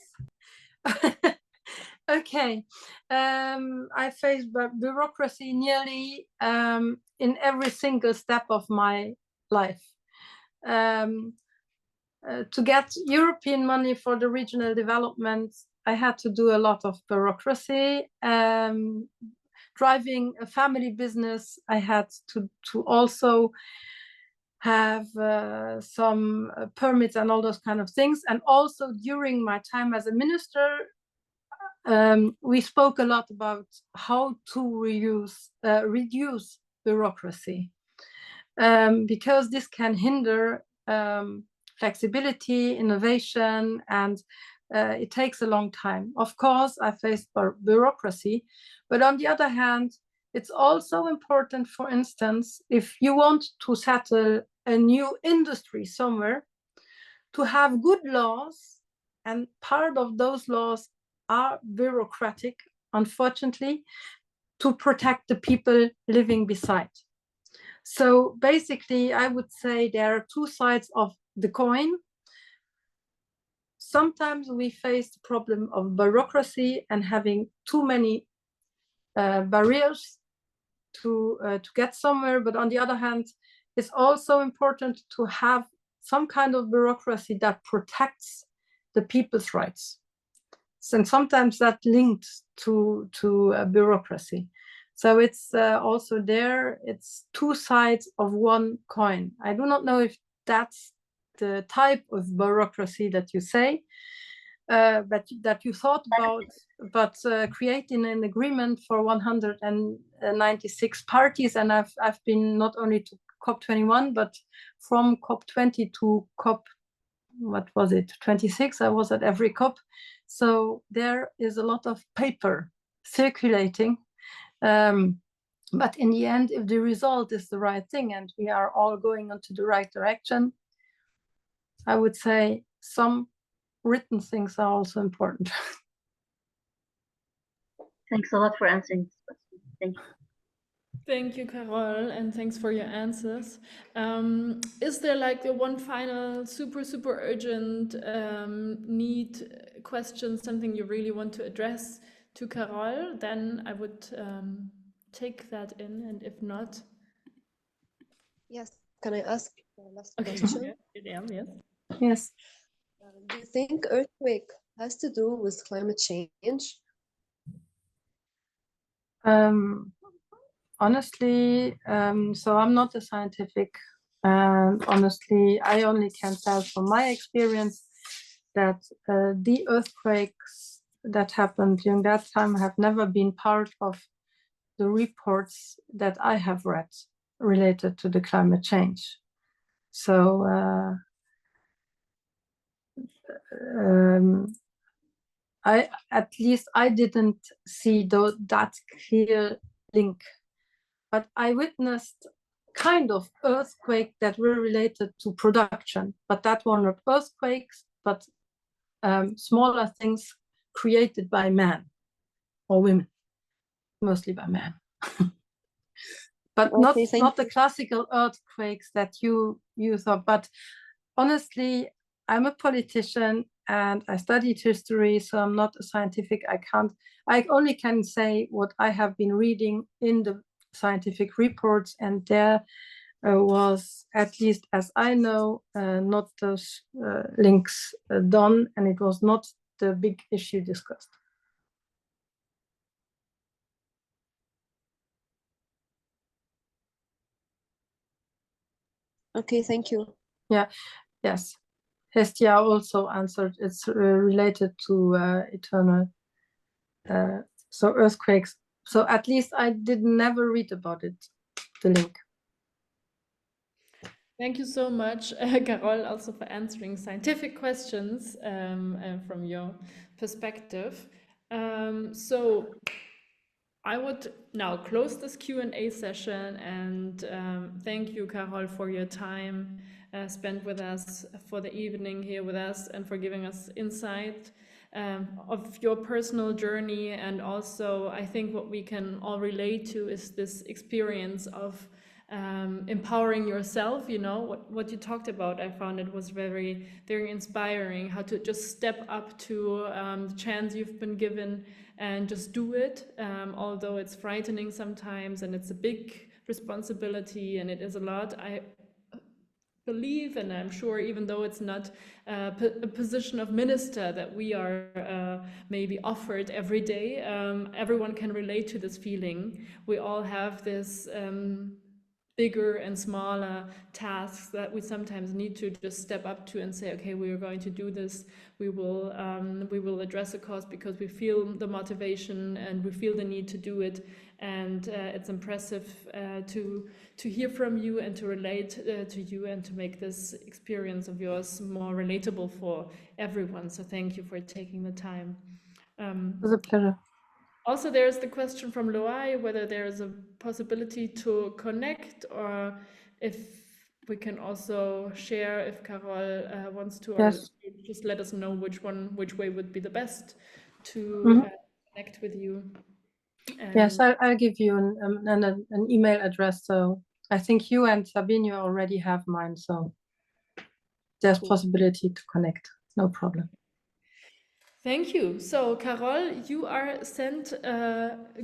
Okay. I faced bureaucracy nearly in every single step of my life. To get European money for the regional development, I had to do a lot of bureaucracy. Driving a family business, I had to also have some permits and all those kind of things. And also during my time as a minister, we spoke a lot about how to reduce bureaucracy, because this can hinder flexibility, innovation, and it takes a long time. Of course, I faced bureaucracy, but on the other hand, it's also important, for instance, if you want to settle a new industry somewhere, to have good laws, and part of those laws are bureaucratic, unfortunately, to protect the people living beside. So basically, I would say there are two sides of the coin. Sometimes we face the problem of bureaucracy and having too many barriers to get somewhere. But on the other hand, it's also important to have some kind of bureaucracy that protects the people's rights. And sometimes that links to bureaucracy. So it's also there, it's two sides of one coin. I do not know if that's the type of bureaucracy that you say, but that you thought about, but creating an agreement for 196 parties. And I've been not only to COP21, but from COP20 to COP, what was it, 26? I was at every COP. So there is a lot of paper circulating. But in the end, if the result is the right thing and we are all going into the right direction, I would say some written things are also important. Thanks a lot for answering this question. Thank you. Thank you, Carole, and thanks for your answers. Is there like the one final super urgent need question, something you really want to address to Carole? Then I would take that in, and if not... Yes, can I ask the last question? Yeah, yes. Yes. Do you think earthquake has to do with climate change? Honestly, so I'm not a scientific, and honestly, I only can tell from my experience that the earthquakes that happened during that time have never been part of the reports that I have read related to the climate change. So at least I didn't see that clear link. But I witnessed kind of earthquakes that were related to production, but that were not earthquakes, but smaller things created by men or women, mostly by men. But Okay, not the classical earthquakes that you thought. But honestly, I'm a politician and I studied history, so I'm not a scientific. I only can say what I have been reading in the scientific reports, and there was, at least as I know, not those links done, and it was not the big issue discussed. Okay, thank you. Yeah, yes. Hestia also answered it's related to eternal, so earthquakes. So at least I did never read about it, the link. Thank you so much, Carole, also for answering scientific questions from your perspective. So I would now close this Q&A session and thank you, Carole, for your time spent with us for the evening here with us and for giving us insight of your personal journey. And also, I think what we can all relate to is this experience of empowering yourself. You know, what you talked about, I found it was very inspiring, how to just step up to the chance you've been given and just do it, although it's frightening sometimes and it's a big responsibility and it is a lot. I believe, and I'm sure, even though it's not a position of minister that we are maybe offered every day, everyone can relate to this feeling. We all have this bigger and smaller tasks that we sometimes need to just step up to and say, okay, we are going to do this. We will address a cause because we feel the motivation and we feel the need to do it. And it's impressive to hear from you and to relate to you and to make this experience of yours more relatable for everyone. So thank you for taking the time. It was a pleasure. Also, there's the question from Loai, whether there is a possibility to connect or if we can also share if Carole wants to, or yes. just let us know which way would be the best to connect with you. Yes, I'll give you an email address, so I think you and Sabine already have mine, so there's possibility to connect. No problem. Thank you. So, Carole, you are sent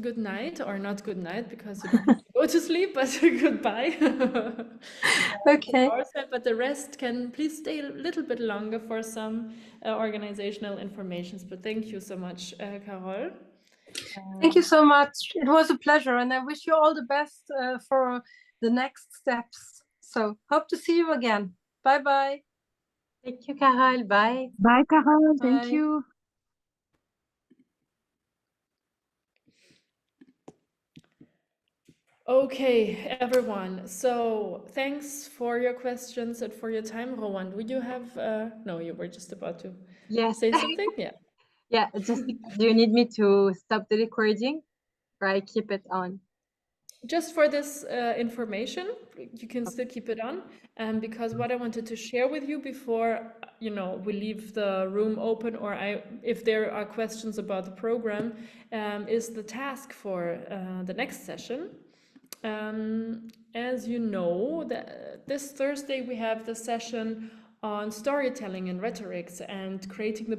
good night, or not good night because you don't have to go to sleep, but goodbye. Okay. But the rest can please stay a little bit longer for some organizational informations. But thank you so much, Carole. Thank you so much. It was a pleasure, and I wish you all the best for the next steps. So, hope to see you again. Bye-bye. Thank you, Carole. Bye. Bye, Carole. Thank Bye. you. Okay, everyone. So thanks for your questions and for your time. Rowan, would you have, no, you were just about to say something? Yeah. Yeah, just do you need me to stop the recording or I keep it on? Just for this information, you can still keep it on, because what I wanted to share with you before, we leave the room open, or if there are questions about the program, is the task for the next session. As you know, this Thursday we have the session on storytelling and rhetorics and creating the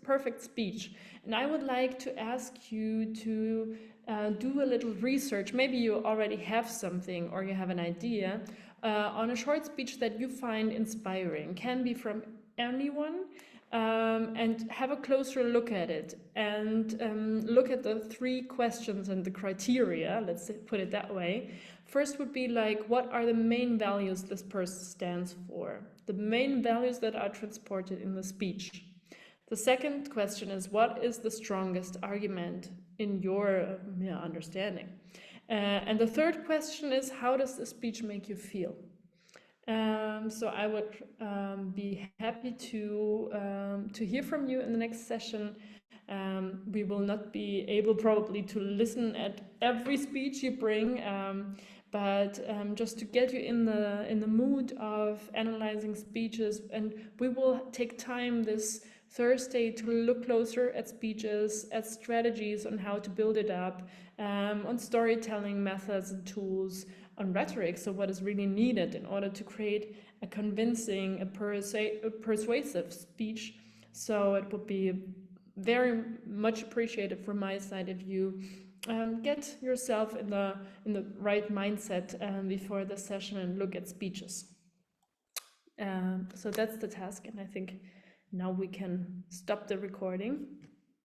perfect speech. And I would like to ask you to do a little research. Maybe you already have something or you have an idea on a short speech that you find inspiring. Can be from anyone. And have a closer look at it and look at the 3 questions and the criteria, let's put it that way. First would be like, what are the main values this person stands for? The main values that are transported in the speech. The second question is, what is the strongest argument in your understanding? And the third question is, how does the speech make you feel? So I would be happy to hear from you in the next session. We will not be able probably to listen at every speech you bring, but just to get you in the mood of analyzing speeches, and we will take time this Thursday to look closer at speeches, at strategies on how to build it up, on storytelling methods and tools, on rhetoric, so what is really needed in order to create a convincing, a persuasive speech. So it would be very much appreciated from my side if you get yourself in the right mindset before the session and look at speeches. So that's the task, and I think now we can stop the recording.